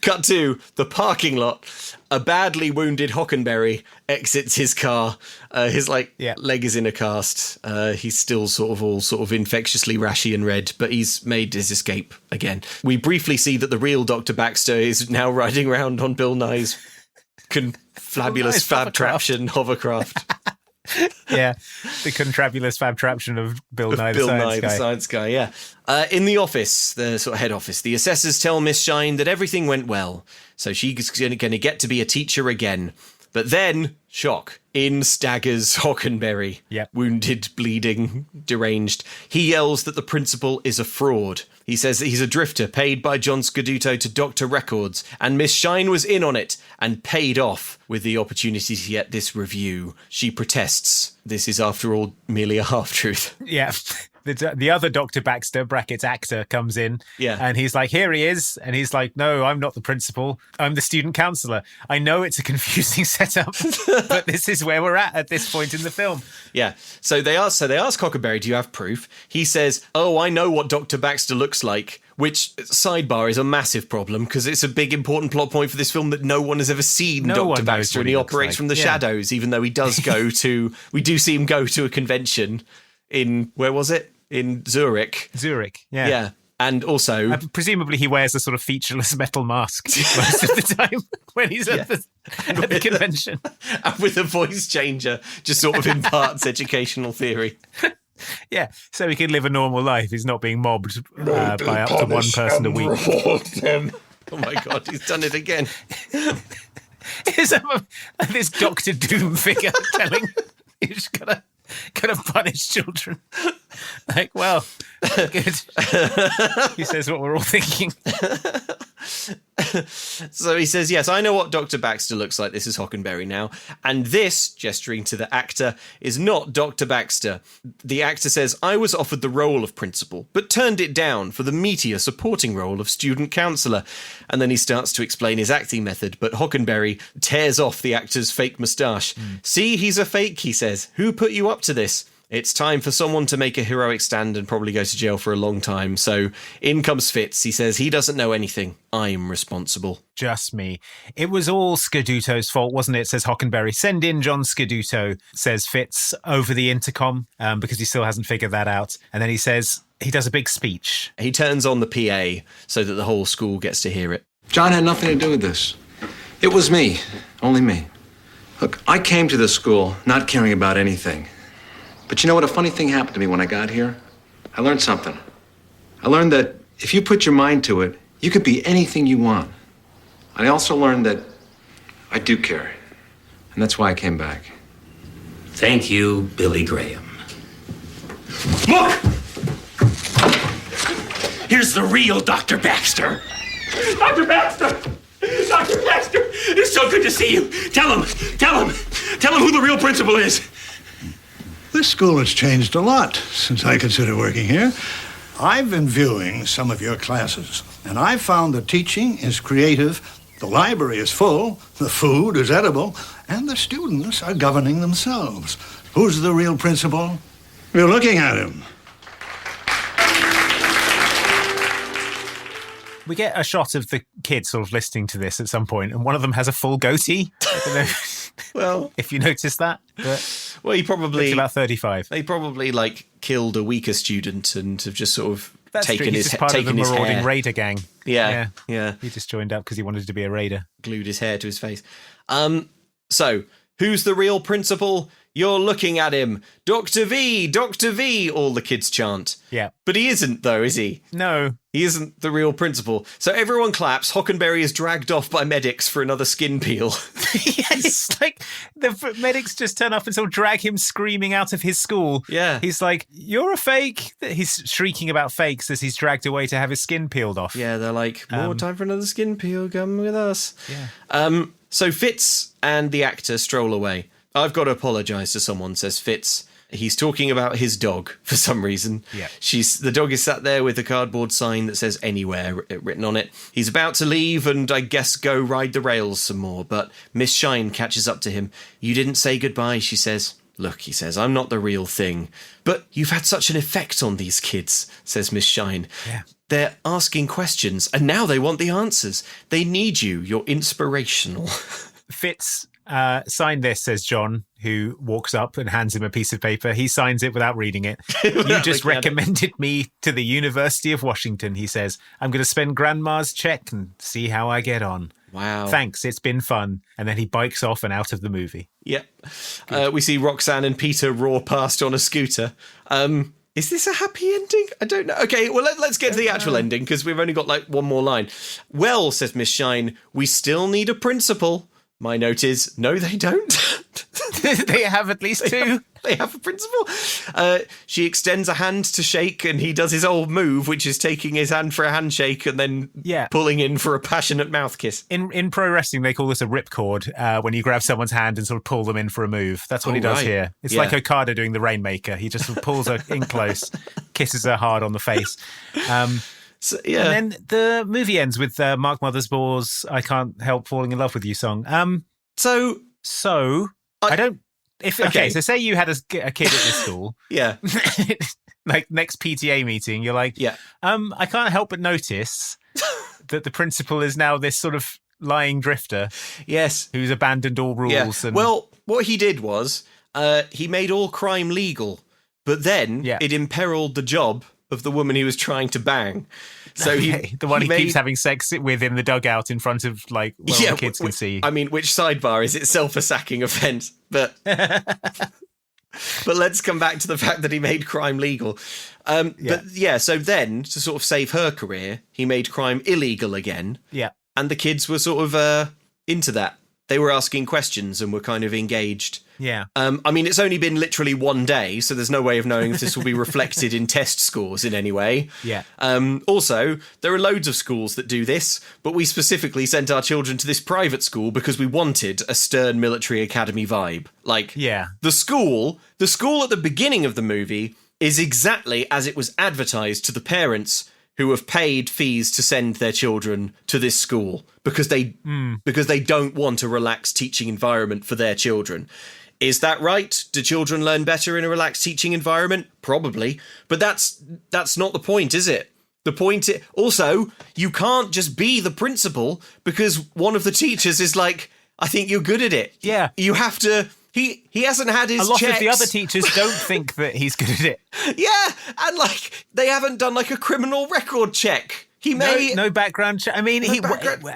Cut to the parking lot. A badly wounded Hockenberry exits his car. His leg is in a cast. He's still sort of infectiously rashy and red, but he's made his escape again. We briefly see that the real Dr. Baxter is now riding around on Bill Nye's fabulous fab-traption hovercraft. Yeah, the contrabulous fab-traption of Bill Nye, the science guy. Yeah. In the office, the sort of head office, the assessors tell Miss Shine that everything went well, so she's going to get to be a teacher again. But then, shock, in staggers Hockenberry, wounded, bleeding, deranged. He yells that the principal is a fraud. He says that he's a drifter paid by John Scaduto to doctor records, and Miss Shine was in on it and paid off with the opportunity to get this review. She protests. This is, after all, merely a half-truth. Yeah. The other Dr. Baxter, brackets actor, comes in. Yeah. And he's like, here he is. And he's like, no, I'm not the principal. I'm the student counsellor. I know it's a confusing setup, but this is where we're at this point in the film. Yeah. So they ask Hockenberry, do you have proof? He says, oh, I know what Dr. Baxter looks like, which, sidebar, is a massive problem because it's a big important plot point for this film that no one has ever seen Dr. Baxter, and he operates from the shadows, even though he does we do see him go to a convention in, where was it? In Zurich. Yeah. Yeah. And also... presumably he wears a sort of featureless metal mask most of the time when he's at the convention. And with a voice changer, just sort of imparts educational theory. Yeah, so he can live a normal life. He's not being mobbed by up to one person a week. Oh my God, he's done it again. Is this Doctor Doom figure telling you just gotta punish children? Like, well, good. He says what we're all thinking. So he says, yes, I know what Dr. Baxter looks like. This is Hockenberry now. And this, gesturing to the actor, is not Dr. Baxter. The actor says, I was offered the role of principal, but turned it down for the meatier supporting role of student counsellor. And then he starts to explain his acting method, but Hockenberry tears off the actor's fake moustache. See, he's a fake, he says. Who put you up to this? It's time for someone to make a heroic stand and probably go to jail for a long time. So in comes Fitz. He says he doesn't know anything. I'm responsible. Just me. It was all Scaduto's fault, wasn't it? Says Hockenberry. Send in John Scaduto, says Fitz over the intercom, because he still hasn't figured that out. And then he says he does a big speech. He turns on the PA so that the whole school gets to hear it. John had nothing to do with this. It was me. Only me. Look, I came to this school not caring about anything. But you know what? A funny thing happened to me when I got here. I learned something. I learned that if you put your mind to it, you could be anything you want. I also learned that I do care. And that's why I came back. Thank you, Billy Graham. Look! Here's the real Dr. Baxter. Dr. Baxter! Dr. Baxter! It's so good to see you. Tell him who the real principal is. This school has changed a lot since I considered working here. I've been viewing some of your classes, and I've found the teaching is creative, the library is full, the food is edible, and the students are governing themselves. Who's the real principal? You're looking at him. We get a shot of the kids sort of listening to this at some point, and one of them has a full goatee. I don't know. Well, if you noticed that. But well, he probably... It's about 35. They probably, killed a weaker student and have just sort of taken his hair. He's part of the marauding raider gang. Yeah. He just joined up because he wanted to be a raider. Glued his hair to his face. So, who's the real principal? You're looking at him. Dr. V, Dr. V, all the kids chant. Yeah. But he isn't, though, is he? No. He isn't the real principal. So everyone claps. Hockenberry is dragged off by medics for another skin peel. It's like the medics just turn up and sort of drag him screaming out of his school. Yeah. He's like, you're a fake. He's shrieking about fakes as he's dragged away to have his skin peeled off. Yeah, they're like, more time for another skin peel. Come with us. Yeah. So Fitz and the actor stroll away. I've got to apologise to someone, says Fitz. He's talking about his dog for some reason. Yeah. The dog is sat there with a cardboard sign that says anywhere written on it. He's about to leave and I guess go ride the rails some more, but Miss Shine catches up to him. You didn't say goodbye, she says. Look, he says, I'm not the real thing. But you've had such an effect on these kids, says Miss Shine. Yeah. They're asking questions and now they want the answers. They need you. You're inspirational. Fitz, sign this, says John, who walks up and hands him a piece of paper. He signs it without reading it. You just recommended me to the University of Washington, he says. I'm going to spend Grandma's check and see how I get on. Wow. Thanks, it's been fun. And then he bikes off and out of the movie. Yep. We see Roxanne and Peter roar past on a scooter. Is this a happy ending? I don't know. Okay, well, let's get to the actual ending, because we've only got one more line. Well, says Miss Shine, we still need a principal. My note is, no, they don't. They have at least two. They have a principal. She extends a hand to shake, and he does his old move, which is taking his hand for a handshake and then pulling in for a passionate mouth kiss. In pro wrestling, they call this a ripcord, when you grab someone's hand and sort of pull them in for a move. That's what he does here. It's like Okada doing the Rainmaker. He just sort of pulls her in close, kisses her hard on the face. So, and then the movie ends with Mark Mothersbaugh's "I Can't Help Falling in Love with You" song. So I don't. So say you had a kid at this school. Yeah. Like next PTA meeting, you're like, I can't help but notice that the principal is now this sort of lying drifter. Yes. Who's abandoned all rules. Yeah. And well, what he did was he made all crime legal, but then it imperiled the job of the woman he was trying to bang. So the one he keeps having sex with in the dugout in front of all the kids can see. I mean, which sidebar is itself a sacking offence? But let's come back to the fact that he made crime legal. So then to sort of save her career, he made crime illegal again. Yeah. And the kids were sort of into that. They were asking questions and were kind of engaged. Yeah. I mean, it's only been literally one day, so there's no way of knowing if this will be reflected in test scores in any way. Yeah. Also, there are loads of schools that do this, but we specifically sent our children to this private school because we wanted a stern military academy vibe. The school at the beginning of the movie is exactly as it was advertised to the parents who have paid fees to send their children to this school because they don't want a relaxed teaching environment for their children. Is that right? Do children learn better in a relaxed teaching environment? Probably. But that's not the point, is it? The point also, you can't just be the principal because one of the teachers is like, I think you're good at it. Yeah. You have to... He hasn't had his checks. A lot of the other teachers don't think that he's good at it. Yeah, and they haven't done a criminal record check. He may no background check. I mean,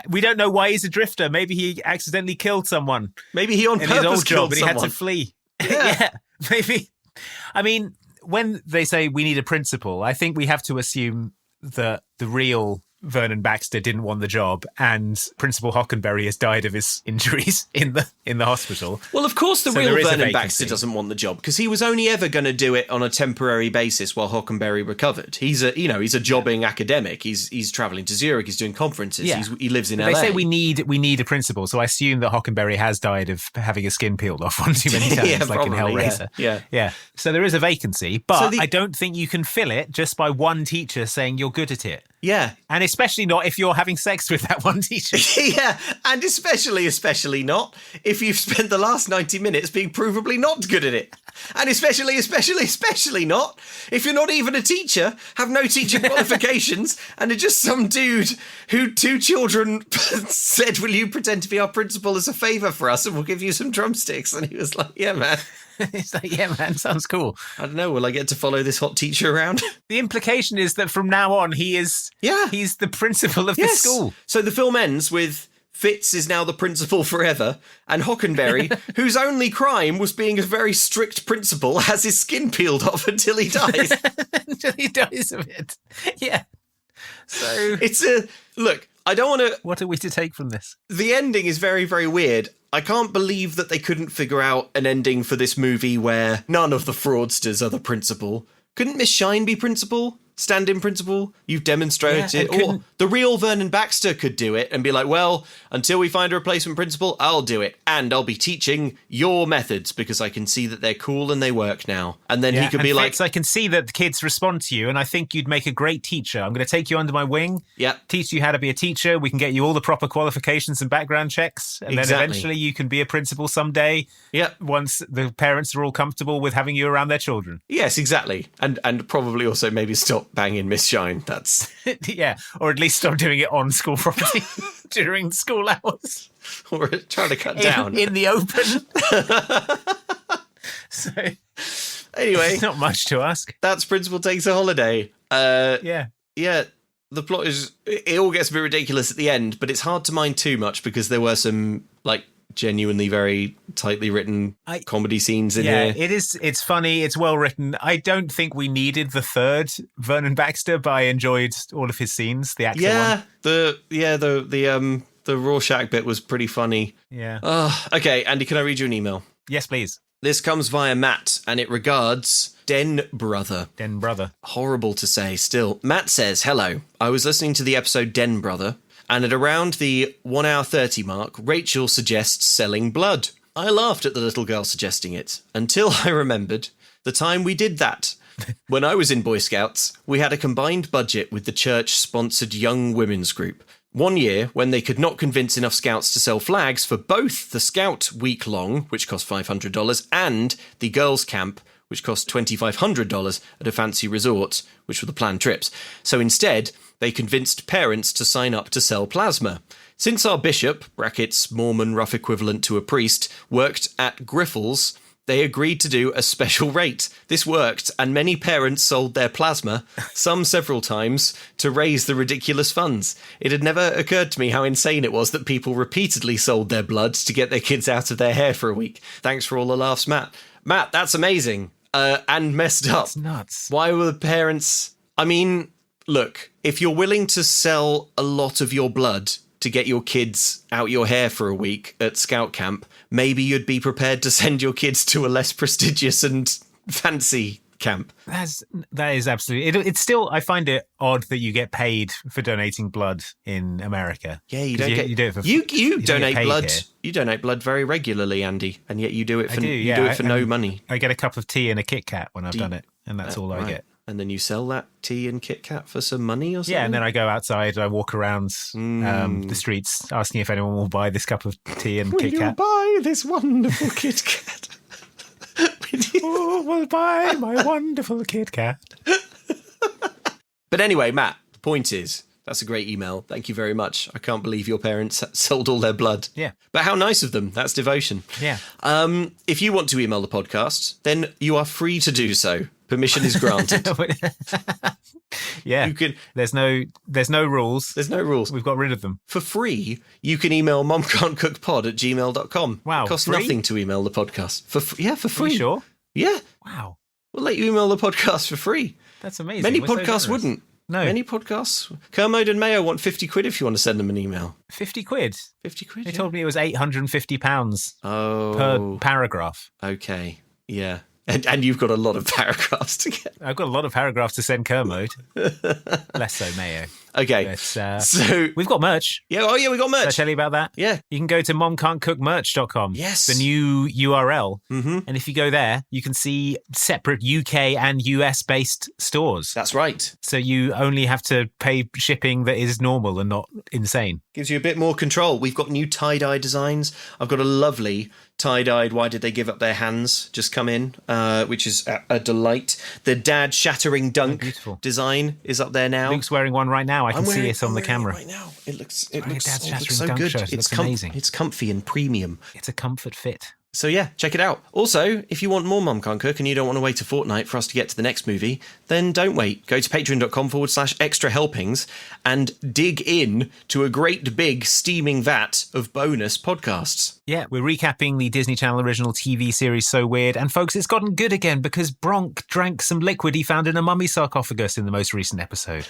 we don't know why he's a drifter. Maybe he accidentally killed someone. Maybe he on in purpose his old killed job, but someone. he had to flee. Yeah, maybe. I mean, when they say we need a principal, I think we have to assume that the real Vernon Baxter didn't want the job, and Principal Hockenberry has died of his injuries in the hospital. Well, of course, the real Vernon Baxter doesn't want the job because he was only ever going to do it on a temporary basis while Hockenberry recovered. He's a jobbing academic. He's traveling to Zurich. He's doing conferences. Yeah. He lives in LA. They say we need a principal, so I assume that Hockenberry has died of having his skin peeled off one too many times, like probably, in Hellraiser. Yeah. So there is a vacancy, but I don't think you can fill it just by one teacher saying you're good at it. Yeah. And especially not if you're having sex with that one teacher. Yeah, and especially not if you've spent the last 90 minutes being provably not good at it. And especially not if you're not even a teacher, have no teaching qualifications, and are just some dude who two children said, will you pretend to be our principal as a favour for us and we'll give you some drumsticks? And he was like, yeah, man. It's like, yeah, man, sounds cool. I don't know, will I get to follow this hot teacher around? The implication is that from now on, he's the principal of the school. So the film ends with Fitz is now the principal forever, and Hockenberry, whose only crime was being a very strict principal, has his skin peeled off until he dies. Until he dies of it. Yeah. So look, I don't want to... What are we to take from this? The ending is very, very weird. I can't believe that they couldn't figure out an ending for this movie where none of the fraudsters are the principal. Couldn't Miss Shine be principal? Stand-in principal? You've demonstrated it. Or the real Vernon Baxter could do it and be like, well, until we find a replacement principal, I'll do it. And I'll be teaching your methods because I can see that they're cool and they work now. And then he could be like... Fitz, I can see that the kids respond to you and I think you'd make a great teacher. I'm going to take you under my wing, teach you how to be a teacher. We can get you all the proper qualifications and background checks. And then eventually you can be a principal someday once the parents are all comfortable with having you around their children. Yes, exactly. And probably also maybe stop banging Miss Shine. That's or at least stop doing it on school property during school hours, or trying to cut down in the open. So anyway, not much to ask. That's Principal Takes a Holiday. The plot is, it all gets a bit ridiculous at the end, but it's hard to mind too much because there were some genuinely very tightly written comedy scenes in here. It's funny, it's well written. I don't think we needed the third Vernon Baxter, but I enjoyed all of his scenes, the actor one. The Rorschach bit was pretty funny. Yeah. Okay, Andy, can I read you an email? Yes, please. This comes via Matt, and it regards Den Brother. Den Brother. Horrible to say still. Matt says, hello. I was listening to the episode Den Brother, and at around the 1 hour 30 mark, Rachel suggests selling blood. I laughed at the little girl suggesting it, until I remembered the time we did that. When I was in Boy Scouts, we had a combined budget with the church-sponsored Young Women's Group. One year, when they could not convince enough scouts to sell flags for both the Scout week-long, which cost $500, and the Girls' Camp, which cost $2,500 at a fancy resort, which were the planned trips. So instead, they convinced parents to sign up to sell plasma. Since our bishop, brackets Mormon rough equivalent to a priest, worked at Griffles, they agreed to do a special rate. This worked, and many parents sold their plasma, some several times, to raise the ridiculous funds. It had never occurred to me how insane it was that people repeatedly sold their blood to get their kids out of their hair for a week. Thanks for all the laughs, Matt. Matt, that's amazing. And messed up. That's nuts. Why were the parents... I mean, look, if you're willing to sell a lot of your blood to get your kids out your hair for a week at scout camp, maybe you'd be prepared to send your kids to a less prestigious and fancy camp. That is absolutely... It's still... I find it odd that you get paid for donating blood in America. Yeah, you don't get... You do it for... You donate blood. Here. You donate blood very regularly, Andy, and yet you do it for, you do it for no money. I get a cup of tea and a Kit Kat when I've done it, and that's all I get. And then you sell that tea and Kit Kat for some money or something? Yeah, and then I go outside, I walk around the streets asking if anyone will buy this cup of tea and Kit Kat. Will you buy this wonderful Kit Kat? Who will buy my wonderful Kit Kat? But anyway, Matt, the point is, that's a great email. Thank you very much. I can't believe your parents sold all their blood. Yeah. But how nice of them. That's devotion. Yeah. If you want to email the podcast, then you are free to do so. Permission is granted. Yeah. You can. There's no rules. There's no rules. We've got rid of them. For free, you can email momcan'tcookpod@gmail.com. Wow. It costs free? nothing to email the podcast. For free. Are you sure? Yeah. Wow. We'll let you email the podcast for free. That's amazing. Many We're so podcasts generous. wouldn't. No. Many podcasts. Kermode and Mayo want 50 quid if you want to send them an email. 50 quid? 50 quid, They told me it was £850 Oh. per paragraph. Okay. Yeah. And you've got a lot of paragraphs to get. I've got a lot of paragraphs to send Kermode. Less so Mayo. Okay. But, so we've got merch. Yeah. Oh, yeah, we got merch. Did I tell you about that? Yeah. You can go to momcan'tcookmerch.com. Yes. The new URL. Mm-hmm. And if you go there, you can see separate UK and US based stores. That's right. So you only have to pay shipping that is normal and not insane. Gives you a bit more control. We've got new tie-dye designs. I've got a lovely tie-dyed Why Did They Give Up Their Hands just come in, which is a delight. The dad shattering dunk design is up there now. Luke's wearing one right now. I can see it on the camera right now. It looks dad's shattering so dunk good. shirt. It looks amazing. It's comfy and premium. It's a comfort fit. So yeah, check it out. Also, if you want more Mum Can't Cook and you don't want to wait a fortnight for us to get to the next movie, then don't wait. Go to patreon.com/extra helpings and dig in to a great big steaming vat of bonus podcasts. Yeah, we're recapping the Disney Channel original TV series So Weird. And folks, it's gotten good again because Bronk drank some liquid he found in a mummy sarcophagus in the most recent episode.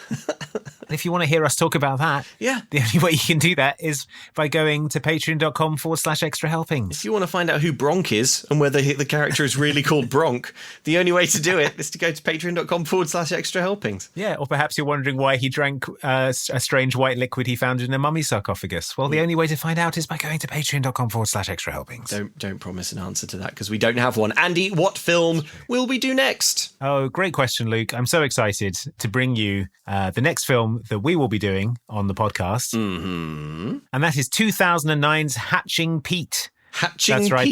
And if you want to hear us talk about that, yeah, the only way you can do that is by going to patreon.com/extra helpings. If you want to find out who Bronk is and whether the character is really called Bronk, the only way to do it is to go to patreon.com/extra helpings. Yeah, or perhaps you're wondering why he drank a strange white liquid he found in a mummy sarcophagus. Well, the only way to find out is by going to patreon.com/extra helpings. Don't promise an answer to that because we don't have one. Andy, what film will we do next? Oh, great question, Luke. I'm so excited to bring you the next film that we will be doing on the podcast. Mm-hmm. And that is 2009's Hatching Pete. That's right.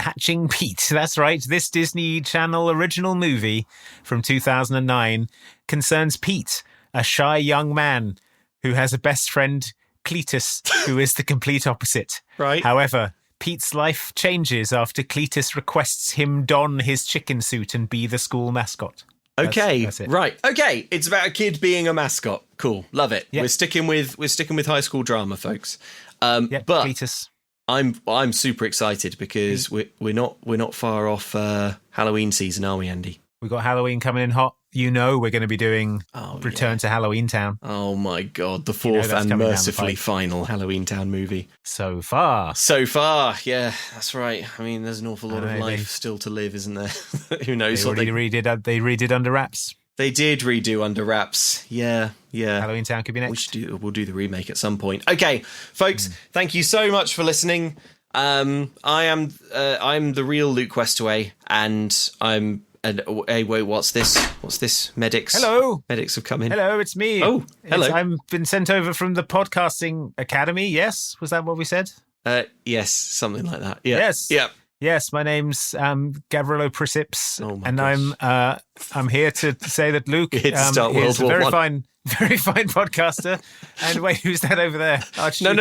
Hatching Pete. That's right. This Disney Channel original movie from 2009 concerns Pete, a shy young man who has a best friend, Cletus, who is the complete opposite. Right. However, Pete's life changes after Cletus requests him don his chicken suit and be the school mascot. Okay, that's it. Right. Okay, it's about a kid being a mascot. Cool, love it. Yep. We're sticking with high school drama, folks. But Cletus. I'm super excited because we're not far off Halloween season, are we, Andy? We've got Halloween coming in hot we're going to be doing Return to Halloween Town. Oh my God, the fourth and mercifully final Halloween Town movie. So far, yeah, that's right. I mean, there's an awful lot of life still to live, isn't there? Who knows? They redid Under Wraps. They did redo Under Wraps. Yeah. Halloween Town could be next. We'll do the remake at some point. Okay, folks, thank you so much for listening. I'm the real Luke Westaway, and I'm. Hey, wait, what's this? What's this? Medics. Hello. Medics have come in. Hello, it's me. Oh, hello. I've been sent over from the Podcasting Academy. Yes, was that what we said? Yes, something like that. Yeah. Yes. Yeah. Yes, my name's Gavrilo Prisips, and gosh. I'm here to say that Luke is a very fine podcaster. And wait, who's that over there? No.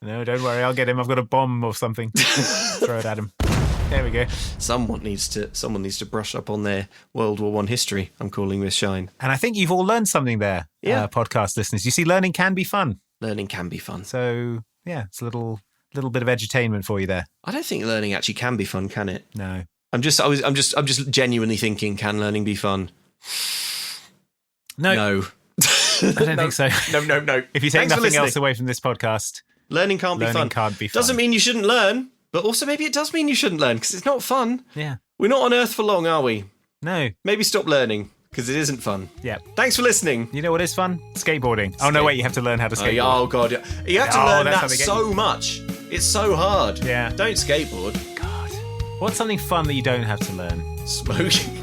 No, don't worry, I'll get him. I've got a bomb or something. Throw it at him. There we go. Someone needs to brush up on their World War I history. I'm calling this shine. And I think you've all learned something there, podcast listeners. You see, learning can be fun. Learning can be fun. So yeah, it's a little bit of edutainment for you there. I don't think learning actually can be fun, can it? No. I'm just genuinely thinking, can learning be fun? No. I don't think so. No. If you take nothing else away from this podcast, learning can't be fun. Doesn't mean you shouldn't learn, but also maybe it does mean you shouldn't learn because it's not fun. Yeah. We're not on Earth for long, are we? No. Maybe stop learning because it isn't fun. Yeah. Thanks for listening. You know what is fun? Skateboarding. Oh, no, wait, you have to learn how to skateboard. Oh, God. You have to learn that so much. It's so hard. Yeah. Don't skateboard. God. What's something fun that you don't have to learn? Smoking.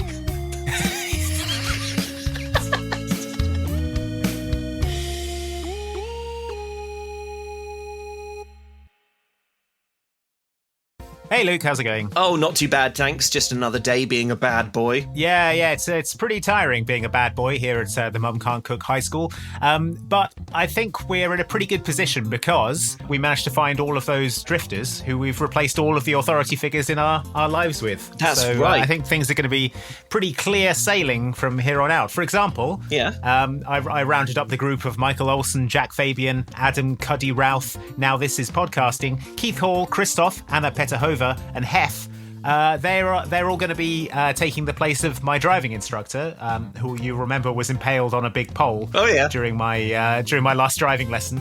Hey Luke, how's it going? Oh, not too bad, thanks. Just another day being a bad boy. Yeah, it's pretty tiring being a bad boy here at the Mum Can't Cook High School. But I think we're in a pretty good position because we managed to find all of those drifters who we've replaced all of the authority figures in our lives with. That's right. I think things are going to be pretty clear sailing from here on out. For example, I rounded up the group of Michael Olsen, Jack Fabian, Adam Cuddy Routh, Now This Is Podcasting, Keith Hall, Christoph, Anna Petahova, and Hef. They're all going to be taking the place of my driving instructor, who you remember was impaled on a big pole. Oh yeah. During my last driving lesson.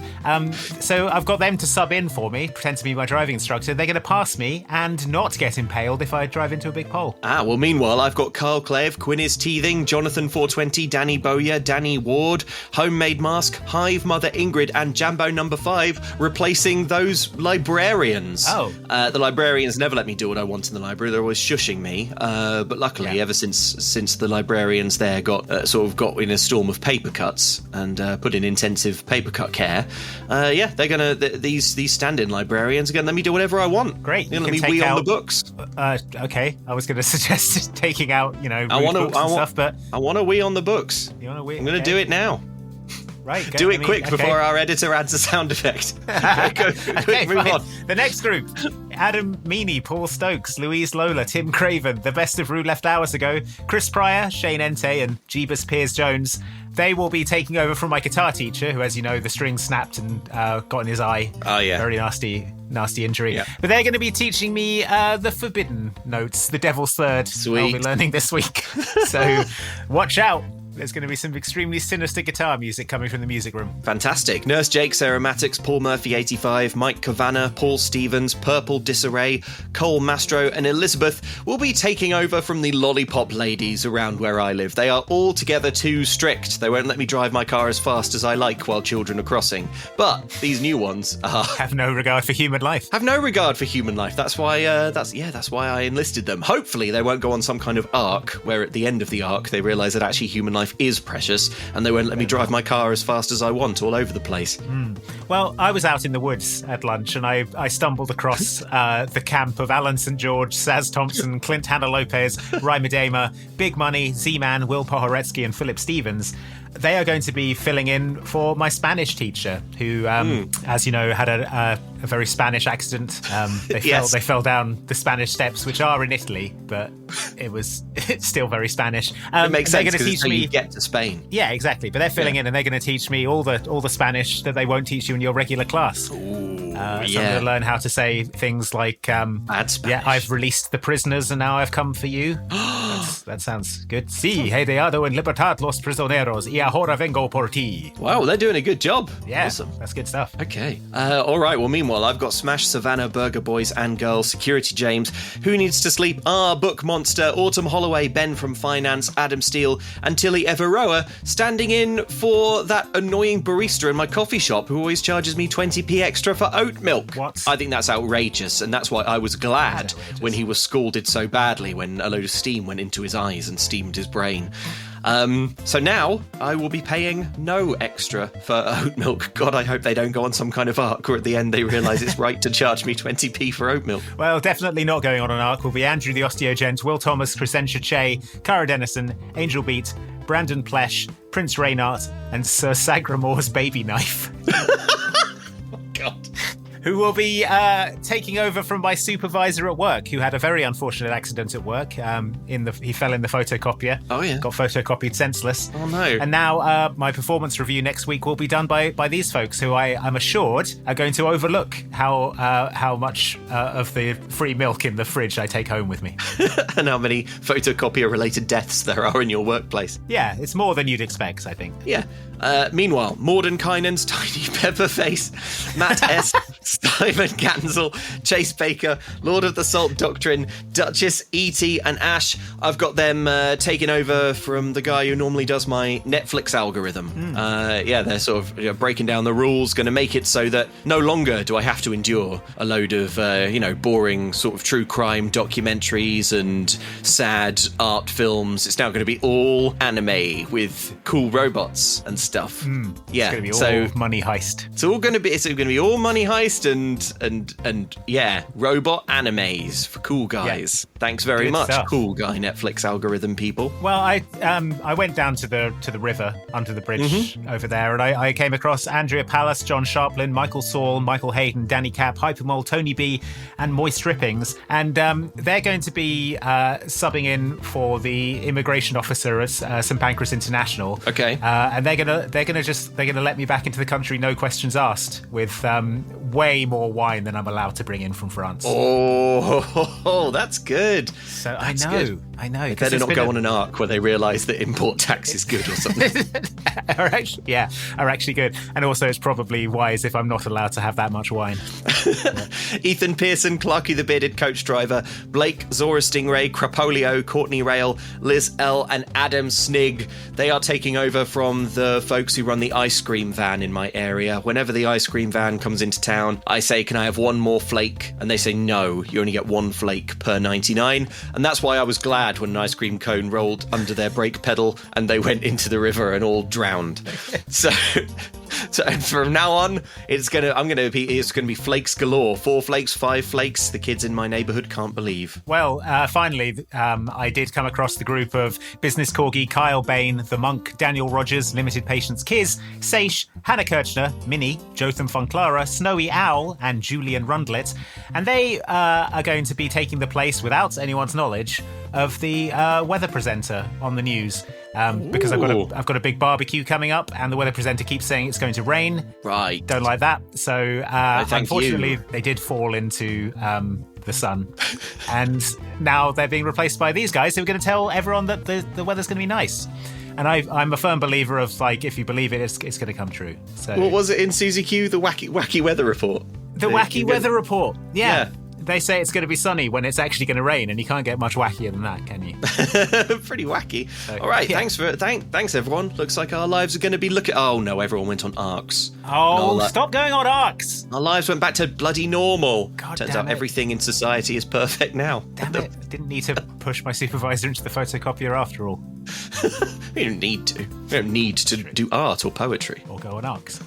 So I've got them to sub in for me, pretend to be my driving instructor. They're going to pass me and not get impaled if I drive into a big pole. Well, meanwhile, I've got Carl Cleve, Quinnis Teething, Jonathan 420, Danny Bowyer, Danny Ward, Homemade Mask, Hive Mother Ingrid, and Jambo number 5 replacing those librarians. Oh. The librarians never let me do what I want in the library. They're always shushing me, but luckily, ever since the librarians there got in a storm of paper cuts and put in intensive paper cut care, they're gonna these stand-in librarians are gonna let me do whatever I want. Great, let me wee on the books. Okay, I was gonna suggest taking out I want to wee on the books. You want to wee? I'm gonna do it now. Right, do it quick before our editor adds a sound effect. Move on. The next group: Adam Meany, Paul Stokes, Louise Lola, Tim Craven, The Best of Rue left hours ago, Chris Pryor, Shane Ente, and Jeebus Piers-Jones. They will be taking over from my guitar teacher, who, as you know, the string snapped and got in his eye. Oh yeah, very nasty injury. Yeah. But they're going to be teaching me the forbidden notes, the Devil's Third. Sweet. I'll be learning this week. So watch out. There's going to be some extremely sinister guitar music coming from the music room. Fantastic. Nurse Jake, Sarah Mattix, Paul Murphy 85, Mike Kavanagh, Paul Stevens, Purple Disarray, Cole Mastro, and Elizabeth will be taking over from the lollipop ladies around where I live. They are all together too strict. They won't let me drive my car as fast as I like while children are crossing. But these new ones have no regard for human life. Have no regard for human life. That's why that's why I enlisted them. Hopefully they won't go on some kind of arc where at the end of the arc they realise that actually human life is precious and they won't let me drive my car as fast as I want all over the place. Well, I was out in the woods at lunch and I stumbled across the camp of Alan St. George, Saz Thompson, Clint Hannah Lopez, Ry Medema, Big Money, Z-Man, Will Pohoretsky and Philip Stevens. They are going to be filling in for my Spanish teacher, who, as you know, had a very Spanish accident. They fell down the Spanish steps, which are in Italy, but it's still very Spanish. It makes sense because it's how you get to Spain. Yeah, exactly. But they're filling in, and they're going to teach me all the Spanish that they won't teach you in your regular class. Ooh. So I'm going to learn how to say things like, I've released the prisoners and now I've come for you. That sounds good. Sí, he dejado en libertad los prisioneros y ahora vengo por ti. Wow, they're doing a good job. Yeah, awesome. That's good stuff. Okay. All right, well, meanwhile, I've got Smash, Savannah, Burger Boys and Girls, Security James, Who Needs to Sleep, Book Monster, Autumn Holloway, Ben from Finance, Adam Steele and Tilly Everoa standing in for that annoying barista in my coffee shop who always charges me 20p extra for oat milk. What? I think that's outrageous, and that's why I was glad when he was scalded so badly when a load of steam went into his eyes and steamed his brain. So now I will be paying no extra for oat milk. God, I hope they don't go on some kind of arc where at the end they realise it's right to charge me 20p for oat milk. Well, definitely not going on an arc will be Andrew the Osteogent, Will Thomas, Crescentia Che, Cara Dennison, Angel Beat, Brandon Plesh, Prince Reynard, and Sir Sagramore's baby knife. Oh, God. Who will be taking over from my supervisor at work, who had a very unfortunate accident at work. He fell in the photocopier. Oh, yeah. Got photocopied senseless. Oh, no. And now my performance review next week will be done by these folks, who I'm assured are going to overlook how much of the free milk in the fridge I take home with me. And how many photocopier-related deaths there are in your workplace. Yeah, it's more than you'd expect, I think. Yeah. Meanwhile, Mordenkainen's Tiny Pepperface, Matt S., Simon Gansel, Chase Baker, Lord of the Salt Doctrine, Duchess, E.T. and Ash. I've got them taking over from the guy who normally does my Netflix algorithm. They're sort of breaking down the rules, going to make it so that no longer do I have to endure a load of, boring sort of true crime documentaries and sad art films. It's now going to be all anime with cool robots and stuff. Yeah, it's going to be all money heist. It's going to be all money heist and robot animes for cool guys. Yeah. Thanks very much, stuff. Cool guy Netflix algorithm people. Well, I went down to the river under the bridge over there, and I came across Andrea Pallas, John Sharplin, Michael Saul, Michael Hayden, Danny Cap, Hypermole, Tony B, and Moist Rippings, and they're going to be subbing in for the immigration officer at St Pancras International. Okay, and they're gonna let me back into the country, no questions asked, with way more wine than I'm allowed to bring in from France. Oh, that's good. So that's I know. Good. I know. They better not go on an arc where they realise that import tax is good or something. are actually good. And also it's probably wise if I'm not allowed to have that much wine. Ethan Pearson, Clarky the Bearded Coach Driver, Blake, Zora Stingray, Crapolio, Courtney Rail, Liz L and Adam Snig. They are taking over from the folks who run the ice cream van in my area. Whenever the ice cream van comes into town, I say, can I have one more flake? And they say, no, you only get one flake per 99. And that's why I was glad when an ice cream cone rolled under their brake pedal and they went into the river and all drowned. So from now on, it's gonna be flakes galore. 4 flakes, 5 flakes. The kids in my neighbourhood can't believe. Well, finally, I did come across the group of Business Corgi, Kyle Bain, The Monk, Daniel Rogers, Limited Patience Kiz, Seish, Hannah Kirchner, Minnie, Jotham von Clara, Snowy Owl, and Julian Rundlet, and they are going to be taking the place, without anyone's knowledge, of the weather presenter on the news. Because I've got a big barbecue coming up, and the weather presenter keeps saying it's going to rain. Right. Don't like that. So unfortunately, they did fall into the sun, and now they're being replaced by these guys who are going to tell everyone that the weather's going to be nice. And I'm a firm believer of, like, if you believe it, it's going to come true. So what was it in Susie Q? The wacky weather report. The wacky weather report. Yeah. They say it's going to be sunny when it's actually going to rain, and you can't get much wackier than that, can you? Pretty wacky. So, all right, thanks everyone. Looks like our lives are going to be Oh no, everyone went on arcs. Stop going on arcs. Our lives went back to bloody normal. God, turns out everything in society is perfect now. Damn it! I didn't need to push my supervisor into the photocopier after all. We don't need to. We don't need to do art or poetry or go on arcs.